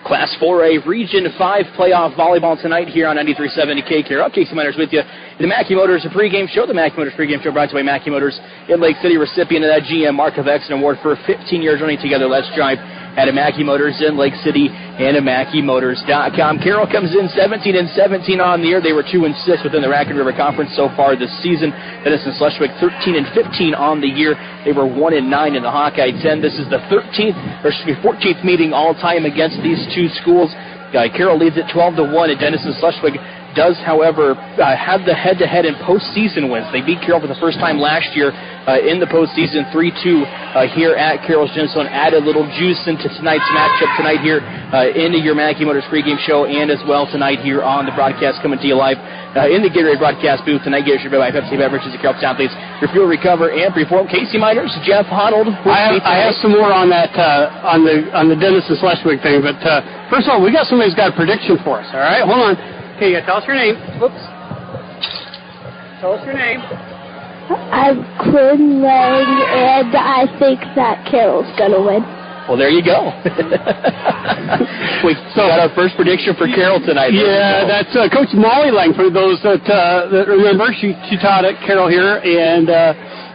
Class 4A Region 5 playoff volleyball tonight here on 93.7 KCAR. Casey Miners with you. The Mackey Motors pregame show. The Mackey Motors pregame show brought to you by Mackey Motors in Lake City, recipient of that GM Mark of Excellence Award for 15 years running together. Let's drive at a Mackey Motors in Lake City and at MackeyMotors.com. Carroll comes in 17-17 on the year. They were 2-6 within the Raccoon River Conference so far this season. Denison-Schleswig 13-15 on the year. They were 1-9 in the Hawkeye 10. This is the 14th meeting all-time against these two schools. Carroll leads at 12-1, and Denison-Schleswig does, however, have the head-to-head in postseason wins. They beat Carroll for the first time last year in the postseason, 3-2 here at Carroll-vs-Denison. Add a little juice into tonight's matchup tonight here into your Mackey Motors pregame show, and as well tonight here on the broadcast coming to you live in the Gatorade broadcast booth tonight. Gatorade by Pepsi Beverages at Carroll Athletes. Refuel, recover, and perform. Casey Miners, Jeff Honold. I have some more on that on the Denison-Schleswig thing, but first of all, we got somebody who's got a prediction for us. All right, hold on. Okay, tell us your name. Whoops. Tell us your name. I'm Quinn Lang, and I think that Carroll's going to win. Well, there you go. We got our first prediction for Carroll tonight. Yeah, that's Coach Molly Lang, for those that remember. She taught at Carroll here, and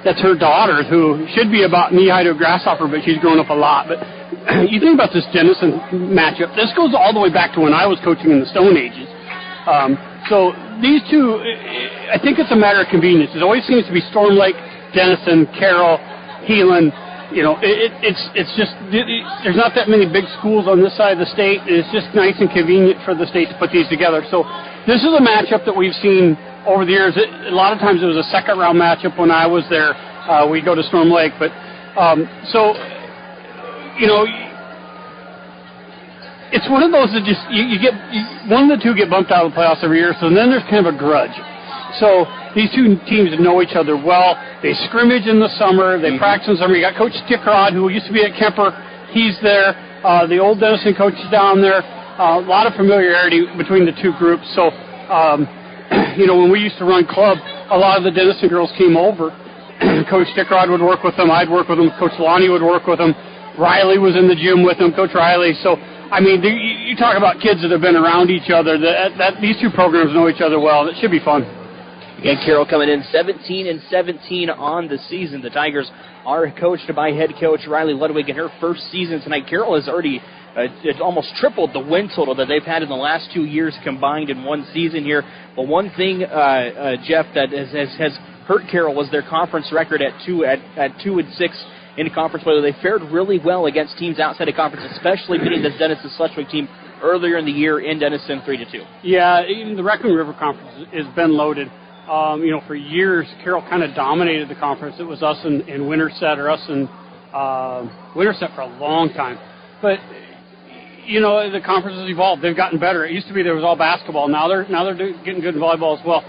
that's her daughter, who should be about knee-high to a grasshopper, but she's grown up a lot. But you think about this Denison matchup. This goes all the way back to when I was coaching in the Stone Ages. So these two, I think it's a matter of convenience. It always seems to be Storm Lake, Denison, Carroll, Heelan. You know, it's just, there's not that many big schools on this side of the state. It's just nice and convenient for the state to put these together. So this is a matchup that we've seen over the years. A lot of times it was a second-round matchup when I was there. We'd go to Storm Lake. But, you know, it's one of those that just, one of the two get bumped out of the playoffs every year, so then there's kind of a grudge. So these two teams know each other well. They scrimmage in the summer. They practice in the summer. You got Coach Stickrod, who used to be at Kemper. He's there. The old Denison coach is down there. A lot of familiarity between the two groups. So, you know, when we used to run club, a lot of the Denison girls came over. Coach Stickrod would work with them. I'd work with them. Coach Lonnie would work with them. Riley was in the gym with them, Coach Riley. So, I mean, you talk about kids that have been around each other. These two programs know each other well. It should be fun. Again, Carroll coming in 17-17 on the season. The Tigers are coached by head coach Riley Ludwig in her first season tonight. Carroll has already almost tripled the win total that they've had in the last 2 years combined in one season here. But one thing, Jeff, that has hurt Carroll was their conference record at 2-6 in conference play. They fared really well against teams outside of conference, especially beating this Denison-Schleswig team earlier in the year in Denison 3-2. Yeah, even the Raccoon River Conference has been loaded. You know, for years, Carroll kind of dominated the conference. It was us and Winterset, or us and Winterset for a long time. But, you know, the conference has evolved. They've gotten better. It used to be there was all basketball. Now they're getting good in volleyball as well.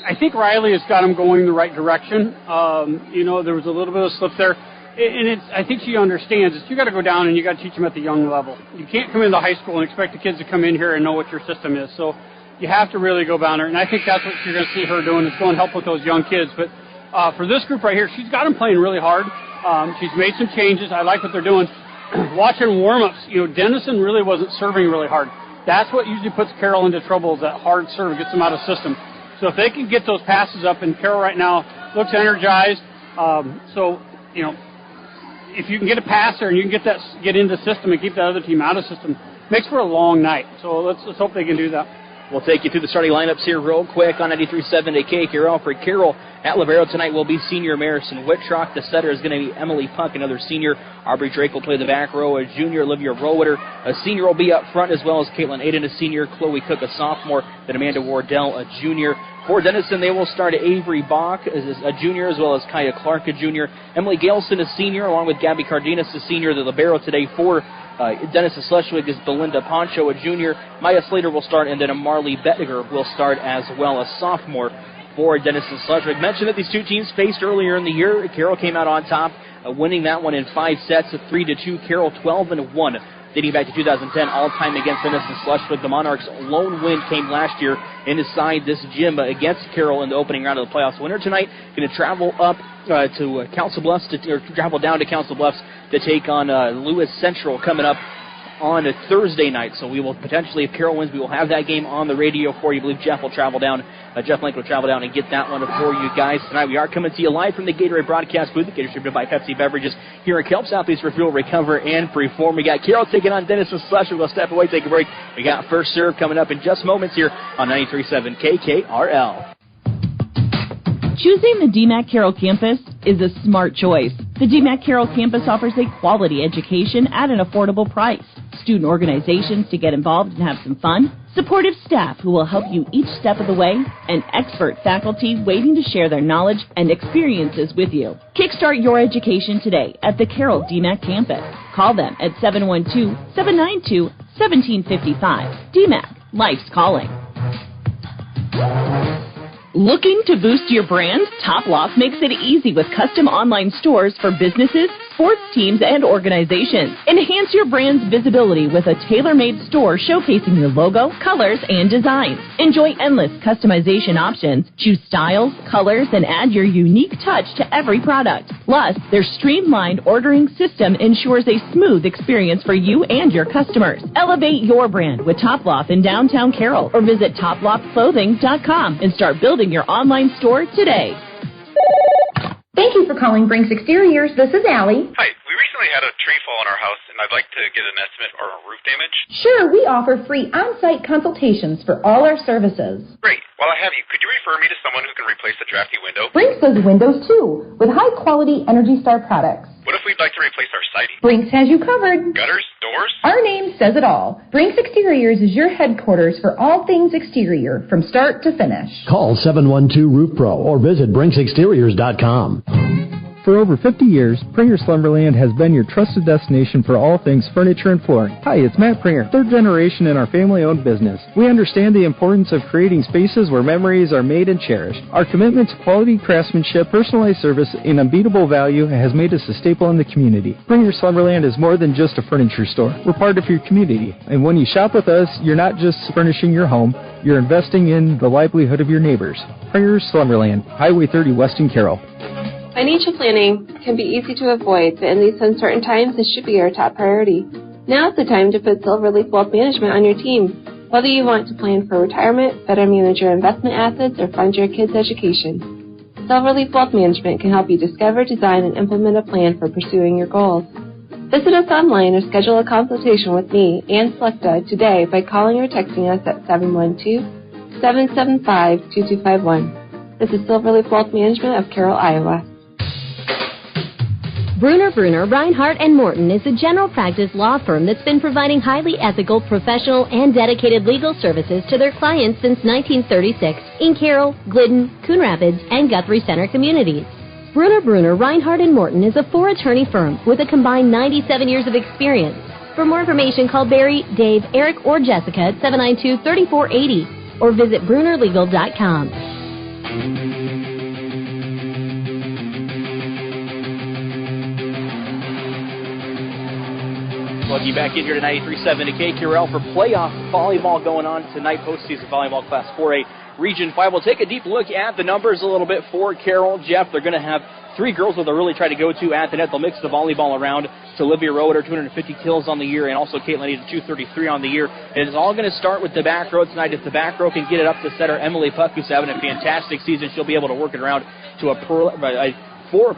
I think Riley has got them going in the right direction. You know, there was a little bit of slip there. And I think she understands that you got to go down and you got to teach them at the young level. You can't come into high school and expect the kids to come in here and know what your system is. So you have to really go down there. And I think that's what you're going to see her doing, is going to help with those young kids. But for this group right here, she's got them playing really hard. She's made some changes. I like what they're doing. Watching warm-ups, you know, Denison really wasn't serving really hard. That's what usually puts Carroll into trouble, is that hard serve, gets them out of system. So if they can get those passes up, and Carroll right now looks energized, so, you know, if you can get a passer and you can get into the system and keep that other team out of system, makes for a long night. So let's hope they can do that. We'll take you through the starting lineups here real quick on 93.7 KCAR. For Carroll at libero tonight will be senior Marison Wittrock. The setter is going to be Emily Punk, another senior. Aubrey Drake will play the back row. A junior, Olivia Rowetter. A senior will be up front, as well as Caitlin Aiden, a senior. Chloe Cook, a sophomore. Then Amanda Wardell, a junior. For Denison, they will start Avery Bach as a junior, as well as Kaya Clark, a junior. Emily Galeston, a senior, along with Gabby Cardenas, a senior. The libero today for Denison-Schleswig is Belinda Poncho, a junior. Maya Slater will start, and then a Marley Bettiger will start as well, a sophomore for Denison-Schleswig. Mentioned that these two teams faced earlier in the year. Carroll came out on top, winning that one in 5 sets of 3-2. Carroll 12-1. Dating back to 2010, all-time against Denison-Schleswig. The Monarchs' lone win came last year inside this gym against Carroll in the opening round of the playoffs. Winner tonight going to travel up to Council Bluffs, or travel down to Council Bluffs to take on Lewis Central coming up on a Thursday night. So we will potentially, if Carroll wins, we will have that game on the radio for you. I believe Jeff will travel down. Jeff Link will travel down and get that one for you guys tonight. We are coming to you live from the Gatorade broadcast booth. The Gatorade distributed by Pepsi Beverages here in Kelp Southeast Refuel, Recover, and Preform. We got Carroll taking on Denison-Schleswig. We'll step away, take a break. We got First Serve coming up in just moments here on 93.7 KKRL. Choosing the DMAC Carroll campus is a smart choice. The DMAC Carroll campus offers a quality education at an affordable price, student organizations to get involved and have some fun, supportive staff who will help you each step of the way, and expert faculty waiting to share their knowledge and experiences with you. Kickstart your education today at the Carroll DMAC campus. Call them at 712-792-1755. DMAC, life's calling. Looking to boost your brand? Top Loft makes it easy with custom online stores for businesses, sports teams, and organizations. Enhance your brand's visibility with a tailor-made store showcasing your logo, colors, and designs. Enjoy endless customization options. Choose styles, colors, and add your unique touch to every product. Plus, their streamlined ordering system ensures a smooth experience for you and your customers. Elevate your brand with Top Loft in downtown Carroll or visit toploftclothing.com and start building your online store today. Thank you for calling Brinks Exteriors. This is Allie. Hi, we recently had a tree fall on our house, and I'd like to get an estimate for roof damage. Sure, we offer free on-site consultations for all our services. Great. While I have you, could you refer me to someone who can replace the drafty window? Brinks does windows too, with high-quality Energy Star products. What if we'd like to replace our siding? Brinks has you covered. Gutters? Doors? Our name says it all. Brinks Exteriors is your headquarters for all things exterior, from start to finish. Call 712-ROOF-PRO or visit BrinksExteriors.com. For over 50 years, Pringer Slumberland has been your trusted destination for all things furniture and flooring. Hi, it's Matt Pringer, third generation in our family-owned business. We understand the importance of creating spaces where memories are made and cherished. Our commitment to quality craftsmanship, personalized service, and unbeatable value has made us a staple in the community. Pringer Slumberland is more than just a furniture store. We're part of your community, and when you shop with us, you're not just furnishing your home, you're investing in the livelihood of your neighbors. Pringer Slumberland, Highway 30 West in Carroll. Financial planning can be easy to avoid, but in these uncertain times, it should be our top priority. Now is the time to put Silverleaf Wealth Management on your team. Whether you want to plan for retirement, better manage your investment assets, or fund your kids' education, Silverleaf Wealth Management can help you discover, design, and implement a plan for pursuing your goals. Visit us online or schedule a consultation with me, Ann Slechta, today by calling or texting us at 712-775-2251. This is Silverleaf Wealth Management of Carroll, Iowa. Bruner, Reinhardt & Morton is a general practice law firm that's been providing highly ethical, professional, and dedicated legal services to their clients since 1936 in Carroll, Glidden, Coon Rapids, and Guthrie Center communities. Bruner, Reinhardt & Morton is a four-attorney firm with a combined 97 years of experience. For more information, call Barry, Dave, Eric, or Jessica at 792-3480 or visit brunerlegal.com. Welcome you back in here to 93.7 to KQRL for playoff volleyball going on tonight. Postseason volleyball Class 4A Region 5. We'll take a deep look at the numbers a little bit for Carroll. Jeff, they're going to have three girls that they'll really try to go to at the net. They'll mix the volleyball around. So Olivia Roeder, 250 kills on the year, and also Caitlin Edens, 233 on the year. It is all going to start with the back row tonight. If the back row can get it up to setter Emily Puck, who's having a fantastic season, she'll be able to work it around to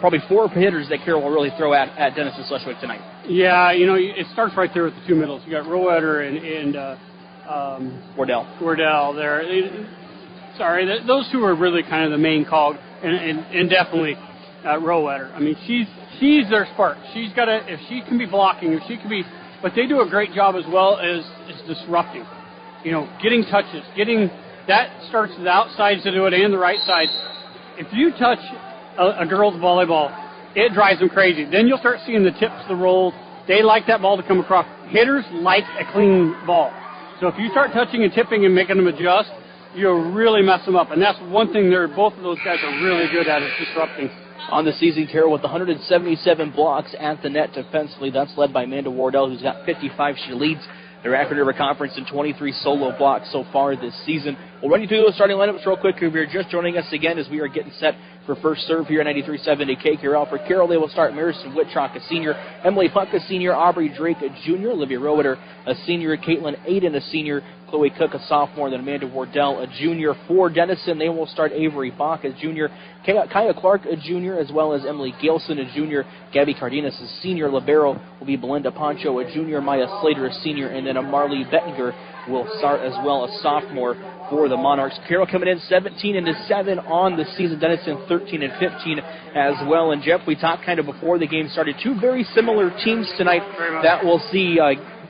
probably four hitters that Carroll will really throw at Denison-Schleswig tonight. Yeah, it starts right there with the two middles. You got Roeder and Wardell there. Those two are really kind of the main cog, and definitely Roeder. I mean, she's their spark. She's got if she can be blocking, if she can be, but they do a great job as well as disrupting. Getting touches, that starts with the outsides to do it and the right side. If you touch a girl's volleyball, it drives them crazy. Then you'll start seeing the tips, the rolls. They like that ball to come across. Hitters like a clean ball. So if you start touching and tipping and making them adjust, you'll really mess them up. And that's one thing both of those guys are really good at, is disrupting. On the season, Carroll with 177 blocks at the net defensively. That's led by Amanda Wardell, who's got 55. She leads the Rapid River Conference in 23 solo blocks so far this season. We'll run you through those starting lineups real quick if you're just joining us again as we are getting set for first serve here at 93.7 KQRL. For Carroll, they will start Marison Whitrock, a senior, Emily Puck, a senior, Aubrey Drake, a junior, Olivia Roeder, a senior, Caitlin Aiden, a senior, Chloe Cook, a sophomore, then Amanda Wardell, a junior. For Denison, they will start Avery Bach, a junior, Kaya Clark, a junior, as well as Emily Gilson, a junior, Gabby Cardenas, a senior. Libero will be Belinda Poncho, a junior, Maya Slater, a senior, and then a Marley Bettinger will start as well, a sophomore for the Monarchs. Carroll coming in 17-7 on the season. Denison 13-15 as well. And Jeff, we talked kind of before the game started, two very similar teams tonight that we'll see.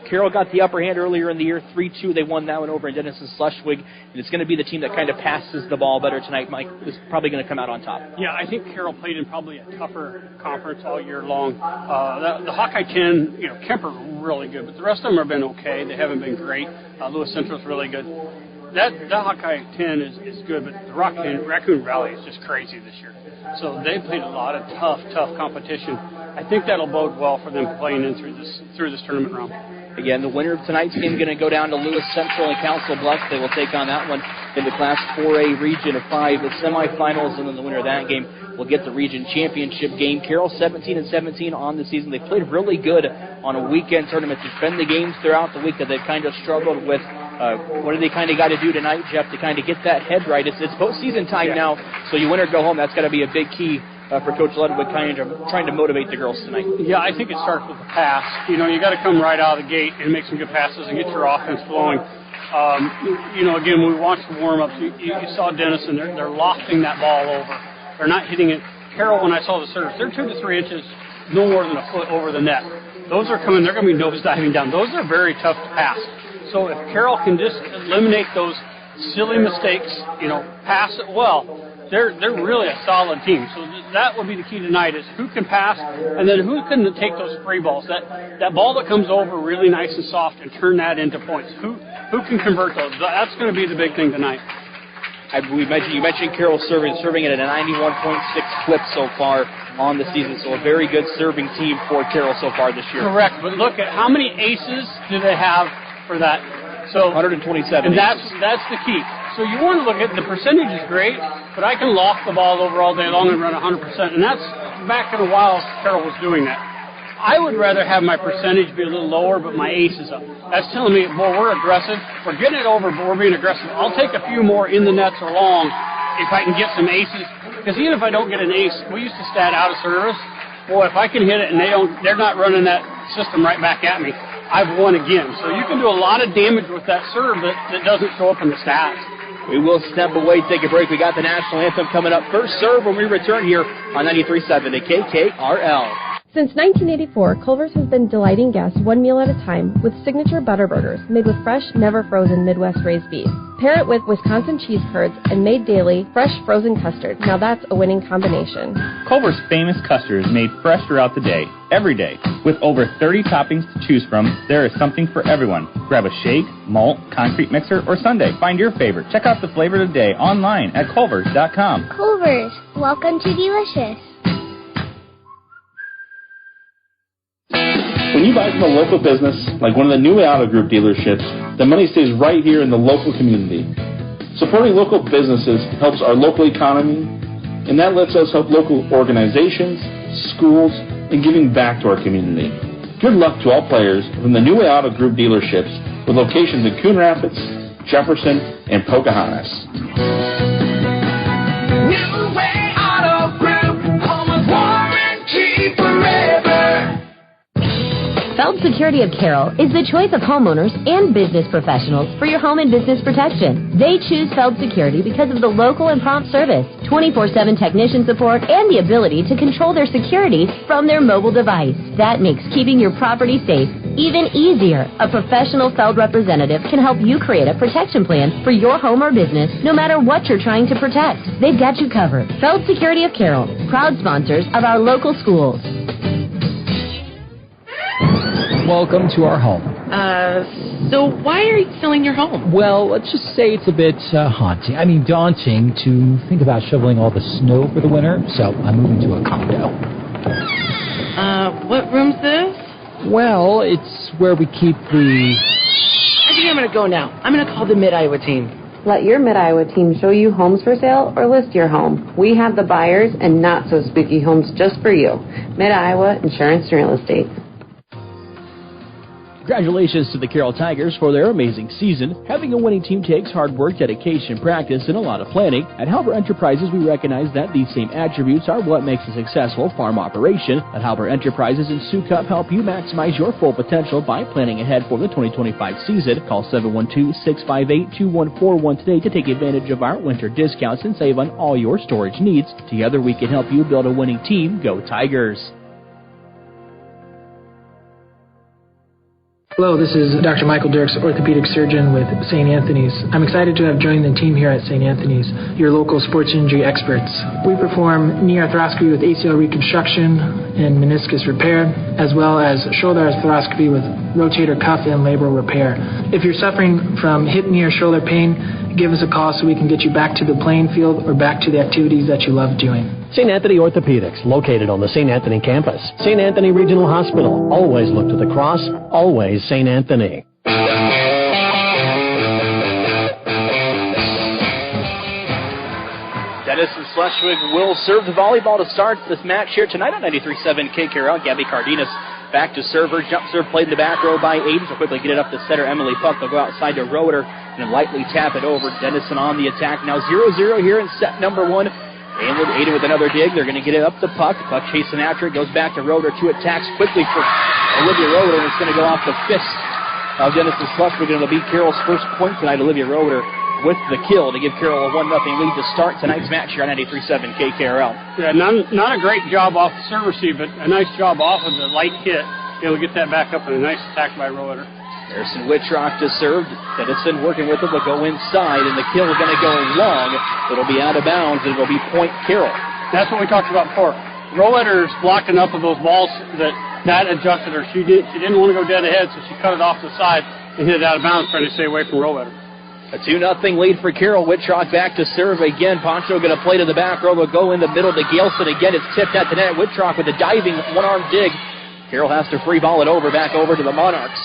Carroll got the upper hand earlier in the year, 3-2. They won that one over in Denison-Schleswig, and it's going to be the team that kind of passes the ball better tonight. Mike is probably going to come out on top. Yeah, I think Carroll played in probably a tougher conference all year long. The Hawkeye 10, Kemper really good, but the rest of them have been okay. They haven't been great. Lewis Central's really good. That Hawkeye 10 is good, but the Raccoon Valley is just crazy this year. So they played a lot of tough competition. I think that'll bode well for them playing in through this tournament round. Again, the winner of tonight's game is going to go down to Lewis Central and Council Bluffs. They will take on that one in the Class 4A Region of 5, the semifinals, and then the winner of that game will get the Region Championship game. Carroll 17-17 on the season. They played really good on a weekend tournament. There's been the games throughout the week that they've kind of struggled with. What do they kind of got to do tonight, Jeff, to kind of get that head right? It's postseason time now, so you win or go home. That's got to be a big key for Coach Ludwig, kind of trying to motivate the girls tonight. Yeah, I think it starts with the pass. You got to come right out of the gate and make some good passes and get your offense flowing. Again, when we watched the warm-ups, you saw Denison. They're lofting that ball over. They're not hitting it. Carroll, when I saw the serves, they're 2 to 3 inches, no more than a foot over the net. Those are coming. They're going to be nose diving down. Those are very tough to pass. So if Carroll can just eliminate those silly mistakes, pass it well, they're really a solid team. So that would be the key tonight, is who can pass, and then who can take those free balls, that ball that comes over really nice and soft, and turn that into points. Who can convert those? That's going to be the big thing tonight. You mentioned Carroll serving at a 91.6 clip so far on the season, so a very good serving team for Carroll so far this year. Correct, but look at how many aces do they have for that. So 127. And that's the key. So you want to look at the percentage is great, but I can loft the ball over all day long and run 100%, and that's back in a while Carroll was doing that. I would rather have my percentage be a little lower, but my ace is up. That's telling me, boy, we're aggressive. We're getting it over, but we're being aggressive. I'll take a few more in the nets or long if I can get some aces, because even if I don't get an ace, we used to stat out of service. Boy, if I can hit it and they're not running that system right back at me, I've won again. So you can do a lot of damage with that serve that doesn't show up in the stats. We will step away, take a break. We got the national anthem coming up. First serve when we return here on 93.7 to KKRL. Since 1984, Culver's has been delighting guests one meal at a time with signature butter burgers made with fresh, never frozen Midwest raised beef. Pair it with Wisconsin cheese curds and made daily fresh frozen custard. Now that's a winning combination. Culver's famous custard is made fresh throughout the day, every day. With over 30 toppings to choose from, there is something for everyone. Grab a shake, malt, concrete mixer, or sundae. Find your favorite. Check out the flavor of the day online at culvers.com. Culver's, welcome to delicious. When you buy from a local business, like one of the new Auto Group dealerships, the money stays right here in the local community. Supporting local businesses helps our local economy, and that lets us help local organizations, schools, and giving back to our community. Good luck to all players from the New Way Auto Group dealerships with locations in Coon Rapids, Jefferson, and Pocahontas. New Way Auto Group, home of warranty forever. Feld Security of Carroll is the choice of homeowners and business professionals for your home and business protection. They choose Feld Security because of the local and prompt service, 24/7 technician support, and the ability to control their security from their mobile device. That makes keeping your property safe even easier. A professional Feld representative can help you create a protection plan for your home or business, no matter what you're trying to protect. They've got you covered. Feld Security of Carroll, proud sponsors of our local schools. Welcome to our home. So why are you selling your home? Well, let's just say it's a bit daunting to think about shoveling all the snow for the winter, so I'm moving to a condo. What room's this? Well, it's where we keep the... I think I'm going to go now. I'm going to call the Mid-Iowa team. Let your Mid-Iowa team show you homes for sale or list your home. We have the buyers and not so spooky homes just for you. Mid-Iowa Insurance and Real Estate. Congratulations to the Carroll Tigers for their amazing season. Having a winning team takes hard work, dedication, practice, and a lot of planning. At Halber Enterprises, we recognize that these same attributes are what makes a successful farm operation. At Halber Enterprises and Sioux Cup help you maximize your full potential by planning ahead for the 2025 season. Call 712-658-2141 today to take advantage of our winter discounts and save on all your storage needs. Together, we can help you build a winning team. Go Tigers! Hello, this is Dr. Michael Dirks, orthopedic surgeon with St. Anthony's. I'm excited to have joined the team here at St. Anthony's, your local sports injury experts. We perform knee arthroscopy with ACL reconstruction and meniscus repair, as well as shoulder arthroscopy with rotator cuff and labral repair. If you're suffering from hip, knee, or shoulder pain, give us a call so we can get you back to the playing field or back to the activities that you love doing. St. Anthony Orthopedics, located on the St. Anthony campus. St. Anthony Regional Hospital. Always look to the cross. Always St. Anthony. Denison-Schleswig will serve the volleyball to start this match here tonight on 93.7 KKRL. Gabby Cardenas back to serve. Her jump serve played in the back row by Aiden. She'll quickly get it up to setter Emily Puck. They'll go outside to Roeder and then lightly tap it over. Denison on the attack. Now 0-0 here in set number 1. Aiden with another dig. They're going to get it up the puck. Puck chasing after it. Goes back to Roeder. 2 attacks quickly for Olivia Roeder. And it's going to go off the fist of Denison-Schleswig. Going to beat Carroll's first point tonight. Olivia Roeder with the kill to give Carroll a 1-0 lead to start tonight's match here on 93.7 KKRL. Yeah, not a great job off the serve receive, but a nice job off of the light hit. Able to get that back up and a nice attack by Roeder. Harrison Wittrock to serve. Denison working with it. They'll go inside, and the kill is going to go long. It'll be out of bounds, and it'll be point Carroll. That's what we talked about before. Roeder's blocked enough of those balls that adjusted her. She didn't want to go dead ahead, so she cut it off the side and hit it out of bounds, trying to stay away from Roeder. A 2-0 lead for Carroll. Wittrock back to serve again. Poncho going to play to the back row. They'll go in the middle to Galeson again. It's tipped at the net. Wittrock with a diving one-arm dig. Carroll has to free ball it back over to the Monarchs.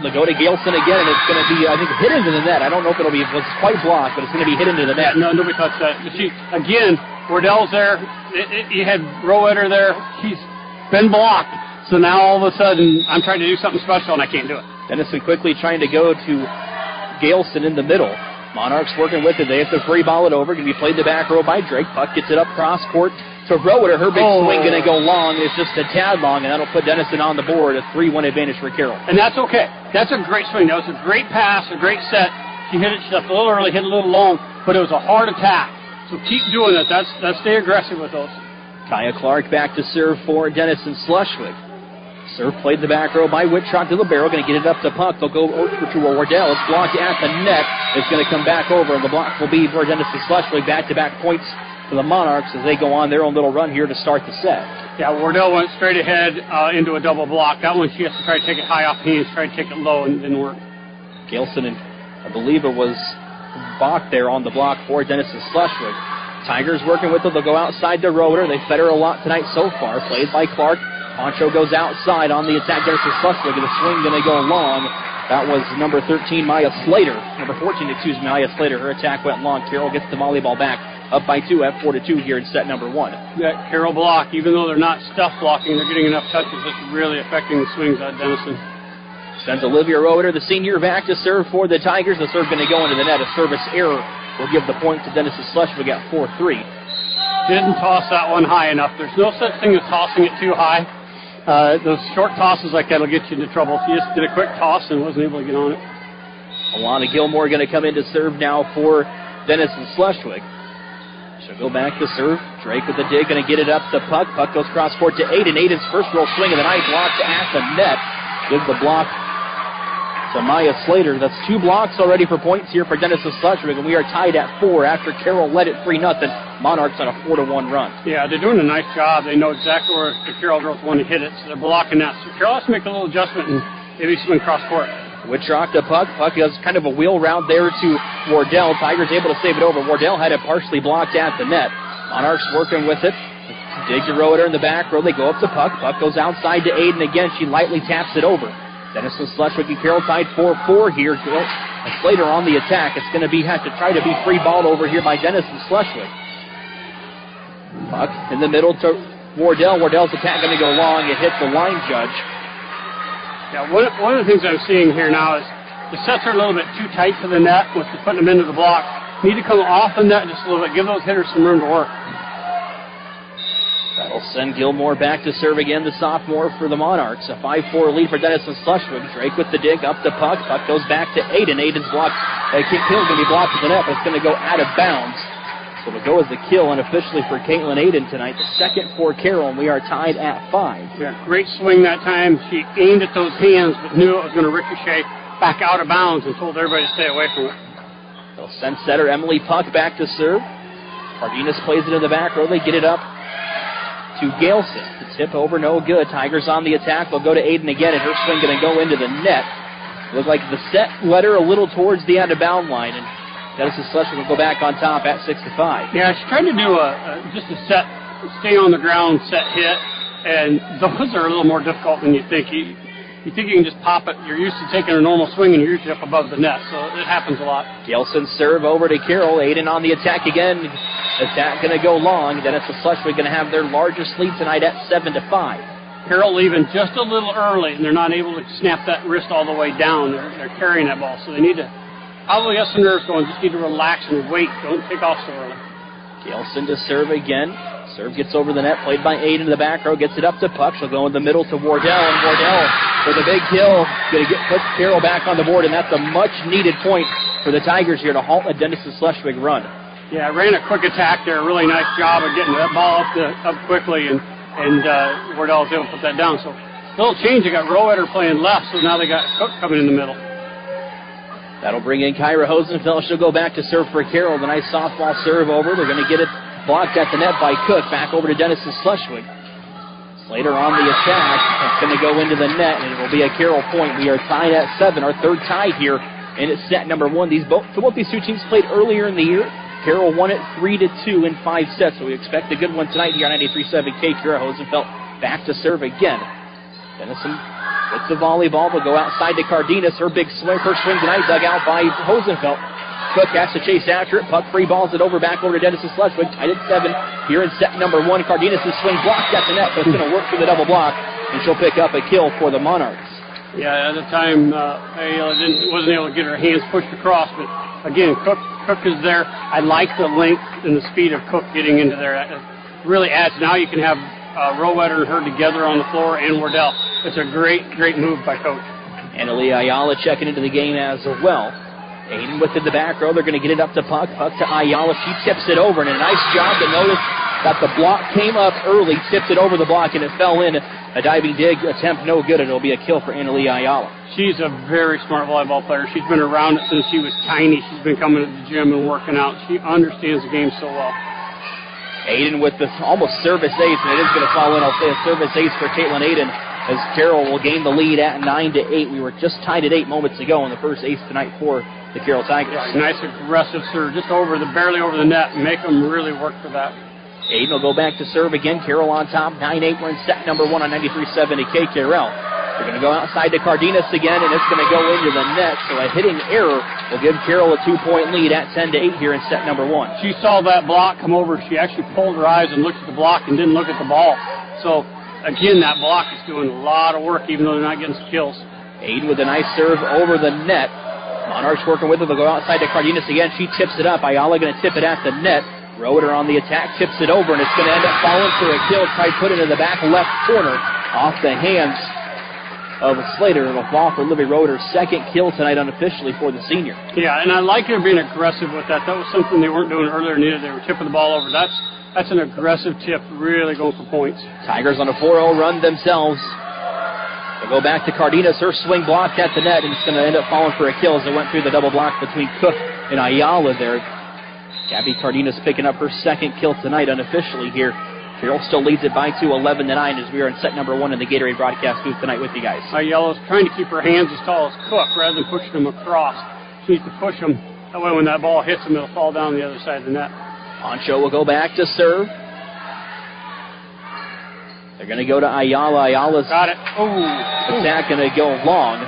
They'll go to Galeson again, and it's going to be, I think, hit into the net. I don't know if it's quite blocked, but it's going to be hit into the net. No, nobody touched that. Again, Wardell's there. You had Roeder there. He's been blocked. So now all of a sudden, I'm trying to do something special, and I can't do it. Denison quickly trying to go to Galeson in the middle. Monarchs working with it. They have to free ball it over. Going to be played the back row by Drake. Puck gets it up cross court to Roeder. Her big swing going to go long. It's just a tad long, and that'll put Denison on the board. A 3-1 advantage for Carroll. And that's okay. That's a great swing. That was a great pass, a great set. She hit it. She left a little early, hit a little long, but it was a hard attack. So keep doing it. That's stay aggressive with those. Kaya Clark back to serve for Denison-Schleswig. Serve played the back row by Wittrock to Libero. Going to get it up to Puck. They'll go over to Wardell. It's blocked at the net. It's going to come back over, and the block will be for Denison-Schleswig. Back-to-back points for the Monarchs as they go on their own little run here to start the set. Yeah, Wardell went straight ahead into a double block. That one she has to try to take it high off hands, try to take it low, and it didn't work. Galeson, and I believe it was Bach there on the block for Denison-Schleswig. Tigers working with it. They'll go outside to Roeder. They fed her a lot tonight so far. Played by Clark. Poncho goes outside on the attack. Denison-Schleswig, and the swing going to go long. That was number 13, Maya Slater. Number 14, Maya Slater. Her attack went long. Carroll gets the volleyball back. Up by 2 at 4-2 here in set number 1. That Carroll block, even though they're not stuff blocking, they're getting enough touches. It's really affecting the swings at Denison. Sends Olivia Roeder, the senior, back to serve for the Tigers. The serve going to go into the net. A service error will give the point to Denison-Schleswig at 4-3. Didn't toss that one high enough. There's no such thing as tossing it too high. Those short tosses like that will get you into trouble. She just did a quick toss and wasn't able to get on it. Alana Gilmore going to come in to serve now for Denison-Schleswig. She'll go back to serve. Drake with the dig, going to get it up to Puck. Puck goes cross court to Aiden. Aiden's first roll swing of the night, blocked at the net. Gives the block to Maya Slater. That's 2 blocks already for points here for Denison-Schleswig, and we are tied at 4 after Carroll led it 3-0. Monarchs on a 4-1 run. Yeah, they're doing a nice job. They know exactly where the Carroll girls want to hit it, so they're blocking that. So Carroll has to make a little adjustment and maybe swing cross court. Wittrock to Puck. Puck does kind of a wheel route there to Wardell. Tigers able to save it over. Wardell had it partially blocked at the net. Monarchs working with it. Dig to Roeder in the back row. They go up to Puck. Puck goes outside to Aiden again. She lightly taps it over. Denison-Schleswig and Carroll tied 4-4 here. Slater on the attack. It's going to have to try to be free ball over here by Denison-Schleswig. Puck in the middle to Wardell. Wardell's attack going to go long. It hits the line judge. Yeah, one of the things I'm seeing here now is the sets are a little bit too tight to the net with putting them into the block. Need to come off the net just a little bit. Give those hitters some room to work. That'll send Gilmore back to serve again, the sophomore for the Monarchs. A 5-4 lead for Denison-Schleswig. Drake with the dig, up the puck. Puck goes back to Aiden. Aiden's blocked. Kill's going to be blocked at the net, but it's going to go out of bounds. So it'll go as the kill unofficially for Caitlin Aiden tonight. The second for Carroll, and we are tied at 5. Yeah, great swing that time. She aimed at those hands, but knew it was going to ricochet back out of bounds and told everybody to stay away from it. They'll send setter Emily Puck back to serve. Cardenas plays it in the back row. They get it up to Galeston. The tip over, no good. Tigers on the attack. They'll go to Aiden again, and her swing going to go into the net. Look like the set led her a little towards the out-of-bound line, and Denison-Schleswig will go back on top at 6-5. Yeah, she's trying to do just a set, stay on the ground, set hit, and those are a little more difficult than you think. You think you can just pop it. You're used to taking a normal swing, and you're usually up above the net, so it happens a lot. Gelson serve over to Carroll. Aiden on the attack again. Attack going to go long. Denison-Schleswig going to have their largest lead tonight at 7-5. Carroll leaving just a little early, and they're not able to snap that wrist all the way down. They're carrying that ball, so they need to probably get some nerves going. Just need to relax and wait. Don't take off so early. Gelson to serve again. Serve gets over the net, played by Aiden in the back row, gets it up to Puck. She'll go in the middle to Wardell, and Wardell with a big kill, going to put Carroll back on the board, and that's a much-needed point for the Tigers here to halt a Denison-Schleswig run. Yeah, ran a quick attack there. Really nice job of getting that ball up quickly, and Wardell was able to put that down. So, little change. They got Rowetter playing left, so now they got Cook coming in the middle. That'll bring in Kyra Hosenfeld. She'll go back to serve for Carroll. The nice softball serve over. They're going to get it blocked at the net by Cook. Back over to Denison-Schleswig. Slater on the attack. It's going to go into the net, and it will be a Carroll point. We are tied at 7. Our third tie here, and it's set number 1. Both these two teams played earlier in the year. Carroll won it 3-2 in 5 sets, so we expect a good one tonight here on 93.7 K. Kyra Hosenfeld back to serve again. Denison with the volleyball. Will go outside to Cardenas. Her big swing, first swing tonight, dug out by Hosenfeld. Cook has to chase after it. Puck free balls it over back over to Denison-Schleswig. Tied at 7 here in set number 1. Cardenas' swing blocked at the net, but it's going to work through the double block, and she'll pick up a kill for the Monarchs. Yeah, at the time, wasn't able to get her hands pushed across, but again, Cook is there. I like the length and the speed of Cook getting into there. It really adds. Now you can have Rowetter and her together on the floor, and Wardell. It's a great move by Coach. Annalie Ayala checking into the game as well. Aiden with it in the back row. They're going to get it up to Puck. Puck to Ayala. She tips it over, and a nice job to notice that the block came up early, tipped it over the block, and it fell in. A diving dig attempt, no good, and it'll be a kill for Annalie Ayala. She's a very smart volleyball player. She's been around it since she was tiny. She's been coming to the gym and working out. She understands the game so well. Aiden with the almost service ace, and it is going to fall in. I'll say a service ace for Caitlin Aiden, as Carroll will gain the lead at 9-8. We were just tied at 8 moments ago, and the first ace tonight for the Carroll Tigers. Yeah, nice aggressive serve, just barely over the net. Make them really work for that. Aiden will go back to serve again. Carroll on top, 9-8. We're in set number 1 on 93.7 at KKRL. They're going to go outside to Cardenas again, and it's going to go into the net. So a hitting error will give Carroll a 2-point lead at 10-8 here in set number 1. She saw that block come over. She actually pulled her eyes and looked at the block and didn't look at the ball. So, again, that block is doing a lot of work, even though they're not getting some kills. Aiden with a nice serve over the net. Monarchs working with her. They'll go outside to Cardenas again. She tips it up. Ayala going to tip it at the net. Roeder on the attack, tips it over, and it's going to end up falling for a kill. Tried put it in the back left corner off the hands of Slater. It'll fall for Livy Roeder's second kill tonight unofficially for the senior. Yeah, and I like her being aggressive with that. That was something they weren't doing earlier neither. They were tipping the ball over. That's an aggressive tip, really going for points. Tigers on a 4-0 run themselves. They'll go back to Cardenas. Her swing blocked at the net, and it's going to end up falling for a kill as it went through the double block between Cook and Ayala there. Gabby Cardenas picking up her second kill tonight unofficially here. Carroll still leads it by 2, 11-9, as we are in set number 1 in the Gatorade broadcast booth tonight with you guys. Ayala's trying to keep her hands as tall as Cook rather than pushing them across. She needs to push them. That way when that ball hits them, it'll fall down the other side of the net. Poncho will go back to serve. They're going to go to Ayala. Ayala's got it. Attack going to go long.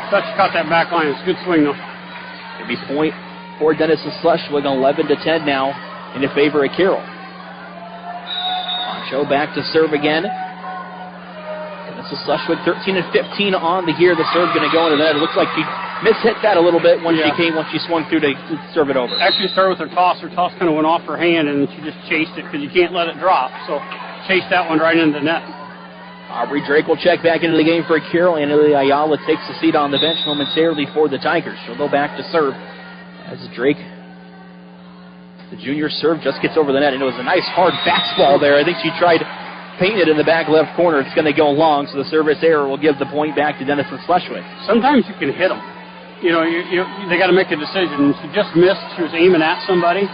Touch caught that back line. It's a good swing, though. It'll be point for Denison-Schleswig, 11-10 now in the favor of Carroll. Poncho back to serve again. Denison-Schleswig 13-15 on the year. The serve going to go into the net. It looks like she mishit that a little bit when she swung through to serve it over. Actually started with her toss. Her toss kind of went off her hand, and she just chased it because you can't let it drop. So chased that one right into the net. Aubrey Drake will check back into the game for Carroll, and Ayala takes the seat on the bench momentarily for the Tigers. She'll go back to serve as Drake, the junior serve, just gets over the net, and it was a nice hard fastball there. I think she tried painting it in the back left corner. It's going to go long, so the service error will give the point back to Denison-Schleswig. Sometimes you can hit them. They got to make a decision. She just missed. She was aiming at somebody,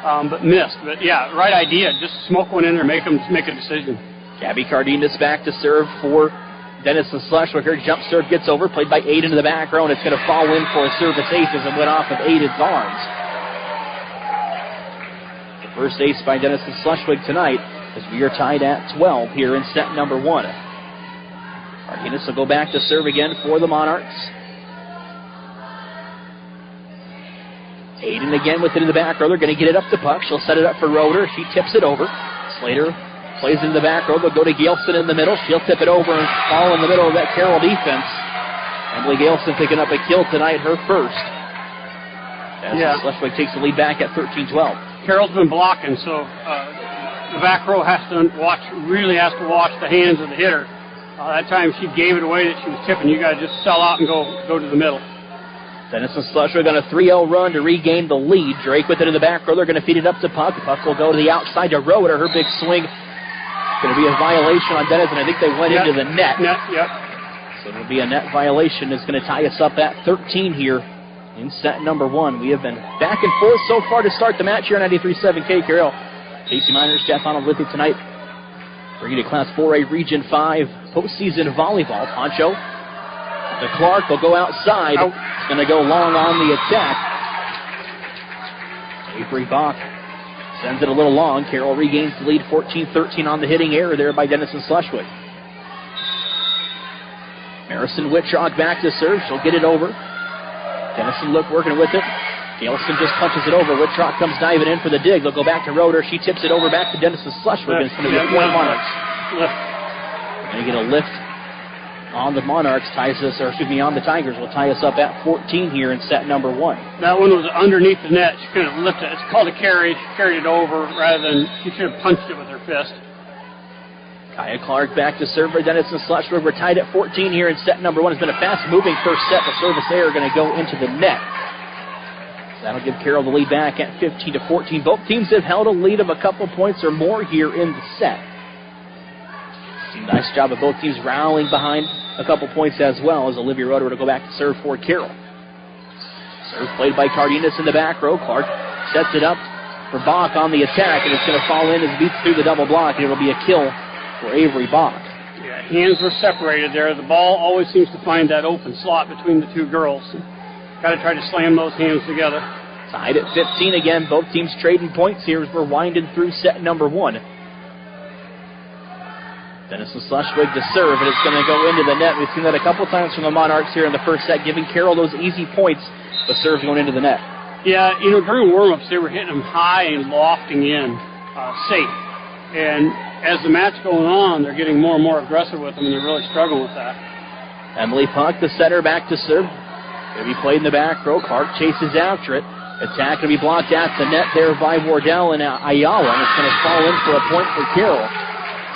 but missed. But yeah, right idea. Just smoke one in there, make them make a decision. Gabby Cardenas back to serve for Denison-Schleswig. Her jump serve gets over, played by Aiden into the back row, and it's going to fall in for a service ace as it went off of Aiden's arms. The first ace by Denison-Schleswig tonight, as we are tied at 12 here in set number 1. Cardenas will go back to serve again for the Monarchs. Aiden again with it in the back row. They're going to get it up to puck. She'll set it up for Roeder. She tips it over. Slater plays into the back row. They'll go to Gailson in the middle. She'll tip it over and fall in the middle of that Carroll defense. Emily Gailson picking up a kill tonight, her first. Schleswig takes the lead back at 13-12. Carroll's been blocking, so the back row really has to watch the hands of the hitter. That time she gave it away that she was tipping. You got to just sell out and go to the middle. Denison-Schleswig on a 3-0 run to regain the lead. Drake with it in the back row. They're going to feed it up to Puck. Puck will go to the outside to Roeder. Her big swing going to be a violation on Denison. I think they went into the net. So it'll be a net violation. It's going to tie us up at 13 here in set number 1. We have been back and forth so far to start the match here on 93.7 KCarroll. Casey Miners, Jeff Arnold with you tonight. Bringing you Class 4A Region 5 postseason volleyball. Poncho to Clark will go outside. It's going to go long on the attack. Avery Bach sends it a little long. Carroll regains the lead 14-13 on the hitting error there by Denison-Schleswig. Marison Whitrock back to serve. She'll get it over. Denison working with it. Gailson just punches it over. Whitrock comes diving in for the dig. They'll go back to Roeder. She tips it over back to Denison-Schleswig. It's going to be a point Monarchs. We're going to get a lift on the Monarchs. On the Tigers will tie us up at 14 here in set number 1. That one was underneath the net. She couldn't lift it. It's called a carry. She carried it over rather than she should have punched it with her fist. Kaya Clark back to serve for Denison-Schleswig. We're tied at 14 here in set number 1. It's been a fast-moving first set. The service error going to go into the net. That'll give Carroll the lead back at 15-14. Both teams have held a lead of a couple points or more here in the set. Nice job of both teams rallying behind a couple points as well as Olivia Roeder will go back to serve for Carroll. Serve played by Cardenas in the back row. Clark sets it up for Bach on the attack, and it's going to fall in as it beats through the double block, and it'll be a kill for Avery Bach. Yeah, hands were separated there. The ball always seems to find that open slot between the two girls. Got to try to slam those hands together. Tied at 15 again. Both teams trading points here as we're winding through set number 1. Denison-Schleswig to serve, and it's going to go into the net. We've seen that a couple times from the Monarchs here in the first set, giving Carroll those easy points. The serve going into the net. Yeah, during warm-ups, they were hitting them high and lofting in, safe. And as the match going on, they're getting more and more aggressive with them, and they're really struggling with that. Emily Puck, the setter, back to serve. Going to be played in the back row. Clark chases after it. Attack going to be blocked at the net there by Wardell and Ayala, and it's going to fall in for a point for Carroll.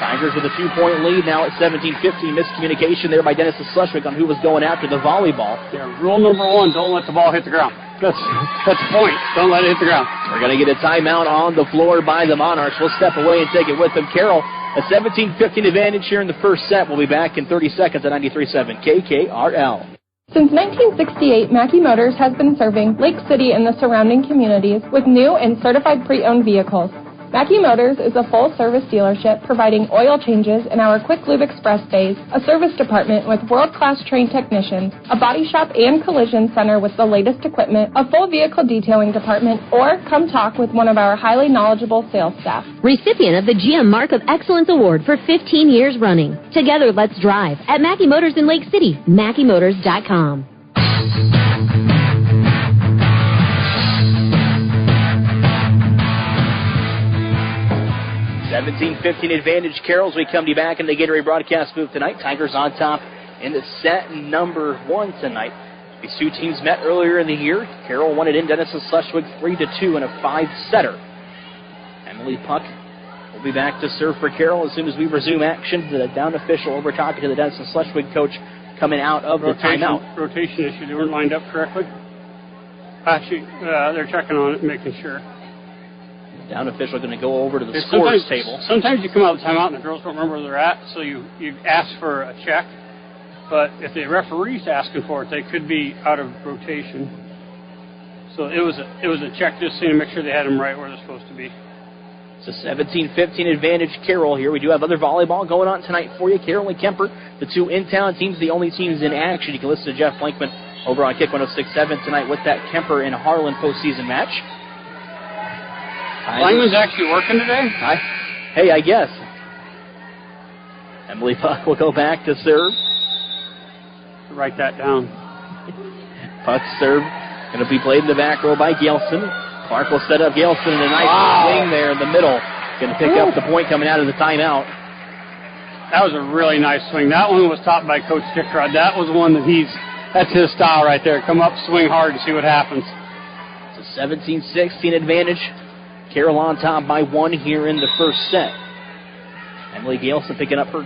Tigers with a 2-point lead now at 17-15. Miscommunication there by Denison-Schleswig on who was going after the volleyball. Yeah, rule number 1, don't let the ball hit the ground. That's the point. Don't let it hit the ground. We're going to get a timeout on the floor by the Monarchs. We'll step away and take it with them. Carroll, a 17-15 advantage here in the first set. We'll be back in 30 seconds at 93.7 KKRL. Since 1968, Mackey Motors has been serving Lake City and the surrounding communities with new and certified pre-owned vehicles. Mackey Motors is a full-service dealership providing oil changes in our Quick Lube Express bays, a service department with world-class trained technicians, a body shop and collision center with the latest equipment, a full vehicle detailing department, or come talk with one of our highly knowledgeable sales staff. Recipient of the GM Mark of Excellence Award for 15 years running. Together, let's drive at Mackey Motors in Lake City, MackeyMotors.com. 17-15 advantage, Carroll, as we come to you back in the Gatorade broadcast booth tonight. Tigers on top in the set number 1 tonight. These two teams met earlier in the year. Carroll won it in Denison-Schleswig 3-2 in a 5-setter. Emily Puck will be back to serve for Carroll as soon as we resume action. The down official over talking to the Denison-Schleswig coach coming out of the timeout. Rotation issue. They weren't lined up correctly. Actually, they're checking on it, making sure. Down official going to go over to the scores table. Sometimes you come out of the timeout and the girls don't remember where they're at, so you ask for a check. But if the referee's asking for it, they could be out of rotation. So it was a check just to make sure they had them right where they're supposed to be. It's a 17-15 advantage, Carroll here. We do have other volleyball going on tonight for you. Carroll and Kemper, the two in-town teams, the only teams in action. You can listen to Jeff Blankman over on Kick 106.7 tonight with that Kemper and Harlan postseason match. Blankman's actually working today? Hey, I guess. Emily Puck will go back to serve. Write that down. Puck serve. Going to be played in the back row by Gelson. Clark will set up Gelson in a nice swing there in the middle. Going to pick up the point coming out of the timeout. That was a really nice swing. That one was taught by Coach Dickrod. That was one that that's his style right there. Come up, swing hard, and see what happens. It's a 17-16 advantage. Carroll on top by 1 here in the first set. Emily Gelson picking up her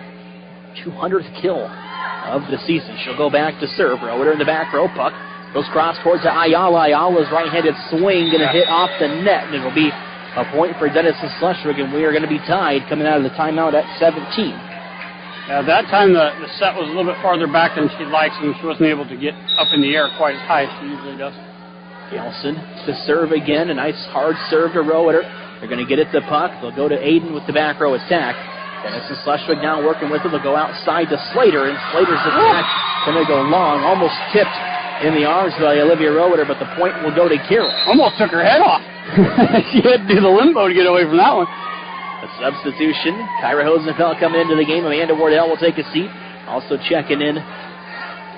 200th kill of the season. She'll go back to serve. Rower in the back row. Puck goes cross towards Ayala. Ayala's right-handed swing going to hit off the net, and it'll be a point for Denison-Schleswig, and we are going to be tied coming out of the timeout at 17. Yeah, that time the set was a little bit farther back than she likes, and she wasn't able to get up in the air quite as high as she usually does. Gelson to serve again. A nice hard serve to Roeder. They're going to get it to Puck. They'll go to Aiden with the back row attack. Denison-Schleswig now working with it. They'll go outside to Slater, and Slater's attack going to go long. Almost tipped in the arms by Olivia Roeder, but the point will go to Carroll. Almost took her head off. She had to do the limbo to get away from that one. A substitution. Kyra Hosenfeld coming into the game. Amanda Wardell will take a seat. Also checking in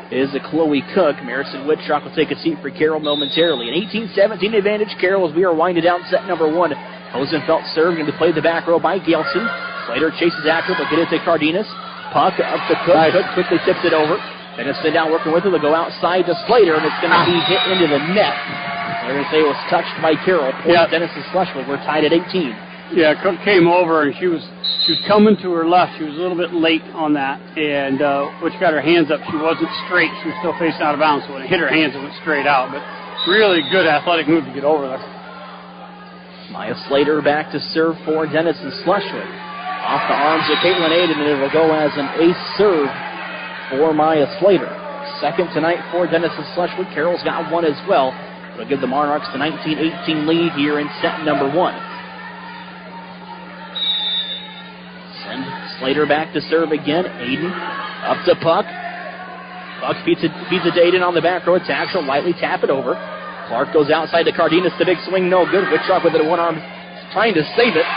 is a Chloe Cook. Marison Whitrock will take a seat for Carroll momentarily. An 18-17 advantage, Carroll, as we are winding down set number 1. Hosenfeld serve, going to play the back row by Gelson. Slater chases after, but get it to Cardenas. Puck up to Cook. Nice. Cook quickly tips it over. Denison down working with it. They'll go outside to Slater, and it's going to be hit into the net. They're going to say it was touched by Carroll. Point Denison-Schleswig. We're tied at 18. Yeah, Cook came over, and she was coming to her left. She was a little bit late on that, and when she got her hands up, she wasn't straight. She was still facing out of bounds, so when it hit her hands, it went straight out. But really good athletic move to get over there. Maya Slater back to serve for Denison-Schleswig. Off the arms of Caitlin Aiden, and it will go as an ace serve for Maya Slater. Second tonight for Denison-Schleswig. Carroll's got one as well. It'll give the Monarchs the 19-18 lead here in set number 1. Send Slater back to serve again. Aiden up to Puck. Puck feeds it to Aiden on the back row attack. She'll lightly tap it over. Clark goes outside to Cardenas. The big swing, no good. Whitrock with it at one arm, trying to save it.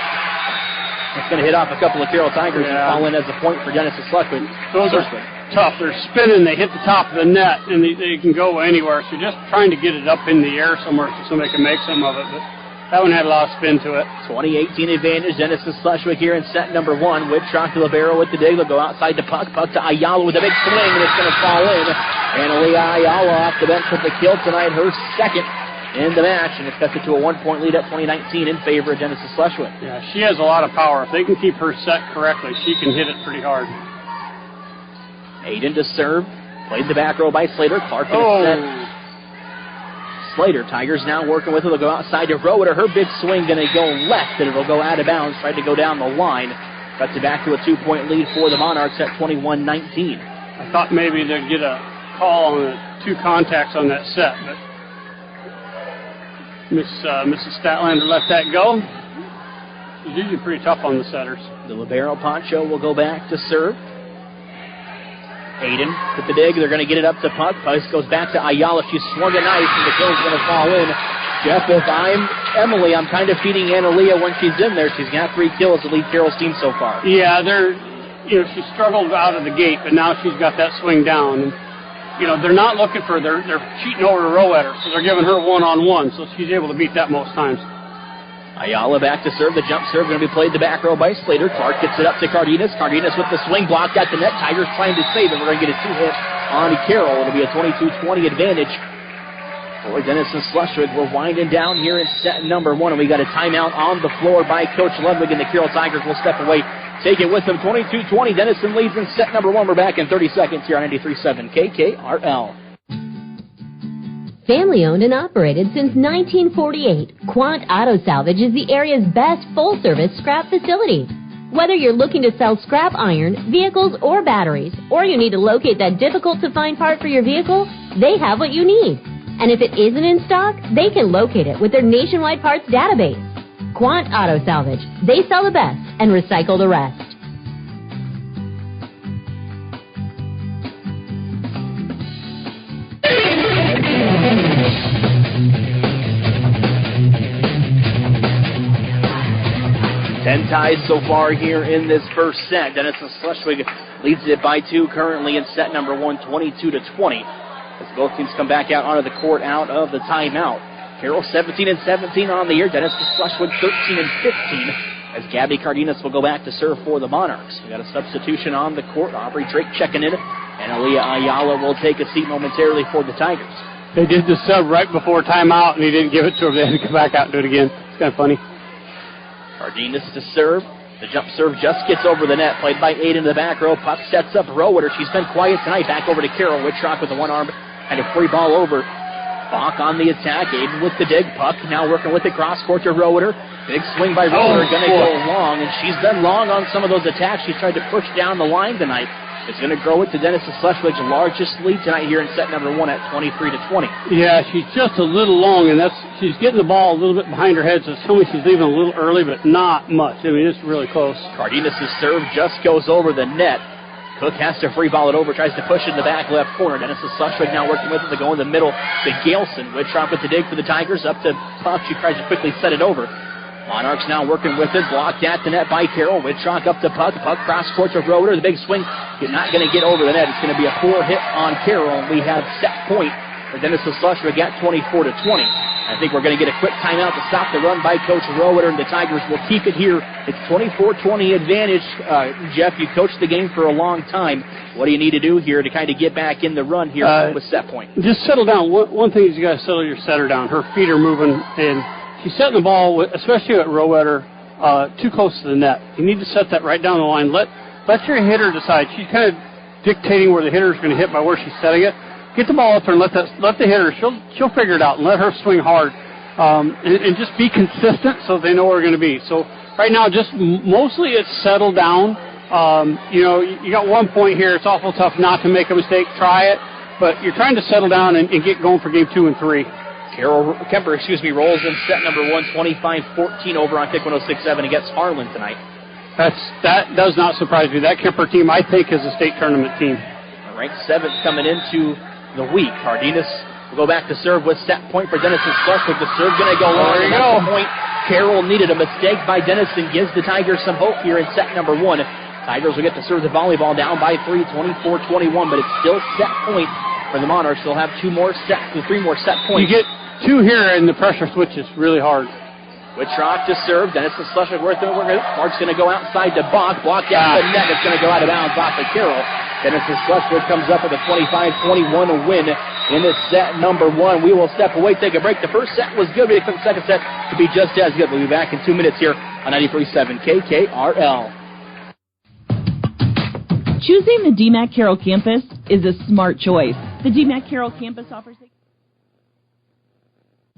It's going to hit off a couple of Carroll Tigers and fall in as a point for Denison-Schleswig. Those are tough. They're spinning. They hit the top of the net, and they can go anywhere. So just trying to get it up in the air somewhere so somebody can make some of it. But that one had a lot of spin to it. 20-18 advantage. Denison-Schleswig here in set number 1. Whitrock to Libero with the dig. They'll go outside to Puck. Puck to Ayala with a big swing, and it's going to fall in. And Aaliyah Ayala off the bench with the kill tonight, her second in the match, and it's cut to a 1-point lead at 2019 in favor of Denison-Schleswig. Yeah, she has a lot of power. If they can keep her set correctly, she can hit it pretty hard. Aiden to serve. Played the back row by Slater. Clark in a set. Slater, Tigers now working with her. They'll go outside to Roeder. Her big swing going to go left, and it'll go out of bounds. Tried to go down the line. Cuts it back to a 2-point lead for the Monarchs at 21-19. I thought maybe they'd get a call on the 2 contacts on that set, but Mrs. Statlander let that go. She's usually pretty tough on the setters. The libero Poncho will go back to serve. Hayden with the dig. They're going to get it up to puck. Puck goes back to Ayala. She's swung a nice, and the kill's going to fall in. Jeff, if I'm Emily, I'm kind of feeding Analia when she's in there. She's got 3 kills to lead Carroll's team so far. Yeah, she struggled out of the gate, but now she's got that swing down. And, they're not looking for, they're cheating over to Rowetter, so they're giving her one-on-one, so she's able to beat that most times. Ayala back to serve. The jump serve going to be played the back row by Slater. Clark gets it up to Cardenas. Cardenas with the swing blocked at the net. Tigers trying to save it. We're going to get a 2-hit on Carroll. It'll be a 22-20 advantage for Denison-Schleswig. We're winding down here in set number 1, and we got a timeout on the floor by Coach Ludwig, and the Carroll Tigers will step away. Take it with them. 22-20. Denison leads in set number 1. We're back in 30 seconds here on 93.7 KKRL. Family owned and operated since 1948, Quant Auto Salvage is the area's best full-service scrap facility. Whether you're looking to sell scrap iron, vehicles, or batteries, or you need to locate that difficult-to-find part for your vehicle, they have what you need. And if it isn't in stock, they can locate it with their nationwide parts database. Quant Auto Salvage. They sell the best and recycle the rest. Ten ties so far here in this first set. Denison-Schleswig leads it by 2 currently in set number 1, 22-20. As both teams come back out onto the court out of the timeout. Carroll 17-17 on the year. Denison-Schleswig 13-15. As Gabby Cardenas will go back to serve for the Monarchs. We got a substitution on the court. Aubrey Drake checking in. And Aaliyah Ayala will take a seat momentarily for the Tigers. They did the sub right before timeout, and he didn't give it to her. They had to come back out and do it again. It's kind of funny. Cardenas to serve. The jump serve just gets over the net. Played by 8 in the back row. Puck sets up Rowetter. She's been quiet tonight. Back over to Carroll. Wittrock with the one arm and a free ball over. Bach on the attack. Aiden with the dig. Puck now working with the cross court to Rowetter. Big swing by Rowetter. Going to go long, and she's been long on some of those attacks. She's tried to push down the line tonight. It's going to grow it to Denison-Schleswig's largest lead tonight here in set number 1 at 23-20. Yeah, she's just a little long, and she's getting the ball a little bit behind her head, so it's telling me she's leaving a little early, but not much. I mean, it's really close. Cardenas' serve just goes over the net. Cook has to free ball it over, tries to push it in the back left corner. Denison-Schleswig now working with it to go in the middle to Galeson. Wittrock with the dig for the Tigers, up to Puck. She tries to quickly set it over. Monarchs now working with it, blocked at the net by Carroll. Wittrock up to Puck. Puck cross court to Rowetter. The big swing, you're not going to get over the net. It's going to be a 4-hit on Carroll, and we have set point for Denison-Schleswig at 24-20. I think we're going to get a quick timeout to stop the run by Coach Rowetter, and the Tigers will keep it here. It's 24-20 advantage. Jeff, you coached the game for a long time. What do you need to do here to kind of get back in the run here with set point? Just settle down. One thing is you got to settle your setter down. Her feet are moving, and she's setting the ball, especially at Rowetter, too close to the net. You need to set that right down the line. Let your hitter decide. She's kind of dictating where the hitter is going to hit by where she's setting it. Get the ball up there and let the hitter. She'll figure it out and let her swing hard, and just be consistent so they know where they're going to be. So right now, just mostly it's settled down. You got 1 point here. It's awful tough not to make a mistake. Try it, but you're trying to settle down and get going for game 2 and 3. Kemper rolls in set number 1, 25-14 over on Kick 106.7 against Harlan tonight. That does not surprise me. That Kemper team, I think, is a state tournament team. Ranked 7th coming into the week. Cardenas will go back to serve with set point for Denison-Schleswig. The serve going to go long. There you go. Point. Carroll needed a mistake by Denison. Gives the Tigers some hope here in set number 1. Tigers will get to serve the volleyball down by 3, 24-21, but it's still set point for the Monarchs. They'll have 3 more set points. You get 2 here, and the pressure switch is really hard. Wittrock to serve. Denison-Schleswig worth it. Mark's going to go outside to Bach. Blocked out the net. It's going to go out of bounds off of Carroll. Denison-Schleswig comes up with a 25-21 win in this set number 1. We will step away, take a break. The first set was good. We expect the second set to be just as good. We'll be back in 2 minutes here on 93.7 KKRL. Choosing the DMAC Carroll campus is a smart choice. The DMAC Carroll campus offers...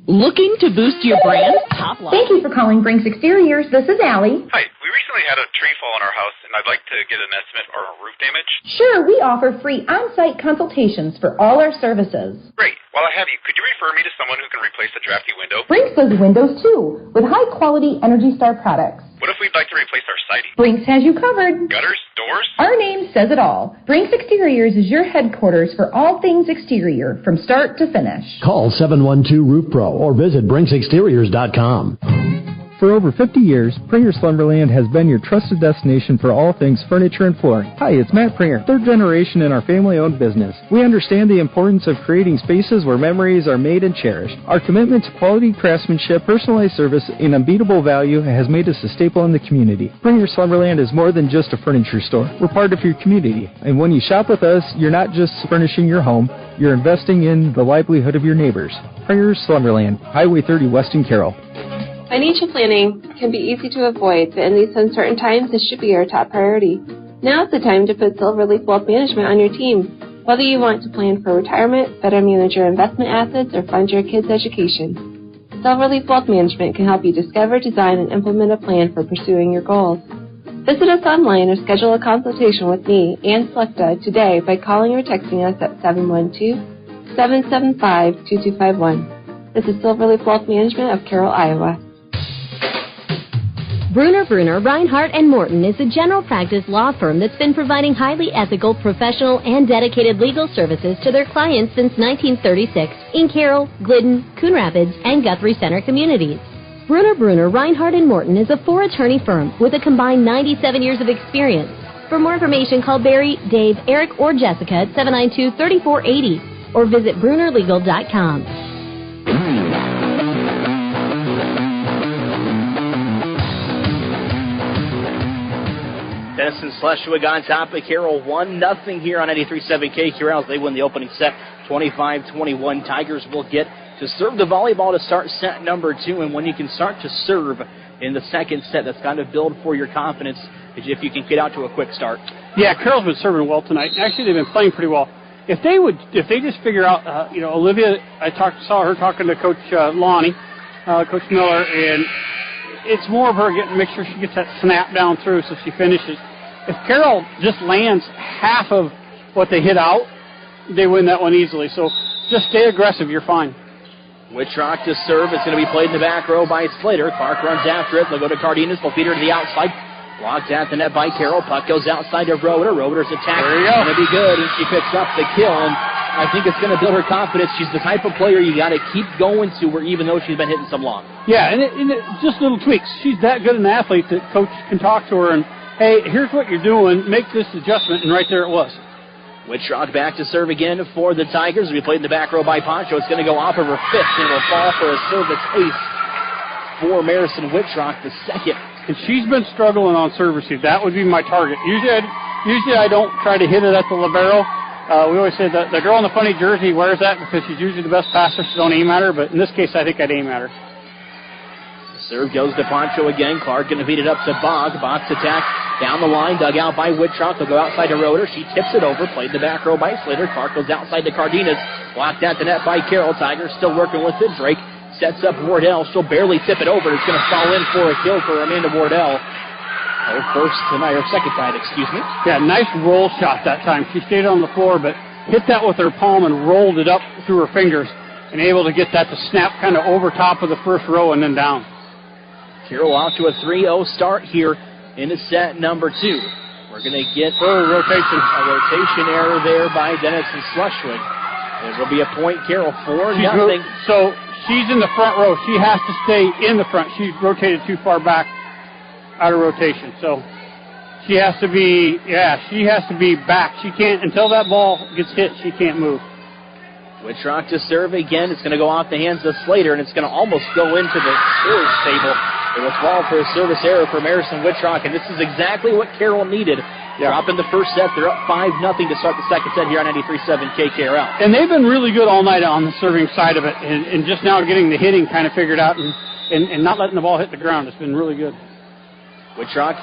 Looking to boost your brand? Top line. Thank you for calling Brinks Exteriors. This is Allie. Hi, we recently had a tree fall in our house, and I'd like to get an estimate for roof damage. Sure, we offer free on-site consultations for all our services. Great. While I have you, could you refer me to someone who can replace the drafty window? Brinks does windows too, with high-quality Energy Star products. What if we'd like to replace our siding? Brinks has you covered. Gutters? Doors? Our name says it all. Brinks Exteriors is your headquarters for all things exterior, from start to finish. Call 712-ROOF PRO or visit BrinksExteriors.com. For over 50 years, Pringer's Lumberland has been your trusted destination for all things furniture and flooring. Hi, it's Matt Pringer, third generation in our family-owned business. We understand the importance of creating spaces where memories are made and cherished. Our commitment to quality craftsmanship, personalized service, and unbeatable value has made us a staple in the community. Pringer's Lumberland is more than just a furniture store. We're part of your community. And when you shop with us, you're not just furnishing your home, you're investing in the livelihood of your neighbors. Pringer's Lumberland, Highway 30 West in Carroll. Financial planning can be easy to avoid, but in these uncertain times, this should be your top priority. Now's the time to put Silverleaf Wealth Management on your team. Whether you want to plan for retirement, better manage your investment assets, or fund your kids' education, Silverleaf Wealth Management can help you discover, design, and implement a plan for pursuing your goals. Visit us online or schedule a consultation with me, Ann Slechta, today by calling or texting us at 712-775-2251. This is Silverleaf Wealth Management of Carroll, Iowa. Bruner, Reinhardt & Morton is a general practice law firm that's been providing highly ethical, professional, and dedicated legal services to their clients since 1936 in Carroll, Glidden, Coon Rapids, and Guthrie Center communities. Bruner, Reinhardt & Morton is a 4-attorney firm with a combined 97 years of experience. For more information, call Barry, Dave, Eric, or Jessica at 792-3480 or visit brunerlegal.com. Denison-Schleswig on top of Carroll, 1-0 here on 93.7 KQRL. They win the opening set, 25-21. Tigers will get to serve the volleyball to start set number 2, and when you can start to serve in the second set, that's kind of build for your confidence if you can get out to a quick start. Yeah, Carroll's been serving well tonight. Actually, they've been playing pretty well. If they just figure out, Olivia, saw her talking to Coach Lonnie, Coach Miller, and it's more of her make sure she gets that snap down through so she finishes. If Carroll just lands half of what they hit out, they win that one easily. So just stay aggressive. You're fine. Wittrock to serve. It's going to be played in the back row by Slater. Clark runs after it. They'll go to Cardenas. They'll feed her to the outside. Blocked at the net by Carroll. Puck goes outside to Roeder. Roeder's attack is going to be good, and she picks up the kill. And I think it's going to build her confidence. She's the type of player you got to keep going to, where even though she's been hitting some long. Yeah, and just little tweaks. She's that good an athlete that coach can talk to her and, hey, here's what you're doing. Make this adjustment, and right there it was. Wittrock back to serve again for the Tigers. We played in the back row by Poncho. It's going to go off of her fifth, and it'll fall for a service ace for Marison Wittrock, the second. And she's been struggling on serve receive. That would be my target. Usually I don't try to hit it at the libero. We always say that the girl in the funny jersey wears that because she's usually the best passer, so don't aim at her. But in this case, I think I'd aim at her. Serve goes to Poncho again. Clark going to feed it up to Bogg. Box attack down the line, dug out by Wittrock. They'll go outside to Roeder. She tips it over. Played the back row by Slater. Clark goes outside to Cardenas. Blocked at the net by Carroll. Tigers still working with it. Drake sets up Wardell. She'll barely tip it over. It's going to fall in for a kill for Amanda Wardell. Her first tonight, or second tonight, excuse me. Yeah, nice roll shot that time. She stayed on the floor, but hit that with her palm and rolled it up through her fingers and able to get that to snap kind of over top of the first row and then down. Carroll off to a 3-0 start here in set number 2. We're going to get a rotation error there by Denison-Schleswig. It will be a point, Carroll, 4-0. So she's in the front row. She has to stay in the front. She's rotated too far back out of rotation. So she has to be back. She can't, until that ball gets hit, she can't move. Wittrock to serve again. It's going to go off the hands of Slater, and it's going to almost go into the storage table. It was fall for a service error for Marison Wittrock, and this is exactly what Carroll needed. Dropping the first set. They're up 5-0 to start the second set here on 93.7 KKRL. And they've been really good all night on the serving side of it, and just now getting the hitting kind of figured out and not letting the ball hit the ground. It's been really good. Wittrock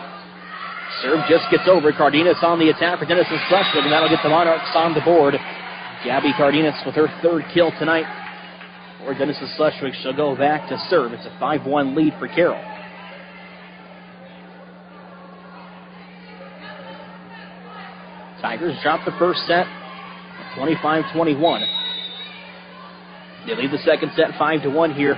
serve just gets over. Cardenas on the attack for Denison-Schleswig, and that'll get the Monarchs on the board. Gabby Cardenas with her third kill tonight. Or Denison-Schleswig shall go back to serve. It's a 5-1 lead for Carroll. Tigers drop the first set, 25-21. They lead the second set 5-1 here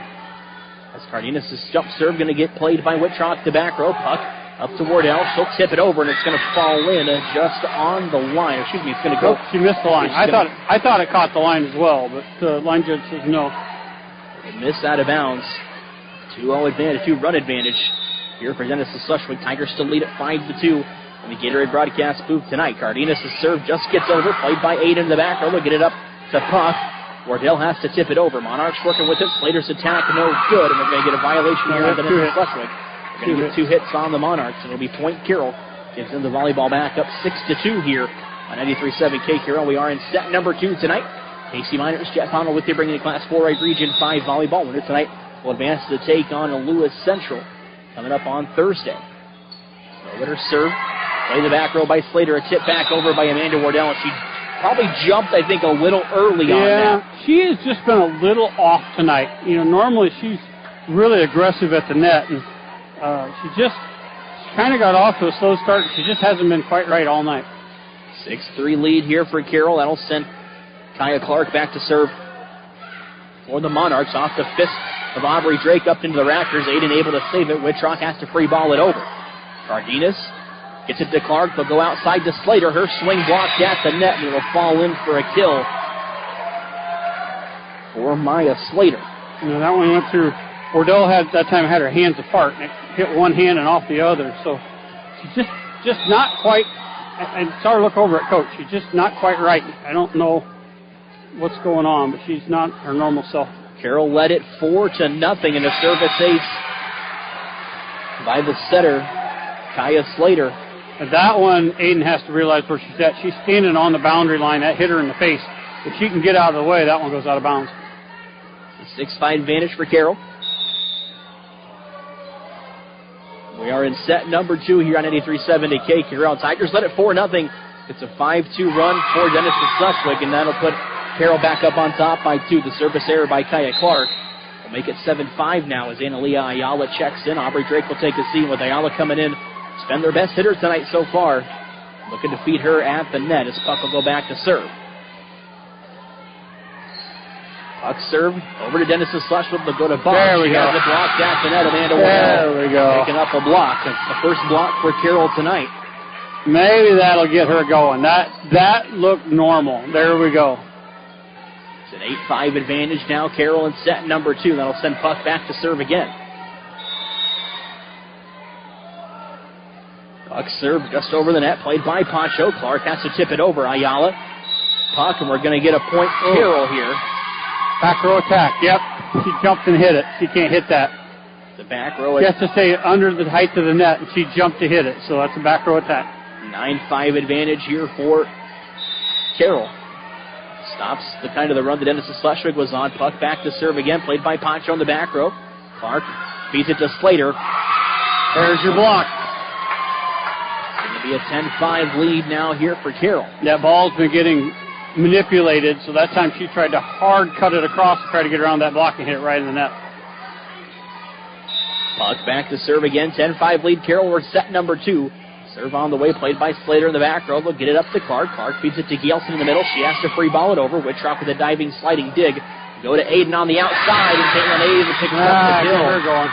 As Cardenas' jump serve going to get played by Wittrock, the back row. Puck up to Wardell. She'll tip it over, and it's going to fall in just on the line. Excuse me, it's going to go. She missed the line. I thought it caught the line as well, but the line judge says no. It missed out of bounds. 2-0 advantage, 2-run advantage here for Denison-Schleswig. Tigers still lead at 5-2 in the Gatorade broadcast booth tonight. Cardenas' serve just gets over, played by Aiden in the back row. They'll get it up to Puck. Wardell has to tip it over. Monarchs working with it. Slater's attack, no good, and we're going to get a violation here on Denison-Schleswig. We're going to get 2 hits on the Monarchs, and it'll be point Carroll. Gives them the volleyball back up 6-2 here on 93.7 KQRL. We are in set number 2 tonight. Casey Miners, Jeff Honnold with you, bringing the Class 4A Region 5 volleyball winner tonight. Will advance to take on Lewis Central coming up on Thursday. So with her serve, play the back row by Slater, a tip back over by Amanda Wardell, and she probably jumped, I think, a little early on that. Yeah, she has just been a little off tonight. You know, normally she's really aggressive at the net, and she kind of got off to a slow start. She just hasn't been quite right all night. 6-3 lead here for Carroll. That'll send Kaya Clark back to serve for the Monarchs off the fist of Aubrey Drake up into the rafters. Aiden able to save it. Wittrock has to free ball it over. Cardenas gets it to Clark. They'll go outside to Slater. Her swing blocked at the net, and it'll fall in for a kill for Maya Slater. You know, that one went through. Wardell had her hands apart, and it hit one hand and off the other. So she's just not quite. I saw her look over at Coach. She's just not quite right. I don't know what's going on, but she's not her normal self. Carroll led it 4-0 in a service ace by the setter, Kaya Slater. And that one, Aiden has to realize where she's at. She's standing on the boundary line. That hit her in the face. If she can get out of the way, that one goes out of bounds. It's a 6-5 advantage for Carroll. We are in set number 2 here on 83.7 KQRL. Tigers led it 4-0. It's a 5-2 run for Denison-Schleswig, and that'll put Carroll back up on top by 2. The service error by Kaya Clark will make it 7-5 now as Analia Ayala checks in. Aubrey Drake will take a seat with Ayala coming in. It's been their best hitter tonight so far. Looking to feed her at the net as Puck will go back to serve. Puck serve over to Denison-Schleswig. They'll go to Bosch. There we go. Has it blocked at the net. Amanda There we go. Taking up a block. It's the first block for Carroll tonight. Maybe that'll get her going. That looked normal. There we go. It's an 8-5 advantage now. Carroll in set number 2. That'll send Puck back to serve again. Puck serve just over the net. Played by Pacho. Clark has to tip it over. Ayala. Puck, and we're going to get a point Carroll here. Back row attack. Yep. She jumped and hit it. She can't hit that. The back row. She has to stay under the height of the net, and she jumped to hit it. So that's a back row attack. 9-5 advantage here for Carroll. Stops the the run that Denison-Schleswig was on. Puck back to serve again. Played by Pancho on the back row. Clark feeds it to Slater. There's your block. It's going to be a 10-5 lead now here for Carroll. That ball's been getting manipulated, so that time she tried to hard cut it across to try to get around that block and hit it right in the net. Puck back to serve again. 10-5 lead. Carroll, we're set number 2. Serve on the way, played by Slater in the back row. They'll get it up to Clark. Clark feeds it to Gielsen in the middle. She has to free ball it over. Wittrock with a diving, sliding dig. Go to Aiden on the outside, and Caitlin Aiden picks up the kill. Her going.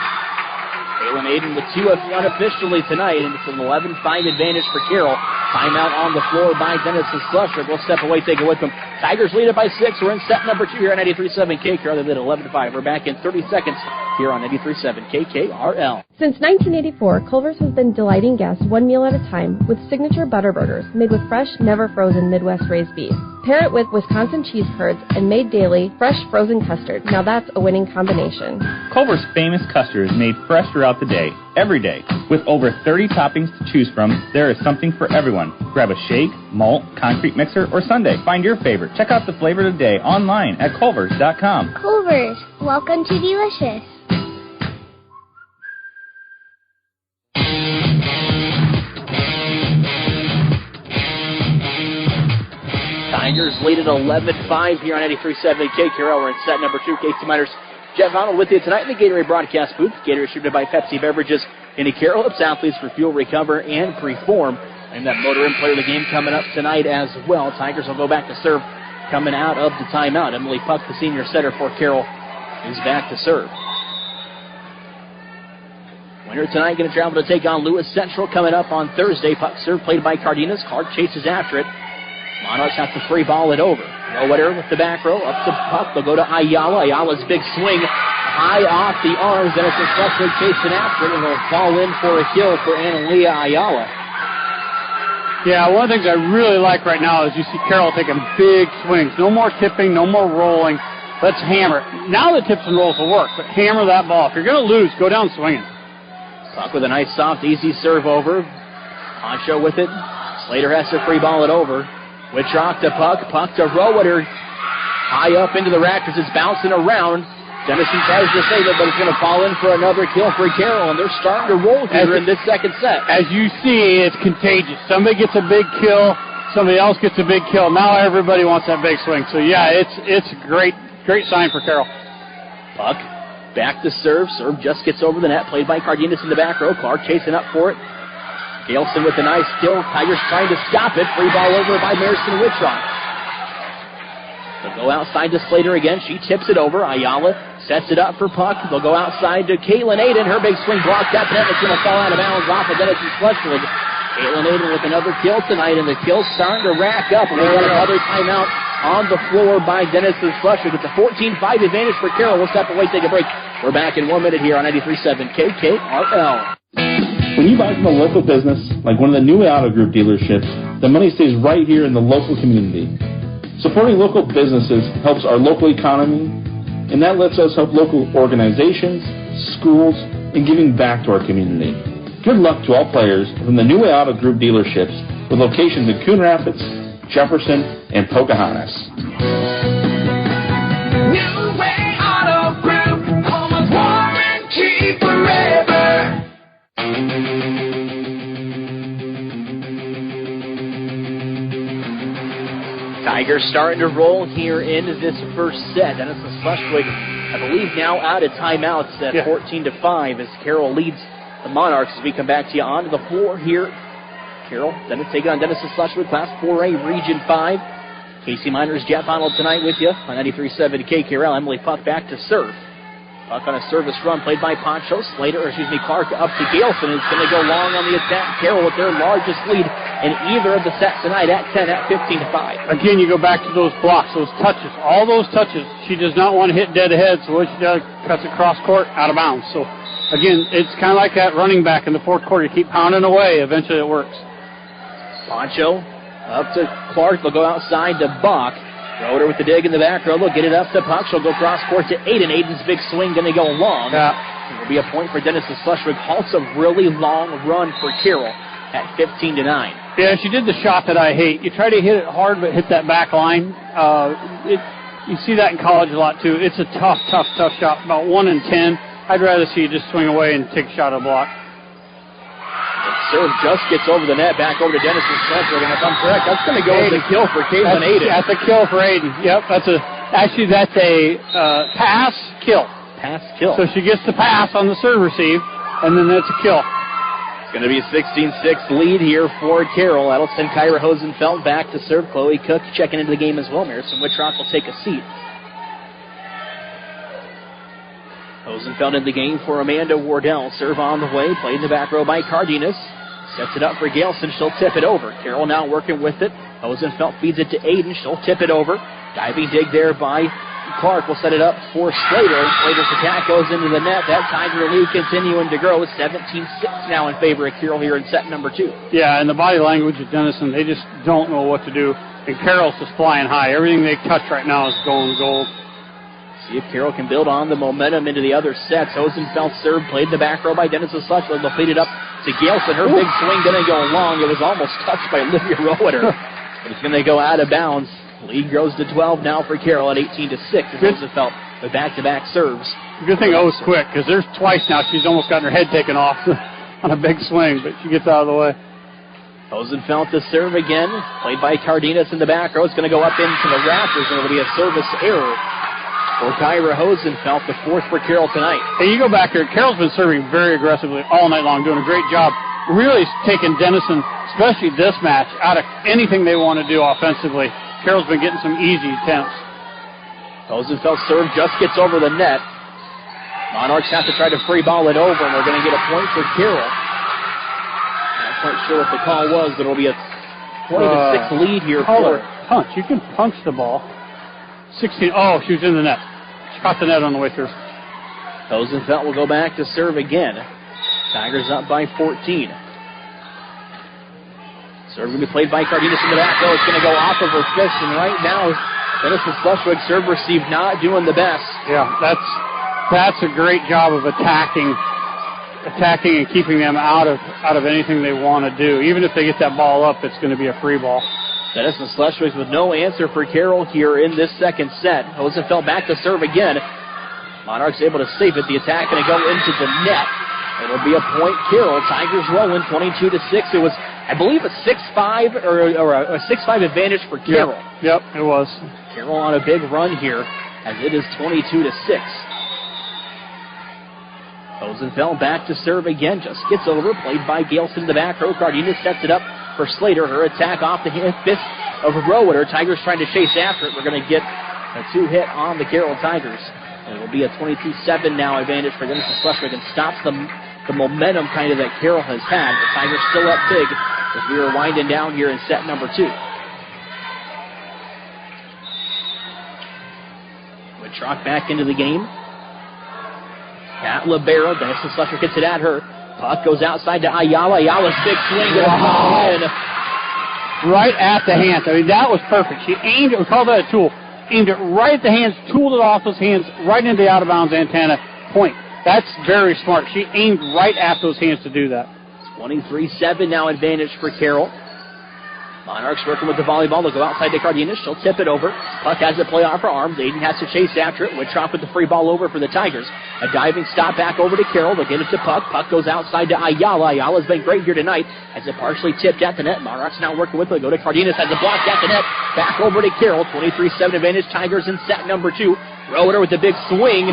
Caitlin Aiden with 2 unofficially tonight, and it's an 11-5 advantage for Carroll. Timeout on the floor by Denison-Schleswig. We'll step away, take it with them. Tigers lead it by 6. We're in set number 2 here on 93.7 KQRL. They lead 11-5. We're back in 30 seconds here on 93.7 KKRL. Since 1984, Culver's has been delighting guests one meal at a time with signature butter burgers made with fresh, never frozen Midwest raised beef. Pair it with Wisconsin cheese curds and made daily fresh frozen custard. Now that's a winning combination. Culver's famous custard is made fresh throughout the day, every day. With over 30 toppings to choose from, there is something for everyone. Grab a shake, malt, concrete mixer, or sundae. Find your favorite. Check out the flavor of the day online at Culver's.com. Culver's, welcome to delicious. Tigers lead at 11-5 here on 93.7 KQRL. We're in set number 2. Casey Miners, Jeff Honnold with you tonight in the Gatorade broadcast booth. Gatorade distributed by Pepsi Beverages. Any Carroll helps athletes refuel, recover, and perform. And that motor and player of the game coming up tonight as well. Tigers will go back to serve coming out of the timeout. Emily Puck, the senior setter for Carroll, is back to serve. Winner tonight going to travel to take on Lewis Central coming up on Thursday. Puck serve played by Cardenas. Clark chases after it. Monarchs have to free ball it over. Rowetter with the back row. Up to puck. They'll go to Ayala. Ayala's big swing. High off the arms. Denison-Schleswig chasing after it. And will fall in for a kill for Analia Ayala. Yeah, one of the things I really like right now is you see Carroll taking big swings. No more tipping, no more rolling. Let's hammer. Now the tips and rolls will work, but hammer that ball. If you're going to lose, go down swinging. Puck with a nice, soft, easy serve over. Poncho with it. Slater has to free ball it over. Wittrock to puck. Puck to Rowetter. High up into the rafters. It's bouncing around. Denison tries to save it, but it's going to fall in for another kill for Carroll, and they're starting to roll here in this second set. As you see, it's contagious. Somebody gets a big kill, somebody else gets a big kill. Now everybody wants that big swing. So, yeah, it's a great sign for Carroll. Puck back to serve. Serve just gets over the net. Played by Cardenas in the back row. Clark chasing up for it. Galeson with a nice kill. Tigers trying to stop it. Free ball over by Marison Wittrock. They'll go outside to Slater again. She tips it over. Ayala sets it up for puck. They'll go outside to Caitlin Aiden. Her big swing blocked up. Net. It's going to fall out of bounds off of Denison-Schleswig. Caitlin Aiden with another kill tonight, and the kill's starting to rack up. And we got another timeout on the floor by Denison-Schleswig. It's a 14-5 advantage for Carroll. We'll step away, take a break. We're back in 1 minute here on 93.7 KKRL. When you buy from a local business, like one of the new Auto Group dealerships, the money stays right here in the local community. Supporting local businesses helps our local economy, and that lets us help local organizations, schools, and giving back to our community. Good luck to all players from the New Way Auto Group dealerships with locations in Coon Rapids, Jefferson, and Pocahontas. New Way Auto Group, home of warranty forever. Tigers starting to roll here into this first set. Denison-Schleswig, I believe, now out of timeouts at 14-5 as Carroll leads the Monarchs. As we come back to you onto the floor here, Carroll then taking on Denison-Schleswig, Class 4A, Region 5. Casey Miners, Jeff Arnold tonight with you on 93.7 KKRL. Emily Puck back to serve. Puck on a service run played by Poncho. Clark up to Galeson. It's going to go long on the attack. Carroll with their largest lead in either of the sets tonight at 10 at 15-5. Again, you go back to those blocks, those touches, all those touches. She does not want to hit dead ahead, so what she does, cuts it cross court, out of bounds. So, again, it's kind of like that running back in the fourth quarter. You keep pounding away, eventually it works. Poncho up to Clark. They'll go outside to Bach. Rowetter with the dig in the back row. They'll get it up to Puck. She'll go cross court to Aiden. Aiden's big swing going to go long. It will be a point for Denison-Schleswig. Halts a really long run for Carroll at 15-9. Yeah, she did the shot that I hate. You try to hit it hard, but hit that back line. You see that in college a lot, too. It's a tough shot. About 1 in 10. I'd rather see you just swing away and take a shot at a block. Serve just gets over the net, back over to Denison-Schleswig, and if I'm correct, that's going to go as a kill for Caitlin Aiden. That's a kill for Aiden. Yep, that's a pass kill. Pass kill. So she gets the pass on the serve receive, and then that's a kill. It's going to be a 16-6 lead here for Carroll. That'll send Kyra Hosenfeld back to serve. Chloe Cook checking into the game as well. Marison Wittrock will take a seat. Hosenfeld in the game for Amanda Wardell. Serve on the way. Played in the back row by Cardenas. Sets it up for Galeson. She'll tip it over. Carroll now working with it. Hosenfeld feeds it to Aiden. She'll tip it over. Diving dig there by Clark. Will set it up for Slater. Slater's attack goes into the net. That Tiger lead continuing to grow. 17-6 now in favor of Carroll here in set number 2. Yeah, and the body language of Denison, they just don't know what to do. And Carroll's just flying high. Everything they touch right now is going gold. See if Carroll can build on the momentum into the other sets. Hosenfeld serve, played the back row by Denison-Schleswig. They'll feed it up to Galeson. Her big swing going to go long. It was almost touched by Olivia Rowetter. But it's going to go out of bounds. Lead grows to 12 now for Carroll at 18-6 as Hosenfeld with back-to-back serves. Good thing O's quick, because there's twice now she's almost gotten her head taken off on a big swing, but she gets out of the way. Hosenfeld to serve again. Played by Cardenas in the back row. It's going to go up into the rafters, and it'll be a service error for Kyra Hosenfeld, the fourth for Carroll tonight. Hey, you go back here. Carroll's been serving very aggressively all night long, doing a great job. Really taking Denison, especially this match, out of anything they want to do offensively. Carroll's been getting some easy attempts. Hosenfeld serve just gets over the net. Monarchs have to try to free ball it over, and we're going to get a point for Carroll. Not quite sure what the call was, but it'll be a 20-6 lead here for punch. You can punch the ball. 16. Oh, she was in the net. She caught the net on the way through. Rosenfeld will go back to serve again. Tigers up by 14. Serve going to be played by Cardenas in the back, though. It's going to go off of her fist, and right now, Denison-Schleswig serve received not doing the best. Yeah, that's a great job of attacking and keeping them out of anything they want to do. Even if they get that ball up, it's going to be a free ball. Denison-Schleswig with no answer for Carroll here in this second set. Rosenfeld back to serve again. Monarchs able to save it. The attack going to go into the net. It'll be a point Carroll. Tigers rolling 22-6. It was, I believe, a 6-5 or a 6-5 advantage for Carroll. Yep, it was. Carroll on a big run here as it is 22-6. Rosenfeld back to serve again. Just gets over. Played by Galeson in the back row. Cardenas sets it up for Slater. Her attack off the fist of Rowan. Tigers trying to chase after it. We're going to get a 2-hit on the Carroll Tigers. It will be a 22-7 now advantage for Denison-Schleswig and stops the momentum kind of that Carroll has had. The Tigers still up big as we are winding down here in set number 2. Wittrock back into the game. At Libero, Denison-Schleswig gets it at her. Puck goes outside to Ayala. Ayala's big swing. In. Right at the hands. I mean, that was perfect. She aimed it. We call that a tool. Aimed it right at the hands, tooled it off those hands, right into the out-of-bounds antenna. Point. That's very smart. She aimed right at those hands to do that. 23-7 now advantage for Carroll. Monarchs working with the volleyball. They'll go outside to Cardenas. She'll tip it over. Puck has it play off her arms. Aiden has to chase after it. Wittrock with the free ball over for the Tigers. A diving stop back over to Carroll. They'll get it to Puck. Puck goes outside to Ayala. Ayala's been great here tonight as it partially tipped at the net. Monarchs now working with it. They'll go to Cardenas. Has a block at the net. Back over to Carroll. 23-7 advantage. Tigers in set number 2. Roeder with the big swing.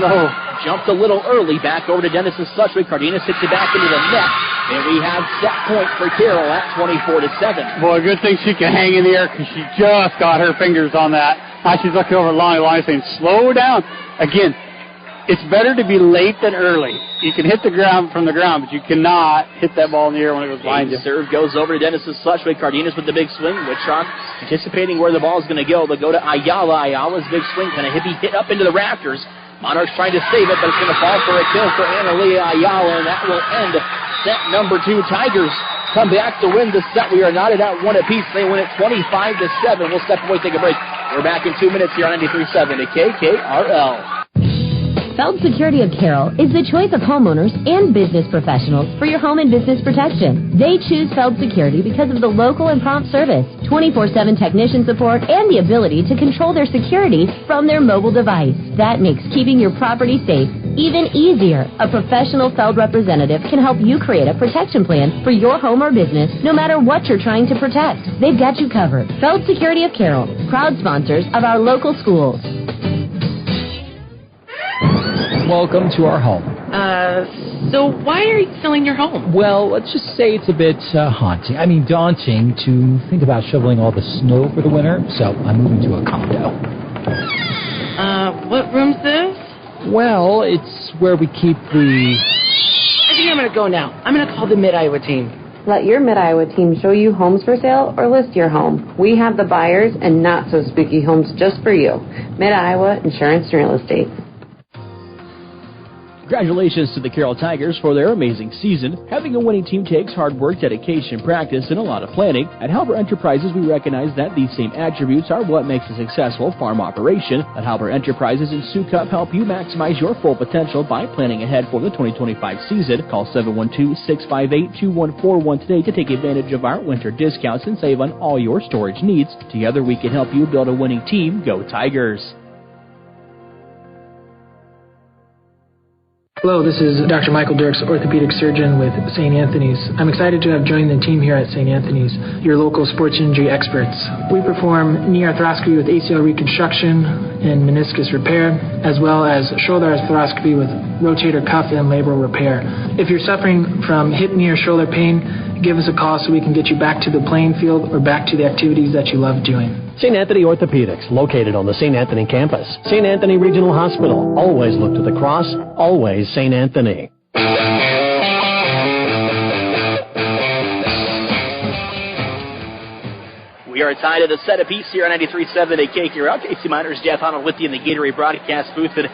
Jumped a little early. Back over to Denison-Schleswig. Cardenas hits it back into the net. And we have set point for Carroll at 24-7. Boy, good thing she can hang in the air because she just got her fingers on that. Now she's looking over along the line saying, slow down. Again, it's better to be late than early. You can hit the ground from the ground, but you cannot hit that ball in the air when it goes behind you. Serve goes over to Denison-Schleswig. Cardenas with the big swing. Wittrock anticipating where the ball is going to go. They'll go to Ayala. Ayala's big swing kind of hit up into the rafters. Monarchs trying to save it, but it's going to fall for a kill for Analia Ayala, and that will end set number 2. Tigers come back to win the set. We are knotted out 1 apiece. They win it 25-7. We'll step away, take a break. We're back in 2 minutes here on 93.7 at KKRL. Feld Security of Carroll is the choice of homeowners and business professionals for your home and business protection. They choose Feld Security because of the local and prompt service, 24/7 technician support, and the ability to control their security from their mobile device. That makes keeping your property safe even easier. A professional Feld representative can help you create a protection plan for your home or business, no matter what you're trying to protect. They've got you covered. Feld Security of Carroll, proud sponsors of our local schools. Welcome to our home. So why are you selling your home? Well, let's just say it's a bit daunting to think about shoveling all the snow for the winter, so I'm moving to a condo. What room's this? Well, it's where we keep the... I think I'm going to go now. I'm going to call the Mid-Iowa team. Let your Mid-Iowa team show you homes for sale or list your home. We have the buyers and not so spooky homes just for you. Mid-Iowa Insurance and Real Estate. Congratulations to the Carroll Tigers for their amazing season. Having a winning team takes hard work, dedication, practice, and a lot of planning. At Halber Enterprises, we recognize that these same attributes are what makes a successful farm operation. At Halber Enterprises and Sioux Cup help you maximize your full potential by planning ahead for the 2025 season. Call 712-658-2141 today to take advantage of our winter discounts and save on all your storage needs. Together, we can help you build a winning team. Go Tigers! Hello, this is Dr. Michael Dirks, orthopedic surgeon with St. Anthony's. I'm excited to have joined the team here at St. Anthony's, your local sports injury experts. We perform knee arthroscopy with ACL reconstruction and meniscus repair, as well as shoulder arthroscopy with rotator cuff and labral repair. If you're suffering from hip, knee, or shoulder pain, give us a call so we can get you back to the playing field or back to the activities that you love doing. St. Anthony Orthopedics, located on the St. Anthony campus. St. Anthony Regional Hospital. Always look to the cross. Always St. Anthony. We are tied at a set apiece here on 93.7 at KQRL. Casey Miners, Jeff Honnold with you in the Gatorade broadcast booth. And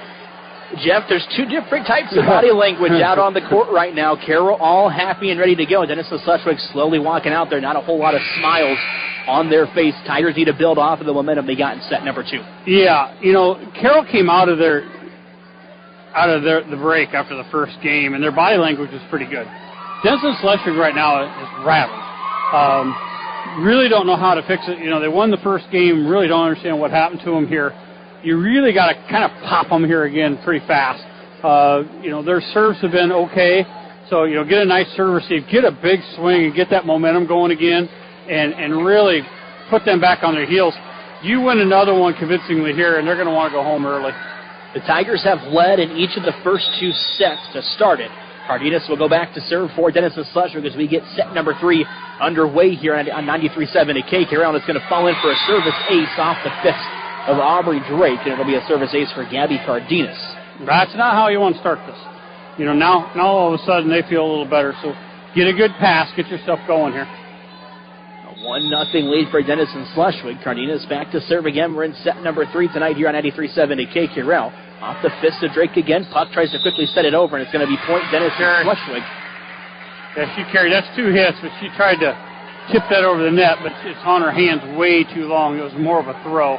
Jeff, there's two different types of body language out on the court right now. Carroll all happy and ready to go. Denison-Schleswig slowly walking out there. Not a whole lot of smiles on their face. Tigers need to build off of the momentum they got in set number 2. Yeah, Carroll came out of the break after the first game, and their body language was pretty good. Denison-Schleswig right now is rattled. Really don't know how to fix it. They won the first game, really don't understand what happened to them here. You really got to kind of pop them here again pretty fast. Their serves have been okay, so, get a nice serve receive, get a big swing, and get that momentum going again, and really put them back on their heels. You win another one convincingly here, and they're going to want to go home early. The Tigers have led in each of the first 2 sets to start it. Cardenas will go back to serve for Denison-Schleswig as we get set number 3 underway here on 93.7 at KQRL. It's going to fall in for a service ace off the fist of Aubrey Drake, and it'll be a service ace for Gabby Cardenas. That's not how you want to start this. Now all of a sudden they feel a little better, so get a good pass, get yourself going here. A 1-0 lead for Denison-Schleswig. Cardenas back to serve again. We're in set number 3 tonight here on 93.7 at KQRL. Off the fist of Drake again. Puck tries to quickly set it over, and it's going to be point Denison-Schleswig. Yeah, she carried. That's 2 hits, but she tried to tip that over the net, but it's on her hands way too long. It was more of a throw.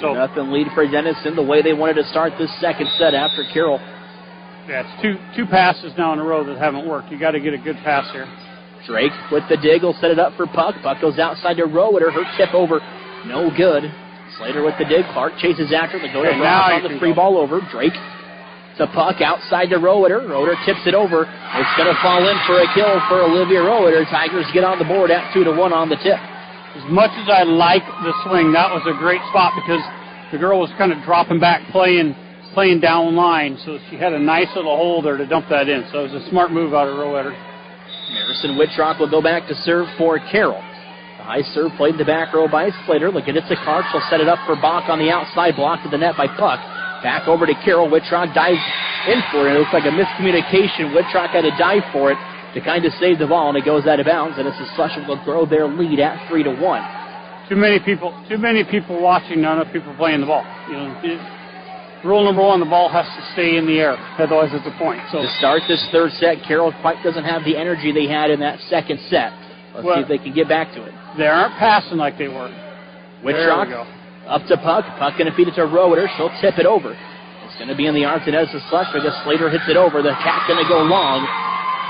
So 2-0 lead for Denison, the way they wanted to start this second set after Carroll. Yeah, it's two passes now in a row that haven't worked. You got to get a good pass here. Drake with the dig will set it up for Puck. Puck goes outside to Roeder. Her tip over, no good. Slater with the dig. Clark chases after. They go to Brown on the free ball over. Drake to Puck outside to Roeder. Roeder tips it over. It's going to fall in for a kill for Olivia Roeder. Tigers get on the board at 2-1 on the tip. As much as I like the swing, that was a great spot because the girl was kind of dropping back, playing down line, so she had a nice little hole there to dump that in. So it was a smart move out of Roeder. Marison Wittrock will go back to serve for Carroll. The high serve played in the back row by Slater. Look at it to Clark. She'll set it up for Bach on the outside, blocked to the net by Puck. Back over to Carroll. Wittrock dives in for it. It looks like a miscommunication. Wittrock had to dive for it to kind of save the ball, and it goes out of bounds, and Denison-Schleswig will grow their lead at 3-1. Too many people watching, not enough people playing the ball. Rule number 1, the ball has to stay in the air, otherwise it's a point. So to start this third set, Carroll quite doesn't have the energy they had in that second set. Let's see if they can get back to it. They aren't passing like they were. Wittrock up to Puck. Puck going to feed it to Roeder. She'll tip it over. It's going to be in the arms of Denison-Schleswig as Slater hits it over. The cat's going to go long.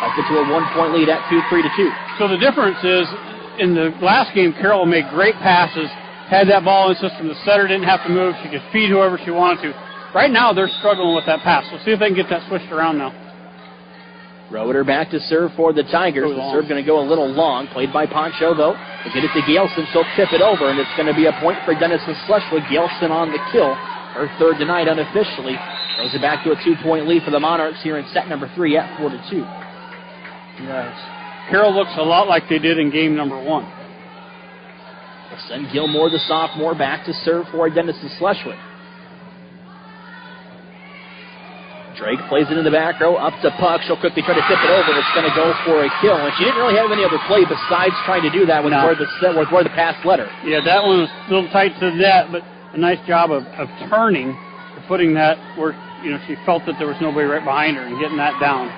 Up to a 1-point lead at 3-2. So the difference is, in the last game, Carroll made great passes, had that ball in the system. The setter didn't have to move. She could feed whoever she wanted to. Right now, they're struggling with that pass. We'll see if they can get that switched around now. Roeder back to serve for the Tigers. The serve going to go a little long. Played by Poncho, though. To get it to Gailson, she'll tip it over, and it's going to be a point for Denison-Schleswig. Gailson on the kill. Her third tonight unofficially. Throws it back to a 2-point lead for the Monarchs here in set number 3 at 4-2. Yes. Carroll looks a lot like they did in game number 1. We'll send Gilmore, the sophomore, back to serve for Denison-Schleswig. Drake plays it in the back row, up to Puck. She'll quickly try to tip it over. It's going to go for a kill. And she didn't really have any other play besides trying to do that where the pass led her. Yeah, that one was a little tight to the net, but a nice job of turning, putting that where she felt that there was nobody right behind her and getting that down.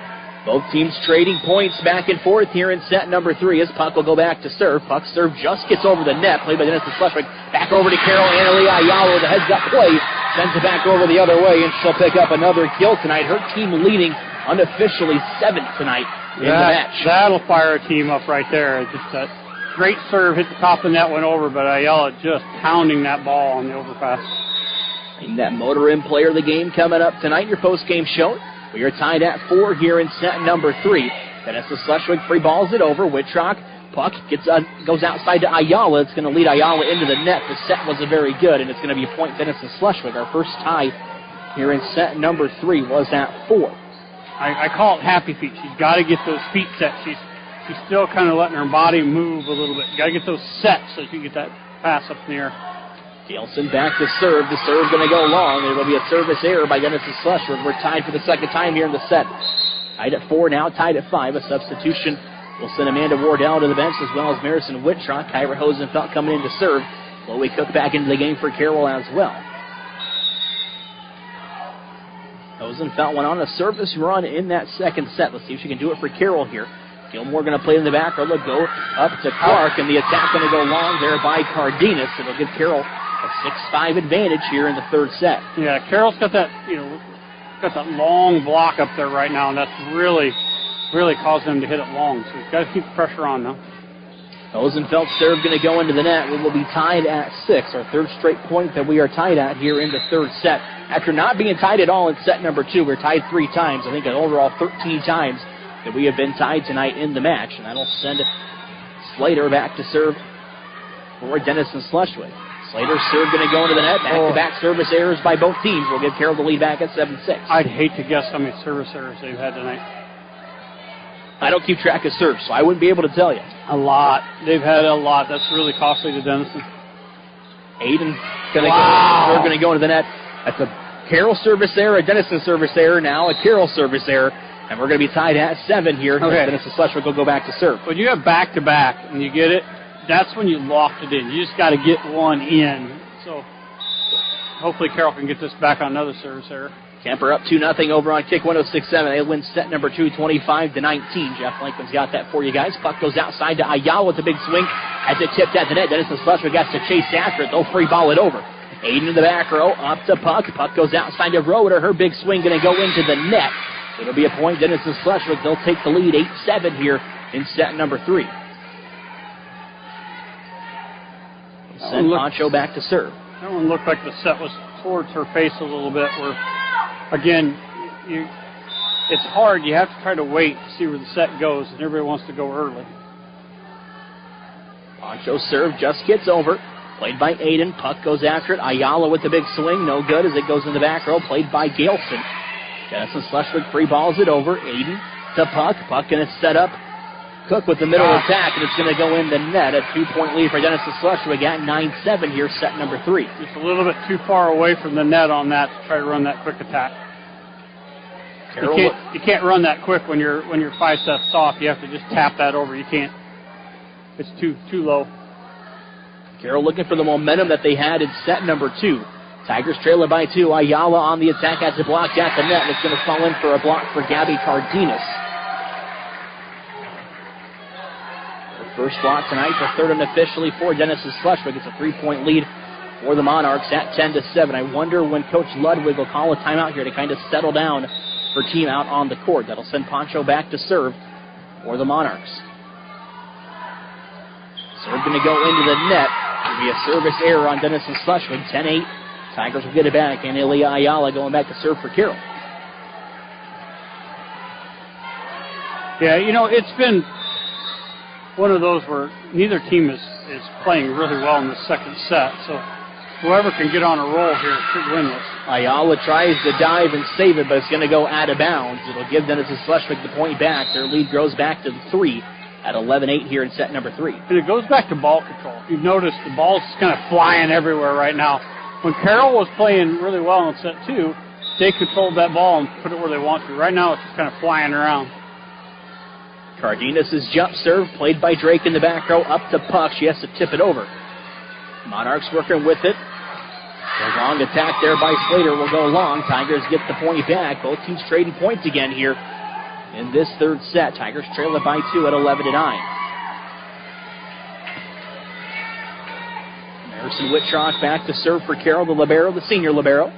Both teams trading points back and forth here in set number 3 as Puck will go back to serve. Puck's serve just gets over the net, played by Denison-Schleswig. Back over to Carroll. Annalie Ayala with a heads-up play. Sends it back over the other way, and she'll pick up another kill tonight. Her team leading unofficially 7th tonight in the match. That'll fire a team up right there. Just that great serve hit the top of the net, went over, but Ayala just pounding that ball on the overpass. And that Motor Inn player of the game coming up tonight, your post-game show. We are tied at 4 here in set number 3. Denison-Schleswig free balls it over. Wittrock. Puck goes outside to Ayala. It's going to lead Ayala into the net. The set wasn't very good, and it's going to be a point Denison-Schleswig. Our first tie here in set number 3 was at 4. I call it happy feet. She's got to get those feet set. She's still kind of letting her body move a little bit. Got to get those set so she can get that pass up in the air. Galeson back to serve. The serve going to go long. It will be a service error by Denison-Schleswig. We're tied for the second time here in the set. Tied at 4 now, tied at 5. A substitution will send Amanda Wardell to the bench as well as Marison Whitrock. Kyra Hosenfeld coming in to serve. Chloe Cook back into the game for Carroll as well. Hosenfeld went on a service run in that second set. Let's see if she can do it for Carroll here. Gilmore going to play in the back row. They'll go up to Clark, and the attack going to go long there by Cardenas. It'll give Carroll a 6-5 advantage here in the third set. Yeah, Carroll's got that, got that long block up there right now, and that's really caused them to hit it long. So we've got to keep the pressure on now. Hosenfeld's serve going to go into the net. We will be tied at 6, our third straight point that we are tied at here in the third set. After not being tied at all in set number 2, we're tied 3 times. I think an overall 13 times that we have been tied tonight in the match. And that'll send Slater back to serve for Denison-Schleswig. Slater's serve going to go into the net. Back-to-back service errors by both teams. We'll give Carroll the lead back at 7-6. I'd hate to guess how many service errors they've had tonight. I don't keep track of serves, so I wouldn't be able to tell you. A lot. They've had a lot. That's really costly to Denison. Aiden going to go into the net. That's a Carroll service error, a Denison service error, now a Carroll service error, and we're going to be tied at 7 here. Okay. Denison-Schleswig will go back to serve. When you have back-to-back and you get it, that's when you locked it in. You just got to get one in. So hopefully Carroll can get this back on another service error. Kemper up 2-0 over on Kick 106.7. They win set number 2, 25-19. Jeff Lincoln's got that for you guys. Puck goes outside to Ayala with a big swing. As it tipped at the net, Denison-Schleswig has to chase after it. They'll free ball it over. Aiden in the back row, up to Puck. Puck goes outside to Roeder. Her big swing going to go into the net. It'll be a point. Denison-Schleswig, they'll take the lead 8-7 here in set number 3. Send Pancho back to serve. That one looked like the set was towards her face a little bit. Where, again, it's hard. You have to try to wait to see where the set goes, and everybody wants to go early. Pancho serve just gets over. Played by Aiden. Puck goes after it. Ayala with the big swing. No good as it goes in the back row. Played by Galeson. Denison-Schleswig free balls it over. Aiden to Puck. Puck going to set up. Cook with the middle attack, and it's going to go in the net. A 2-point lead for Denison-Schleswig at 9-7 here, set number 3. Just a little bit too far away from the net on that to try to run that quick attack. You can't run that quick when you're 5 steps off. You have to just tap that over. You can't. It's too low. Carroll looking for the momentum that they had in set number 2. Tigers trailer by 2. Ayala on the attack has it blocked at the net. It's going to fall in for a block for Gabby Cardenas. First block tonight, the third unofficially for Denison-Schleswig. It's a 3-point lead for the Monarchs at 10-7. I wonder when Coach Ludwig will call a timeout here to kind of settle down her team out on the court. That'll send Pancho back to serve for the Monarchs. Serve going to go into the net. It'll be a service error on Denison-Schleswig. 10-8. Tigers will get it back, and Elia Ayala going back to serve for Carroll. Yeah, it's been one of those where neither team is playing really well in the second set. So whoever can get on a roll here should win this. Ayala tries to dive and save it, but it's going to go out of bounds. It'll give Denison-Schleswig the point back. Their lead grows back to 3 at 11-8 here in set number 3. And it goes back to ball control. You've noticed the ball's kind of flying everywhere right now. When Carroll was playing really well in set 2, they controlled that ball and put it where they want to. Right now it's just kind of flying around. Cardenas' jump serve, played by Drake in the back row, up to Puck. She has to tip it over. Monarchs working with it. The long attack there by Slater will go long. Tigers get the point back. Both teams trading points again here in this third set. Tigers trail it by 2 at 11-9. Marison Whitrock back to serve for Carroll, the libero, the senior libero.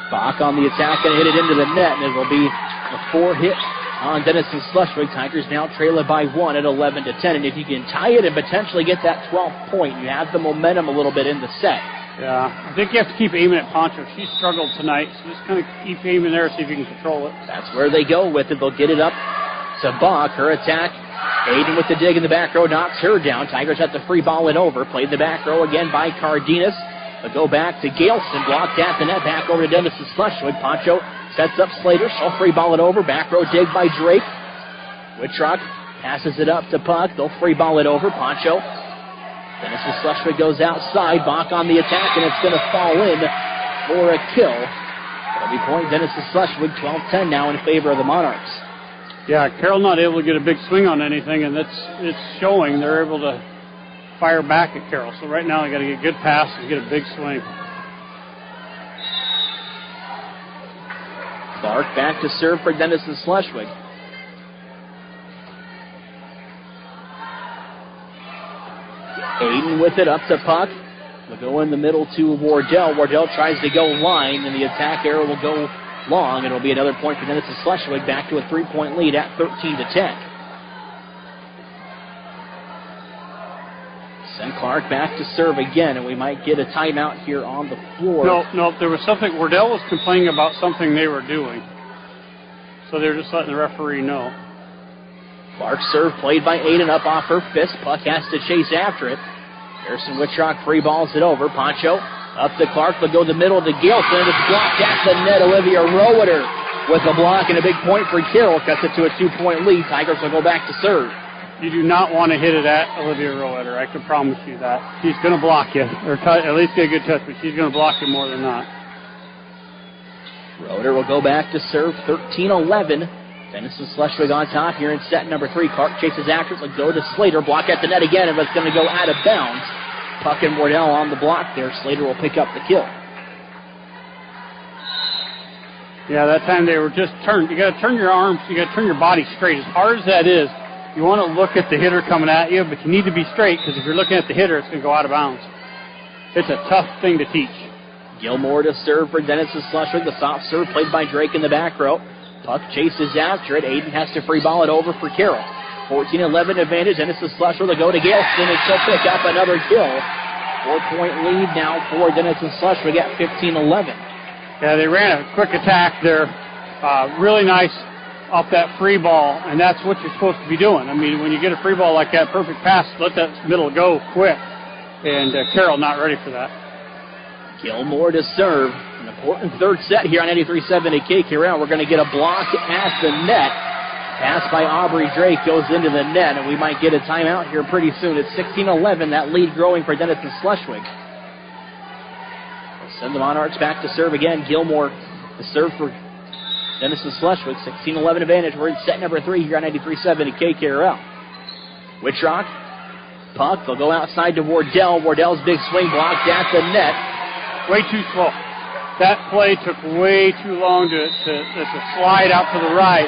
Bach on the attack and hit it into the net, and it will be a 4-hit on Denison-Schleswig. Tigers now trail it by 1 at 11-10. And if you can tie it and potentially get that 12th point, you have the momentum a little bit in the set. Yeah, I think you have to keep aiming at Pancho. She struggled tonight, so just kind of keep aiming there, see if you can control it. That's where they go with it. They'll get it up to Bach. Her attack. Aiden with the dig in the back row knocks her down. Tigers have to free ball it over. Played the back row again by Cardenas. But go back to Galeson, blocked at the net, back over to Denison-Schleswig. Pancho sets up Slater, she'll free ball it over. Back row dig by Drake. Whitrock Passes it up to Puck. They'll free ball it over. Poncho. Denison-Schleswig goes outside. Bach on the attack, and it's going to fall in for a kill. It'll be point Denison-Schleswig, 12-10 now in favor of the Monarchs. Yeah, Carroll not able to get a big swing on anything, and it's showing they're able to fire back at Carroll. So right now they got to get a good pass and get a big swing. Clark back to serve for Denison-Schleswig. Aiden with it up to Puck. Will go in the middle to Wardell. Wardell tries to go line, and the attack arrow will go long. It'll be another point for Denison-Schleswig, back to a 3-point lead at 13-10. Send Clark back to serve again, and we might get a timeout here on the floor. No, there was something. Wardell was complaining about something they were doing, so they're just letting the referee know. Clark serve played by Aiden up off her fist. Puck has to chase after it. Harrison Wittrock free balls it over. Poncho up to Clark, but go the middle to Gilson. It's blocked at the net. Olivia Roeder with a block and a big point for Carroll. Cuts it to a 2-point lead. Tigers will go back to serve. You do not want to hit it at Olivia Roeder. I can promise you that. She's going to block you, or at least get a good touch, but she's going to block you more than not. Roeder will go back to serve, 13-11. Denison-Schleswig on top here in set number 3. Clark chases after it. Let's go to Slater. Block at the net again, and it's going to go out of bounds. Puck and Wardell on the block there. Slater will pick up the kill. Yeah, that time they were just turned. You got to turn your arms. You got to turn your body straight. As hard as that is, you want to look at the hitter coming at you, but you need to be straight, because if you're looking at the hitter, it's going to go out of bounds. It's a tough thing to teach. Gilmore to serve for Denison-Schleswig. The soft serve played by Drake in the back row. Puck chases after it. Aiden has to free ball it over for Carroll. 14-11 advantage. Denison-Schleswig will go to Galeston, and she'll pick up another kill. 4-point lead now for Denison-Schleswig at 15-11. Yeah, they ran a quick attack there. Really nice off that free ball, and that's what you're supposed to be doing. I mean, when you get a free ball like that, perfect pass, let that middle go quick. And Carroll not ready for that. Gilmore to serve. An important third set here on 83-7 at KKRL. We're going to get a block at the net. Pass by Aubrey Drake goes into the net, and we might get a timeout here pretty soon. It's 16-11, that lead growing for Denison-Schleswig. We'll send the Monarchs back to serve again. Gilmore to serve for Denison-Schleswig. 16-11 advantage. We're in set number 3 here on 83-7 at KKRL. Wittrock. Puck. They'll go outside to Wardell. Wardell's big swing blocked at the net. Way too slow. That play took way too long to slide out to the right.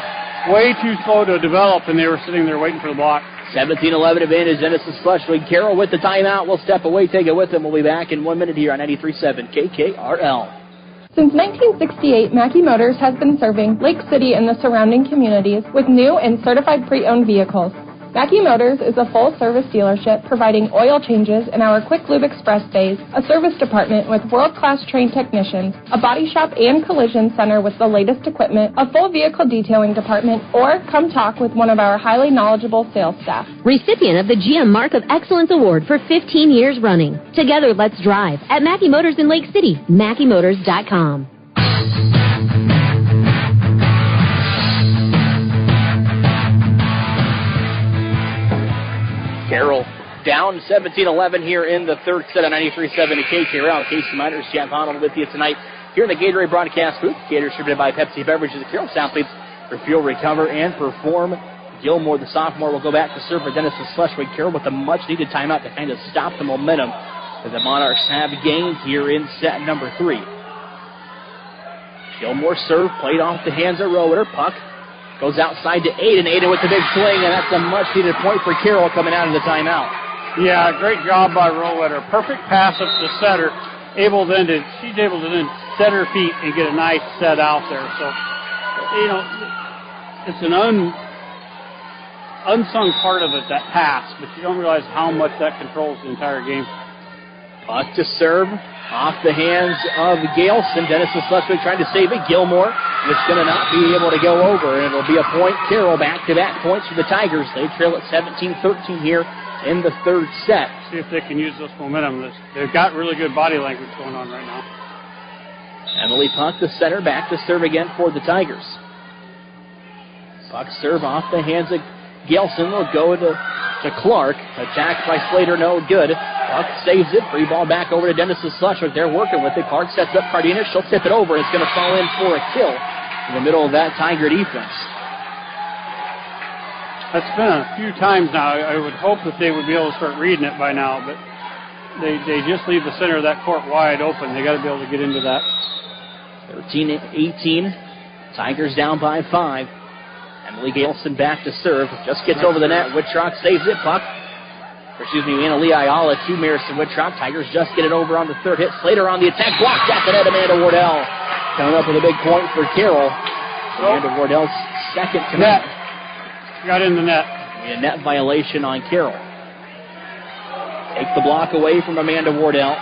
Way too slow to develop, and they were sitting there waiting for the block. 17-11 advantage, Denison-Schleswig. Carroll with the timeout. We'll step away, take it with them. We'll be back in 1 minute here on 93.7 KKRL. Since 1968, Mackey Motors has been serving Lake City and the surrounding communities with new and certified pre-owned vehicles. Mackey Motors is a full-service dealership providing oil changes in our Quick Lube Express days, a service department with world-class trained technicians, a body shop and collision center with the latest equipment, a full vehicle detailing department, or come talk with one of our highly knowledgeable sales staff. Recipient of the GM Mark of Excellence Award for 15 years running. Together, let's drive at Mackey Motors in Lake City, MackeyMotors.com. Carroll down 17-11 here in the third set of 93-7 at KKRL. Casey Miners, Jeff Arnold with you tonight here in the Gatorade broadcast booth. Gatorade distributed by Pepsi Beverages. The Carroll athletes refuel, recover, and perform. Gilmore, the sophomore, will go back to serve for Denison-Schleswig. Carroll with a much-needed timeout to kind of stop the momentum that the Monarchs have gained here in set number 3. Gilmore serve, played off the hands of Roeder. Puck goes outside to Aiden. Aiden with the big swing, and that's a much-needed point for Carroll coming out of the timeout. Yeah, great job by Roeder. Perfect pass up to the setter. She's able to then set her feet and get a nice set out there. So, it's an unsung part of it, that pass, but you don't realize how much that controls the entire game. Puck to serve. Off the hands of Galeston. Denison-Schleswig trying to save it. Gilmore is going to not be able to go over, and it'll be a point. Carroll back-to-back points for the Tigers. They trail at 17-13 here in the third set. See if they can use this momentum. They've got really good body language going on right now. Emily Puck, the center, back to serve again for the Tigers. Puck serve off the hands of Gelson will go to Clark. Attacked by Slater, no good. Buck saves it. Free ball back over to Denison-Schleswig. They're working with it. Clark sets up Cardenas. She'll tip it over. It's going to fall in for a kill in the middle of that Tiger defense. That's been a few times now. I would hope that they would be able to start reading it by now, but they just leave the center of that court wide open. They got to be able to get into that. 13-18. Tigers down by 5. Emily Galeston back to serve. Just gets over the net. Wittrock saves it. Puck. Annalie Ayala to Marison Wittrock. Tigers just get it over on the third hit. Slater on the attack. Blocked at the net. Amanda Wardell coming up with a big point for Carroll. Amanda Wardell's second tonight. Got in the net. A net violation on Carroll. Take the block away from Amanda Wardell.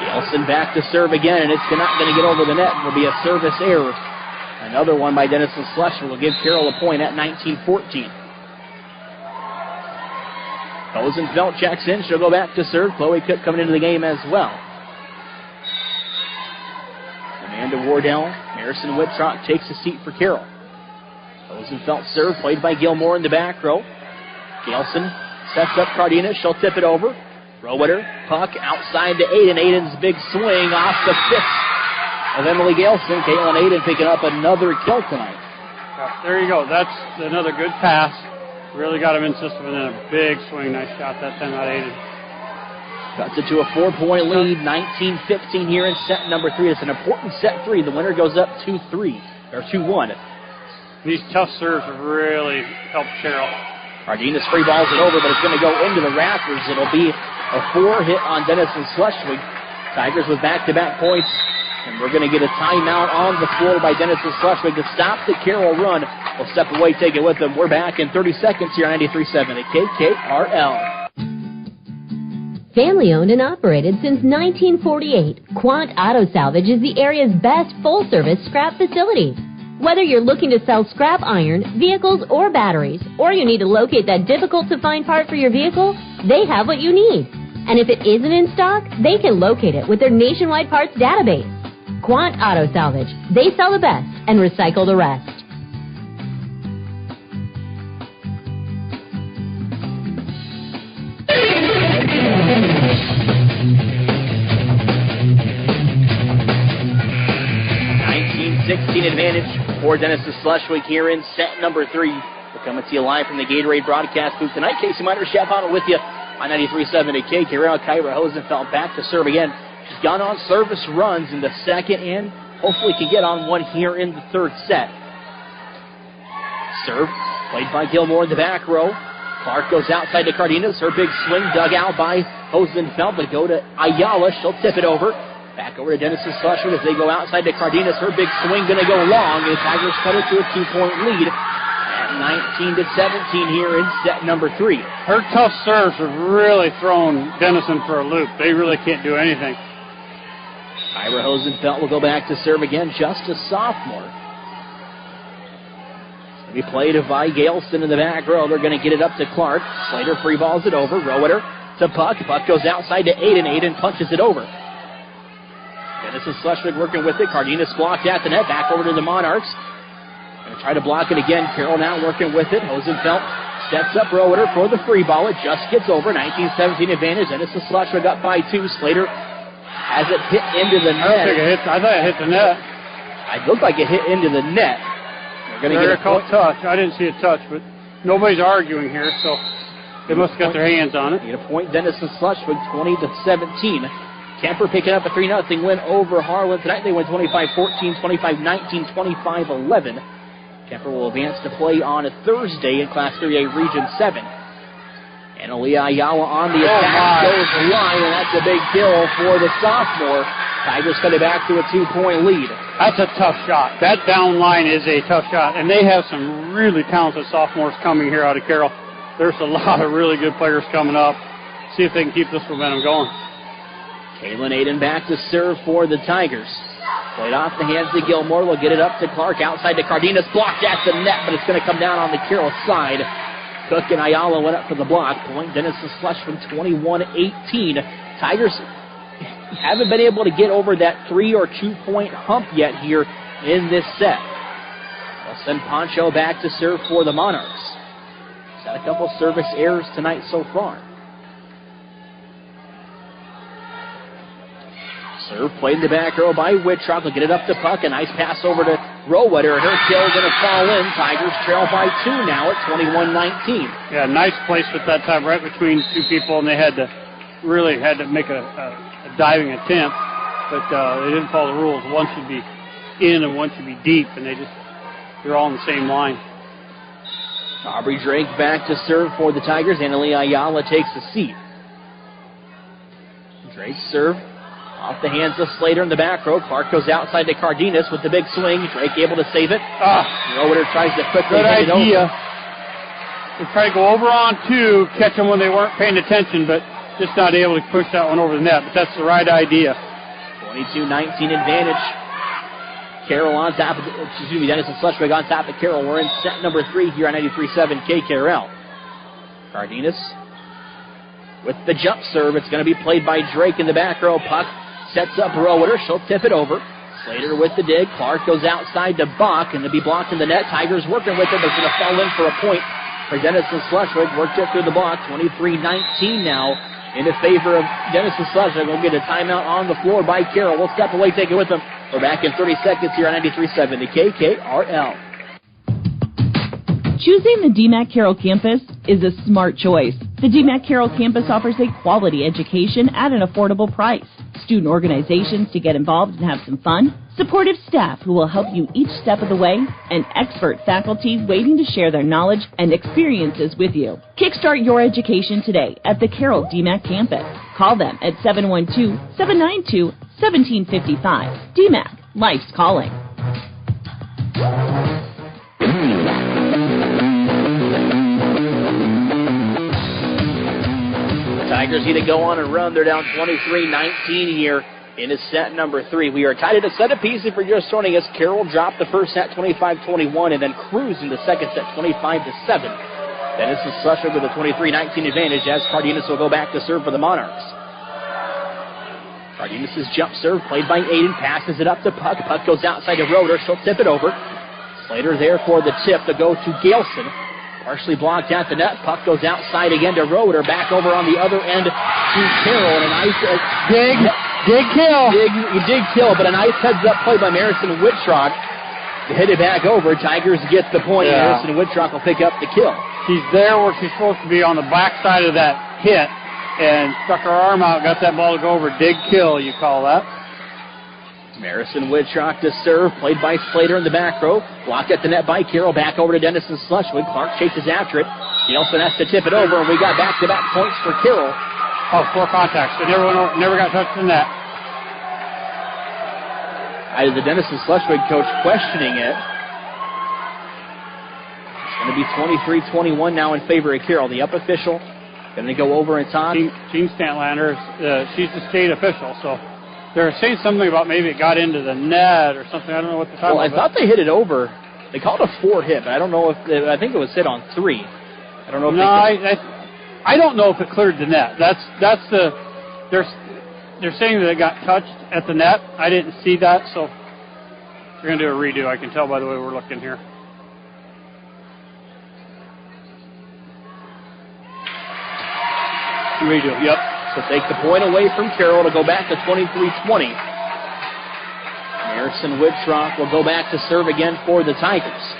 Gelson back to serve again, and it's not going to get over the net. It will be a service error. Another one by Denison-Schleswig will give Carroll a point at 19-14. Rosenfeld checks in. She'll go back to serve. Chloe Cook coming into the game as well. Amanda Wardell, Marison Wittrock takes a seat for Carroll. Rosenfeld serve, played by Gilmore in the back row. Gelson sets up Cardenas. She'll tip it over. Rowetter, puck outside to Aiden. Aiden's big swing off the fist of Emily Gelson. Caitlin Aiden picking up another kill tonight. There you go. That's another good pass. Really got him in system, and then a big swing. Nice shot that time out Aiden. Cuts it to a 4-point lead, 19-15 here in set number 3. It's an important set 3. The winner goes up 2-3, or 2-1. These tough serves have really helped Carroll. Cardenas free balls it over, but it's going to go into the rafters. It'll be a 4 hit on Denison-Schleswig. Tigers with back-to-back points, and we're going to get a timeout on the floor by Denison-Schleswig to stop the Carroll run. We'll step away, take it with them. We're back in 30 seconds here on 93.7 at KKRL. Family owned and operated since 1948, Quant Auto Salvage is the area's best full-service scrap facility. Whether you're looking to sell scrap iron, vehicles, or batteries, or you need to locate that difficult-to-find part for your vehicle, they have what you need. And if it isn't in stock, they can locate it with their nationwide parts database. Quant Auto Salvage. They sell the best and recycle the rest. Advantage for Denison-Schleswig here in set number 3. We're coming to you live from the Gatorade broadcast booth tonight. Casey Minor, Chef Otto with you on 93.7 at KKRL. Kyra Hosenfeld back to serve again. She's gone on service runs in the second and hopefully can get on one here in the third set. Serve played by Gilmore in the back row. Clark goes outside to Cardenas. Her big swing dug out by Hosenfeld, but go to Ayala. She'll tip it over. Back over to Denison-Schleswig as they go outside to Cardenas. Her big swing going to go long, and the Tigers cut it to a 2-point lead at 19-17 here in set number 3. Her tough serves have really thrown Denison for a loop. They really can't do anything. Ira Hosenfeld will go back to serve again, just a sophomore. It's going to be played by Galeston in the back row. They're going to get it up to Clark. Slater free balls it over. Rowetter to Puck. Puck goes outside to Aiden. Aiden punches it over. Denison-Schleswig working with it. Cardenas blocked at the net. Back over to the Monarchs. Going to try to block it again. Carroll now working with it. Hosenfeld sets up Rowetter for the free ball. It just gets over. 19-17 advantage. Denison-Schleswig up by 2. Slater has it hit into the net. I thought it hit the net. It looked like it hit into the net. They're going to get a point. Touch. I didn't see a touch, but nobody's arguing here, so they must have got their hands on it. Get a point. Denison-Schleswig 20-17. Kemper picking up a 3-0 win over Harlan. Tonight they win 25-14, 25-19, 25-11. Kemper will advance to play on a Thursday in Class 3A Region 7. And Aaliyah Ayala on the attack goes line, and that's a big kill for the sophomore. Tigers cut it back to a 2-point lead. That's a tough shot. That down line is a tough shot, and they have some really talented sophomores coming here out of Carroll. There's a lot of really good players coming up. See if they can keep this momentum going. Kaylin Aiden back to serve for the Tigers. Played off the hands of Gilmore. Will get it up to Clark. Outside to Cardenas. Blocked at the net, but it's going to come down on the Carroll side. Cook and Ayala went up for the block. Point Denison-Schleswig 21-18. Tigers haven't been able to get over that 3 or 2 point hump yet here in this set. They'll send Poncho back to serve for the Monarchs. He's had a couple service errors tonight so far. Serve played in the back row by Wittrock. Will get it up to puck. A nice pass over to Rowetter. Her kill going to fall in. Tigers trail by 2 now at 21-19. Yeah, nice placement that time right between two people, and they really had to make a diving attempt, but they didn't follow the rules. One should be in and one should be deep, and they're all in the same line. Aubrey Drake back to serve for the Tigers. Analia Ayala takes the seat. Drake serve. Off the hands of Slater in the back row. Clark goes outside to Cardenas with the big swing. Drake able to save it. Rowetter tries to quickly hit it over. They try to go over on 2, catch them when they weren't paying attention, but just not able to push that one over the net. But that's the right idea. 22-19 advantage. Carroll on top of, Denison-Schleswig on top of Carroll. We're in set number 3 here on 93.7 KKRL. Cardenas with the jump serve. It's going to be played by Drake in the back row. Puck sets up Rowetter. She'll tip it over. Slater with the dig. Clark goes outside to Bach, and to be blocked in the net. Tigers working with it, but it's going to fall in for a point for Denison-Schleswig. Worked it through the block. 23-19 now in favor of Denison-Schleswig. We'll get a timeout on the floor by Carroll. We'll step away, take it with them. We're back in 30 seconds here on 93.7 the KKRL. Choosing the DMAC Carroll campus is a smart choice. The DMAC Carroll campus offers a quality education at an affordable price. Student organizations to get involved and have some fun, supportive staff who will help you each step of the way, and expert faculty waiting to share their knowledge and experiences with you. Kickstart your education today at the Carroll DMAC campus. Call them at 712-792-1755. DMAC, life's calling. Tigers need to go on a run. They're down 23-19 here in set number 3. We are tied at a set apiece. If you're just joining us, Carroll dropped the first set 25-21 and then cruised in the second set 25-7. Denison-Schleswig with a 23-19 advantage as Cardenas will go back to serve for the Monarchs. Cardenas' jump serve played by Aiden, passes it up to Puck. Puck goes outside to Roeder. She'll tip it over. Slater there for the tip to go to Galeson. Partially blocked at the net. Puck goes outside again to Roeder. Back over on the other end to Carroll. And a nice dig kill. Dig kill, but a nice heads-up play by Marison Wittrock to hit it back over. Tigers get the point. Yeah. Marison Wittrock will pick up the kill. She's there where she's supposed to be on the backside of that hit and stuck her arm out, got that ball to go over. Dig kill, you call that. Marison Wittrock to serve, played by Slater in the back row. Blocked at the net by Carroll, back over to Denison-Schleswig. Clark chases after it. Nielsen has to tip it over, and we got back-to-back points for Carroll. 4 contacts. They never got touched in that. The Denison-Schleswig coach questioning it. It's going to be 23-21 now in favor of Carroll. The up official going to go over and talk. Jean Stantlander, she's the state official, so they're saying something about maybe it got into the net or something. I don't know what they're talking about. Well, I thought they hit it over. They called it a 4 hit, but I don't know if I think it was hit on 3. I don't know if I don't know if it cleared the net. That's the they're saying that it got touched at the net. I didn't see that, so they're going to do a redo. I can tell by the way we're looking here. Redo. Yep. So take the point away from Carroll to go back to 23-20. Marison Wittrock will go back to serve again for the Tigers.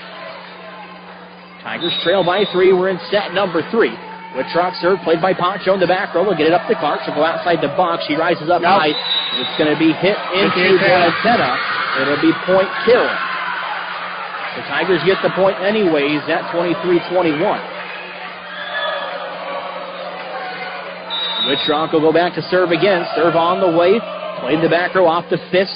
Tigers trail by 3. We're in set number 3. Wittrock serve played by Poncho in the back row. We'll get it up to Clark. She'll go outside the box. She rises up high. It's going to be hit into the antenna. It'll be point Carroll. The Tigers get the point anyways at 23-21. Wittrock will go back to serve again. Serve on the way. Played the back row off the fist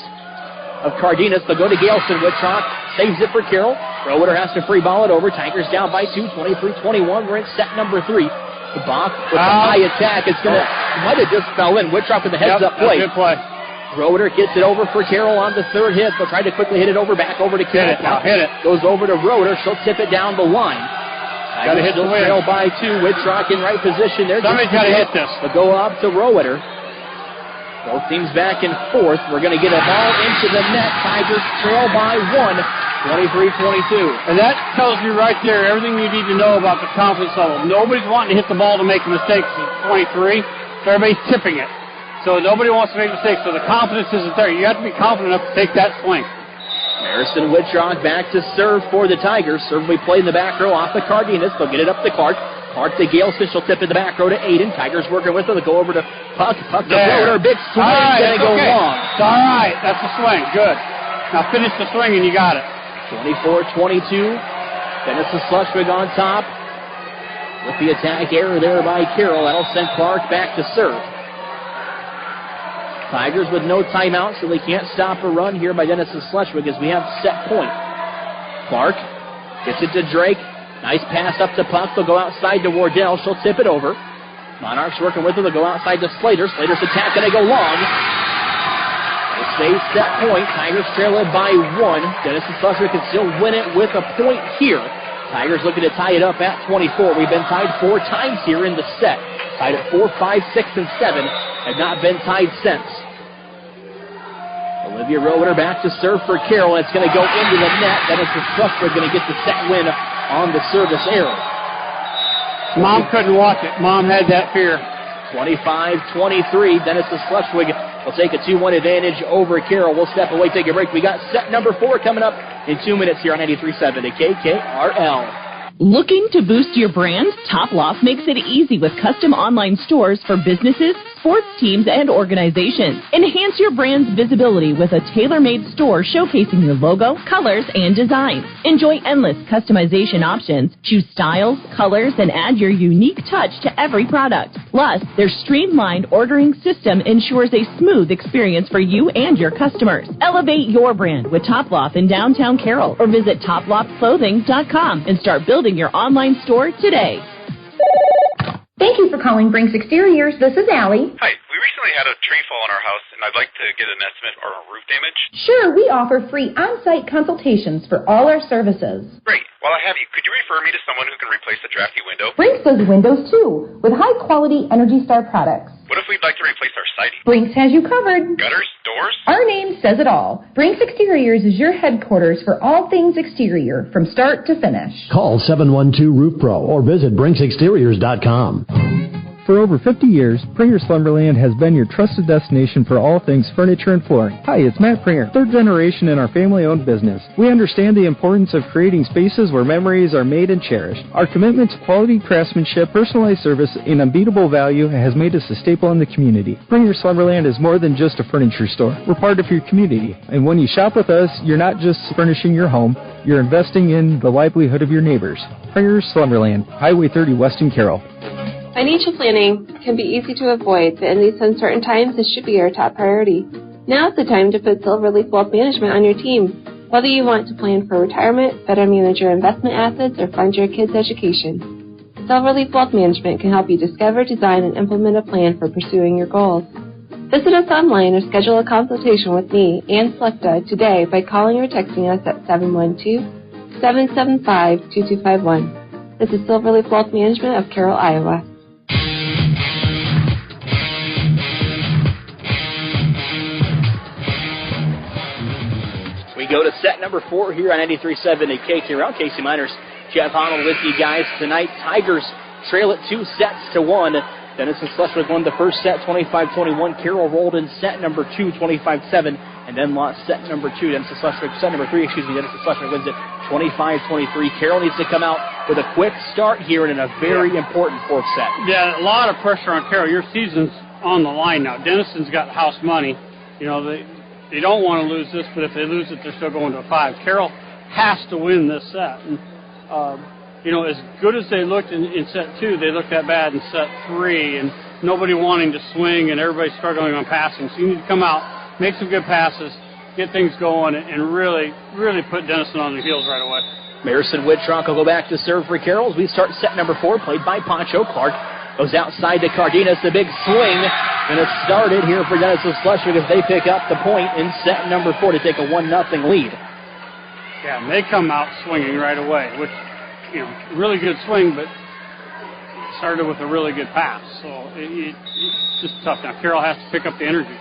of Cardenas. They'll go to Galeson. Wittrock saves it for Carroll. Roeder has to free ball it over. Tigers down by 2, 23-21. We're in set number 3. The Bach with a high attack. It's going to, might have just fell in. Wittrock with the heads-up play. Good play. Roeder gets it over for Carroll on the 3rd hit. They'll try to quickly hit it over, back over to Carroll. Hit it. Goes over to Roeder. She'll tip it down the line. Got to hit the win. Trail by 2. Wittrock in right position there. Somebody's got to hit this. They'll go up to Roeder. Both teams back and forth. We're going to get a ball into the net. Tigers trail by 1. 23-22. And that tells you right there everything you need to know about the confidence level. Nobody's wanting to hit the ball to make mistakes at 23. So everybody's tipping it. So nobody wants to make mistakes. So the confidence isn't there. You have to be confident enough to take that swing. Harrison Wittrock back to serve for the Tigers. Serve we play in the back row off the Cardenas. They'll get it up to Clark. Clark to Gale. She'll tip in the back row to Aiden. Tigers working with her. They'll go over to Puck. Puck to Floater. Big swing. Gonna go long. It's all right. That's the swing. Good. Now finish the swing and you got it. 24-22. Denison-Schleswig on top. With the attack error there by Carroll. That'll send Clark back to serve. Tigers with no timeout, so they can't stop a run here by Denison-Schleswig as we have set point. Clark gets it to Drake. Nice pass up to Puck. They'll go outside to Wardell. She'll tip it over. Monarchs working with her. They'll go outside to Slater. Slater's attack, and they go long. They stay set point. Tigers trail it by 1. Denison-Schleswig can still win it with a point here. Tigers looking to tie it up at 24. We've been tied 4 times here in the set. Tied at 4, 5, 6, and 7. Have not been tied since. Olivia Roeder back to serve for Carroll. It's going to go into the net. Denison-Schleswig going to get the set win on the service error. Mom couldn't watch it. Mom had that fear. 25-23. Denison-Schleswig will take a 2-1 advantage over Carroll. We'll step away, take a break. We got set number 4 coming up in 2 minutes here on 93.7 at KKRL. Looking to boost your brand? Top Loft makes it easy with custom online stores for businesses, sports teams, and organizations. Enhance your brand's visibility with a tailor-made store showcasing your logo, colors, and designs. Enjoy endless customization options, choose styles, colors, and add your unique touch to every product. Plus, their streamlined ordering system ensures a smooth experience for you and your customers. Elevate your brand with Top Loft in downtown Carroll or visit toploftclothing.com and start building your online store today. Thank you for calling Brinks Exteriors. This is Allie. Hi, we recently had a tree fall in our house, and I'd like to get an estimate or roof damage. Sure, we offer free on-site consultations for all our services. Great. While I have you, could you refer me to someone who can replace the drafty window? Brinks does windows too, with high-quality Energy Star products. What if we'd like to replace our siding? Brinks has you covered. Gutters? Doors? Our name says it all. Brinks Exteriors is your headquarters for all things exterior, from start to finish. Call 712-ROOF-PRO or visit BrinksExteriors.com. For over 50 years, Pringer Slumberland has been your trusted destination for all things furniture and flooring. Hi, it's Matt Pringer, 3rd generation in our family-owned business. We understand the importance of creating spaces where memories are made and cherished. Our commitment to quality craftsmanship, personalized service, and unbeatable value has made us a staple in the community. Pringer Slumberland is more than just a furniture store. We're part of your community. And when you shop with us, you're not just furnishing your home, you're investing in the livelihood of your neighbors. Pringer Slumberland, Highway 30 West in Carroll. Financial planning can be easy to avoid, but in these uncertain times, this should be your top priority. Now is the time to put Silverleaf Wealth Management on your team. Whether you want to plan for retirement, better manage your investment assets, or fund your kids' education, Silverleaf Wealth Management can help you discover, design, and implement a plan for pursuing your goals. Visit us online or schedule a consultation with me, Ann Slechta, today by calling or texting us at 712-775-2251. This is Silverleaf Wealth Management of Carroll, Iowa. We go to set number 4 here on 93.7 at KKRL. Casey Miners, Jeff Honnold with you guys tonight. Tigers trail it 2 sets to 1. Denison-Schleswig won the first set 25-21. Carroll rolled in set number 2 25-7 and then lost set number 2. Denison-Schleswig, set number 3, Denison-Schleswig wins it 25-23. Carroll needs to come out with a quick start here and in a very important 4th set. Yeah, a lot of pressure on Carroll. Your season's on the line now. Denison's got house money. You know, they don't want to lose this, but if they lose it, they're still going to a 5. Carroll has to win this set. And, as good as they looked in set 2, they looked that bad in set 3, and nobody wanting to swing and everybody struggling on passing. So you need to come out, make some good passes, get things going, and really, really put Denison on their heels right away. Marison Wittrock will go back to serve for Carroll as we start set number 4, played by Poncho. Clark goes outside to Cardenas, the big swing, and it started here for Denison-Schleswig as they pick up the point in set number 4 to take a 1-0 lead. Yeah, and they come out swinging right away, which, really good swing, but started with a really good pass. So it's just tough. Now Carroll has to pick up the energy.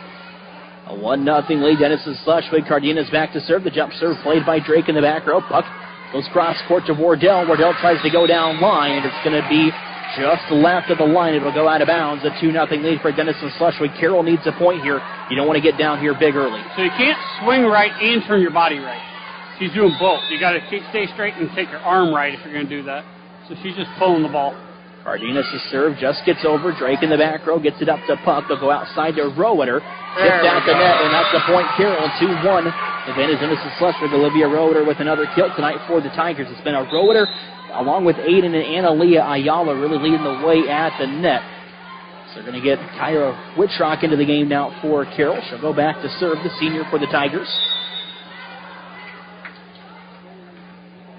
A 1-0 lead. Denison-Schleswig. Cardenas back to serve. The jump serve played by Drake in the back row. Puck goes cross court to Wardell. Wardell tries to go down line. It's going to be just left of the line. It'll go out of bounds. A 2-0 lead for Denison-Schleswig. Carroll needs a point here. You don't want to get down here big early. So you can't swing right and turn your body right. She's doing both. You got to stay straight and take your arm right if you're going to do that. So she's just pulling the ball. Cardenas' serve just gets over. Drake in the back row gets it up to Puck. They'll go outside to Roeder. Tipped out the net, and that's the point. Carroll 2-1. Advantage Denison-Schleswig. Olivia Roeder with another kill tonight for the Tigers. It's been a Roeder along with Aiden and Analia Ayala really leading the way at the net. So they're going to get Kyra Wittrock into the game now for Carroll. She'll go back to serve, the senior for the Tigers.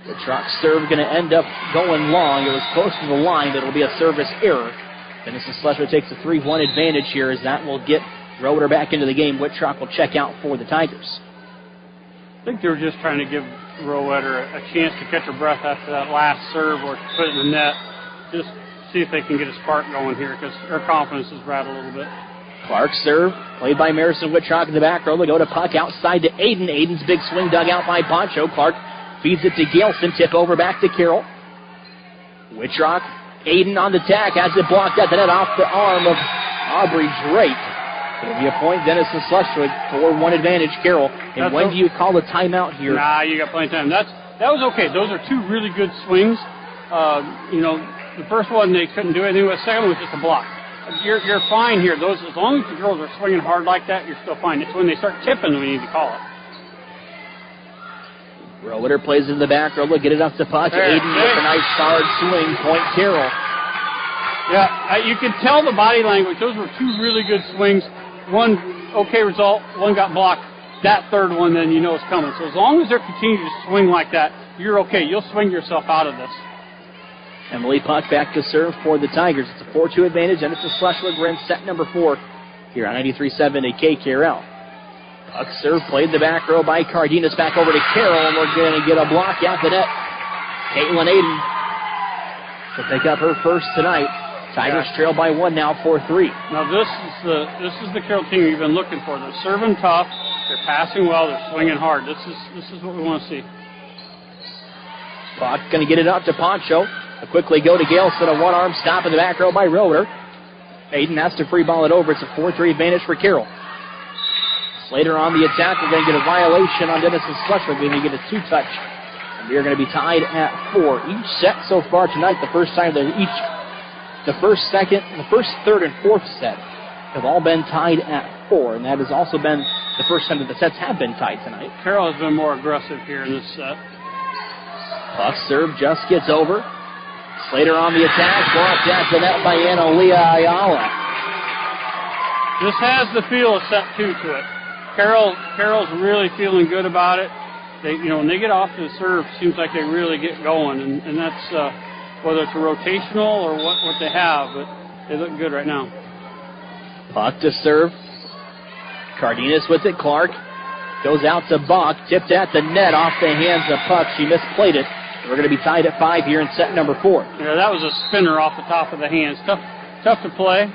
Wittrock's serve going to end up going long. It was close to the line, but it'll be a service error. Denison-Schleswig takes a 3-1 advantage here as that will get Roeder back into the game. Wittrock will check out for the Tigers. I think they were just trying to give Roeder a chance to catch her breath after that last serve or put it in the net. Just see if they can get a spark going here because her confidence is rattled a little bit. Clark's serve, played by Marison Wittrock in the back row. They go to Puck outside to Aiden. Aiden's big swing dug out by Poncho. Clark feeds it to Gilson. Tip over back to Carroll. Wittrock, Aiden on the tack, has it blocked at the net off the arm of Aubrey Drake. It'll be a point. Denison-Schleswig 4-1 advantage. Carroll. And when do you call the timeout here? Nah, you got plenty of time. That was okay. Those are two really good swings. The first one they couldn't do anything with. The second one was just a block. You're fine here. Those, as long as the girls are swinging hard like that, you're still fine. It's when they start tipping we need to call it. Roeder plays into the back row. Get it up to Puck. Aiden with a nice hard swing. Point Carroll. Yeah, you can tell the body language. Those were two really good swings. One okay result, one got blocked. That third one, then you know it's coming. So as long as they're continuing to swing like that, you're okay. You'll swing yourself out of this. Emily Puck back to serve for the Tigers. It's a 4-2 advantage, and it's a Schleswig. We're in set number 4 here on 93.7 at KKRL. Puck serve played the back row by Cardenas. Back over to Carroll, and we're going to get a block out the net. Caitlin Aiden will pick up her first tonight. Tigers trail by 1 now, 4-3. Now this is the Carroll team you've been looking for. They're serving tough, they're passing well, they're swinging hard. This is what we want to see. Puck going to get it up to Poncho. They'll quickly go to Galeson. A one-arm stop in the back row by Roeder. Aiden has to free ball it over. It's a 4-3 advantage for Carroll. Slater on the attack. We're going to get a violation on Denison-Schleswig. We're going to get a 2-touch. And we are going to be tied at 4. Each set so far tonight, the first time that the first, second, the first, third, and fourth set have all been tied at 4, and that has also been the first time that the sets have been tied tonight. Carroll has been more aggressive here in this set. Puck serve just gets over. Slater on the attack, blocked at the net by Analia Ayala. This has the feel of set 2 to it. Carroll's really feeling good about it. They, when they get off to the serve, it seems like they really get going, and that's whether it's a rotational or what they have, but they look good right now. Puck to serve. Cardenas with it. Clark goes out to Bach. Tipped at the net off the hands of Puck. She misplayed it. We're going to be tied at 5 here in set number 4. Yeah, that was a spinner off the top of the hands. Tough to play.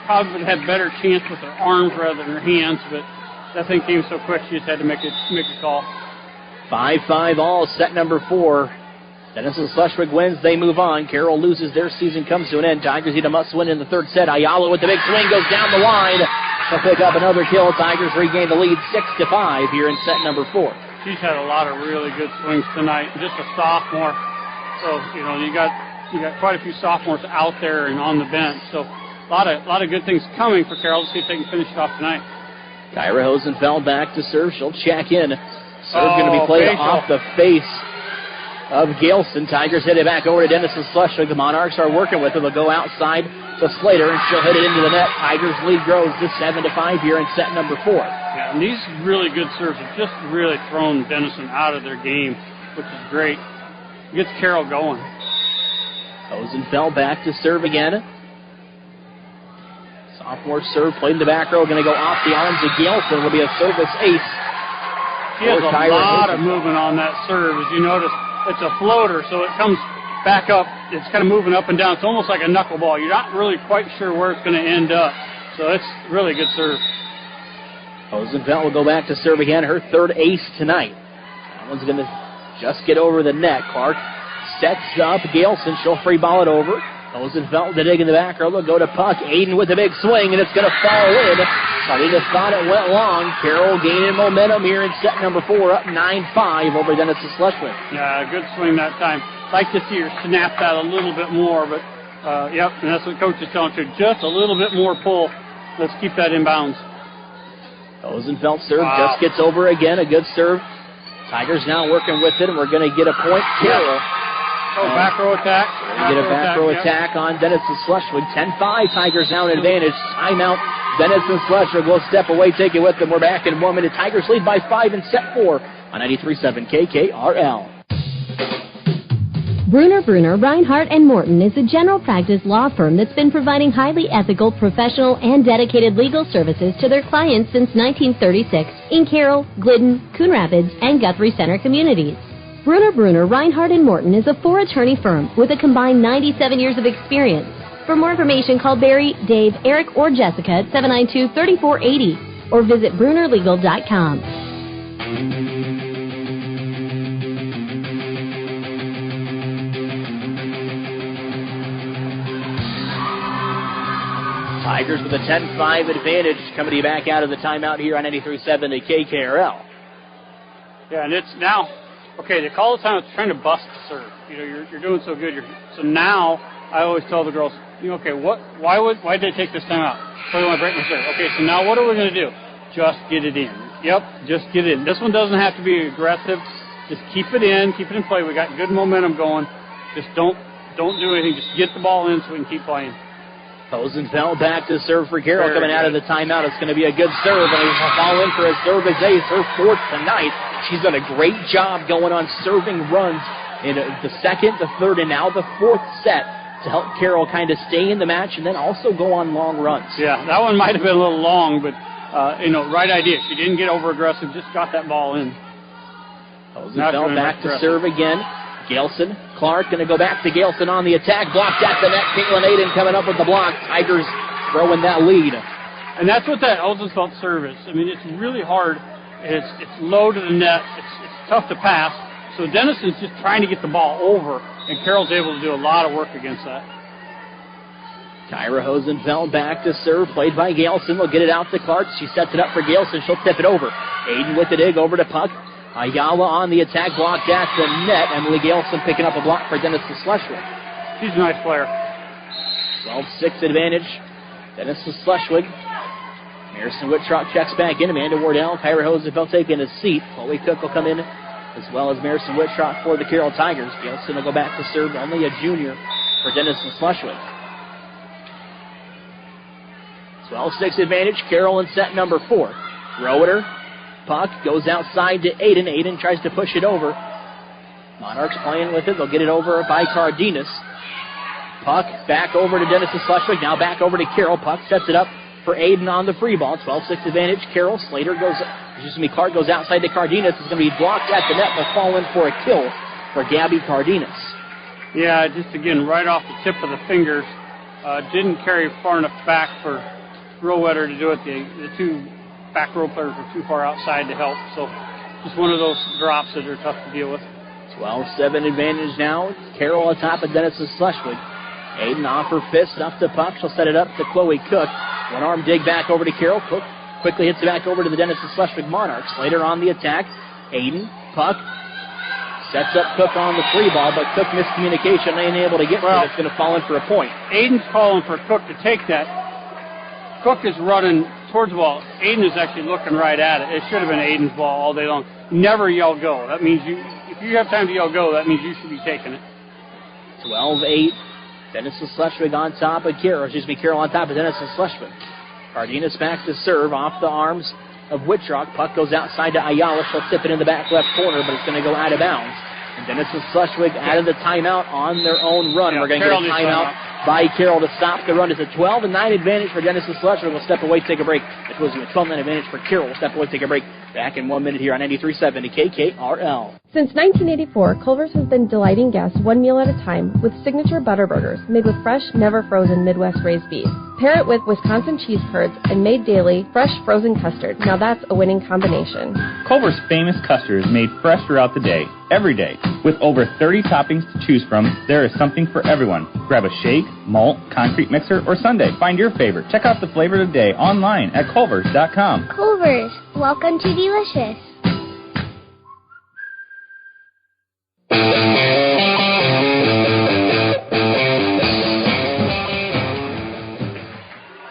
Probably would have had better chance with her arms rather than her hands, but that thing came so quick she just had to make a call. 5-5 all, set number 4. Denison-Schleswig wins, they move on. Carroll loses, their season comes to an end. Tigers need a must-win in the third set. Ayala with the big swing goes down the line. They'll pick up another kill. Tigers regain the lead 6-5 here in set number 4. She's had a lot of really good swings tonight. Just a sophomore, so you got quite a few sophomores out there and on the bench. So a lot of good things coming for Carroll. Let's see if they can finish it off tonight. Kyra Hosenfeld back to serve. She'll check in. Serve going to be played off the face of Galeson. Tigers hit it back over to Denison-Schleswig. The Monarchs are working with it. They'll go outside to Slater, and she'll hit it into the net. Tigers lead grows to 7-5 here in set number 4. Yeah, and these really good serves have just really thrown Denison out of their game, which is great. It gets Carroll going. Hosenfeld back to serve again. Sophomore serve played in the back row. Going to go off the arms of Galeson. Will be a service ace. She has a lot of movement on that serve. As you notice, it's a floater, so it comes back up. It's kind of moving up and down. It's almost like a knuckleball. You're not really quite sure where it's going to end up. So it's really good serve. Rosenfeld will go back to serve again, her third ace tonight. That one's going to just get over the net. Clark sets up Galeson. She'll free ball it over. Rosenfeld to dig in the back row. They'll go to puck. Aiden with a big swing, and it's going to fall in. Cardenas thought it went long. Carroll gaining momentum here in set number 4, up 9-5 over Denison-Schleswig. Yeah, good swing that time. Like to see her snap that a little bit more, but yep, and that's what Coach is telling her. Just a little bit more pull. Let's keep that in bounds. Rosenfeld serve just gets over again. A good serve. Tigers now working with it, and we're going to get a point. Carroll. Back row attack. Get a back row attack on Denison-Schleswig. 10-5, Tigers now in advantage. Timeout. Denison-Schleswig will step away, take it with them. We're back in 1 minute. Tigers lead by 5 in set 4 on 93.7 KKRL. Bruner, Reinhardt & Morton is a general practice law firm that's been providing highly ethical, professional, and dedicated legal services to their clients since 1936 in Carroll, Glidden, Coon Rapids, and Guthrie Center communities. Bruner, Reinhardt & Morton is a 4-attorney firm with a combined 97 years of experience. For more information, call Barry, Dave, Eric, or Jessica at 792-3480 or visit brunerlegal.com. Tigers with a 10-5 advantage coming to you back out of the timeout here on 93.7 to KKRL. Yeah, and it's now, okay, they call the timeout trying to bust the serve. You know, you're doing so good. So now I always tell the girls, you know, okay, why did they take this timeout? What do you want to break my serve? Okay, so now what are we going to do? Just get it in. Yep, just get it in. This one doesn't have to be aggressive. Just keep it in play. We got good momentum going. Just don't do anything. Just get the ball in so we can keep playing. Rosenfeld back to serve for Carroll coming out of the timeout. It's going to be a good serve, and he'll fall in for a serve as ace, her 4th tonight. She's done a great job going on serving runs in the 2nd, the 3rd, and now the 4th set to help Carroll kind of stay in the match and then also go on long runs. Yeah, that one might have been a little long, but, right idea. She didn't get over-aggressive, just got that ball in. Rosenfeld back to serve again. Galeson, Clark going to go back to Galeson on the attack. Blocked at the net. Caitlin Aiden coming up with the block. Tigers throwing that lead. And that's what that Rosenfeld serve is. I mean, it's really hard. It's low to the net. It's tough to pass. So Denison's just trying to get the ball over, and Carroll's able to do a lot of work against that. Tyra Rosenfeld back to serve, played by Galeson. Will get it out to Clark. She sets it up for Galeson. She'll tip it over. Aiden with the dig over to puck. Ayala on the attack, blocked at the net. Emily Galeson picking up a block for Denison-Schleswig. She's a nice player. 12-6 advantage. Denison-Schleswig. Marison Whitrock checks back in. Amanda Wardell, Kyra Rosenfeld taking a seat. Chloe Cook will come in, as well as Marison Whitrock for the Carroll Tigers. Galeson will go back to serve, only a junior for Denison-Schleswig. 12-6 advantage. Carroll in set number 4. Roeder. Puck goes outside to Aiden. Aiden tries to push it over. Monarchs playing with it. They'll get it over by Cardenas. Puck back over to Denison-Schleswig. Now back over to Carroll. Puck sets it up for Aiden on the free ball. 12-6 advantage. Carroll. Clark goes outside to Cardenas. It's going to be blocked at the net. Will fall in for a kill for Gabby Cardenas. Yeah, just again, right off the tip of the fingers. Didn't carry far enough back for Roeder to do it. The two back row players were too far outside to help. So just one of those drops that are tough to deal with. 12-7 advantage now. Carroll on top of Denison-Schleswig. Aiden off her fist, up to puck. She'll set it up to Chloe Cook. One arm dig back over to Carroll. Cook quickly hits it back over to the Denison-Schleswig Monarchs. Later on the attack. Aiden, puck. Sets up Cook on the free ball, but Cook miscommunication, ain't able to get to it. It's going to fall in for a point. Aiden's calling for Cook to take that. Cook is running towards the ball. Aiden is actually looking right at it. It should have been Aiden's ball all day long. Never yell go. That means if you have time to yell go, that means you should be taking it. 12-8. Denison-Schleswig on top of Carroll. Carroll on top of Denison-Schleswig. Cardenas back to serve off the arms of Whitrock. Puck goes outside to Ayala. She'll tip it in the back left corner, but it's going to go out of bounds. And Denison-Schleswig out of the timeout on their own run. We're going to get a timeout by Carroll to stop the run. It's a 12-9 advantage for Denison-Schleswig. We'll step away, take a break. It was a 12-9 advantage for Carroll. We'll step away, take a break. Back in 1 minute here on 93.7 KKRL. Since 1984, Culver's has been delighting guests one meal at a time with signature butter burgers made with fresh, never frozen Midwest raised beef. Pair it with Wisconsin cheese curds and made daily fresh frozen custard. Now that's a winning combination. Culver's famous custard is made fresh throughout the day, every day. With over 30 toppings to choose from, there is something for everyone. Grab a shake, malt, concrete mixer, or sundae. Find your favorite. Check out the flavor of the day online at Culver's.com. Culver's, welcome to Delicious.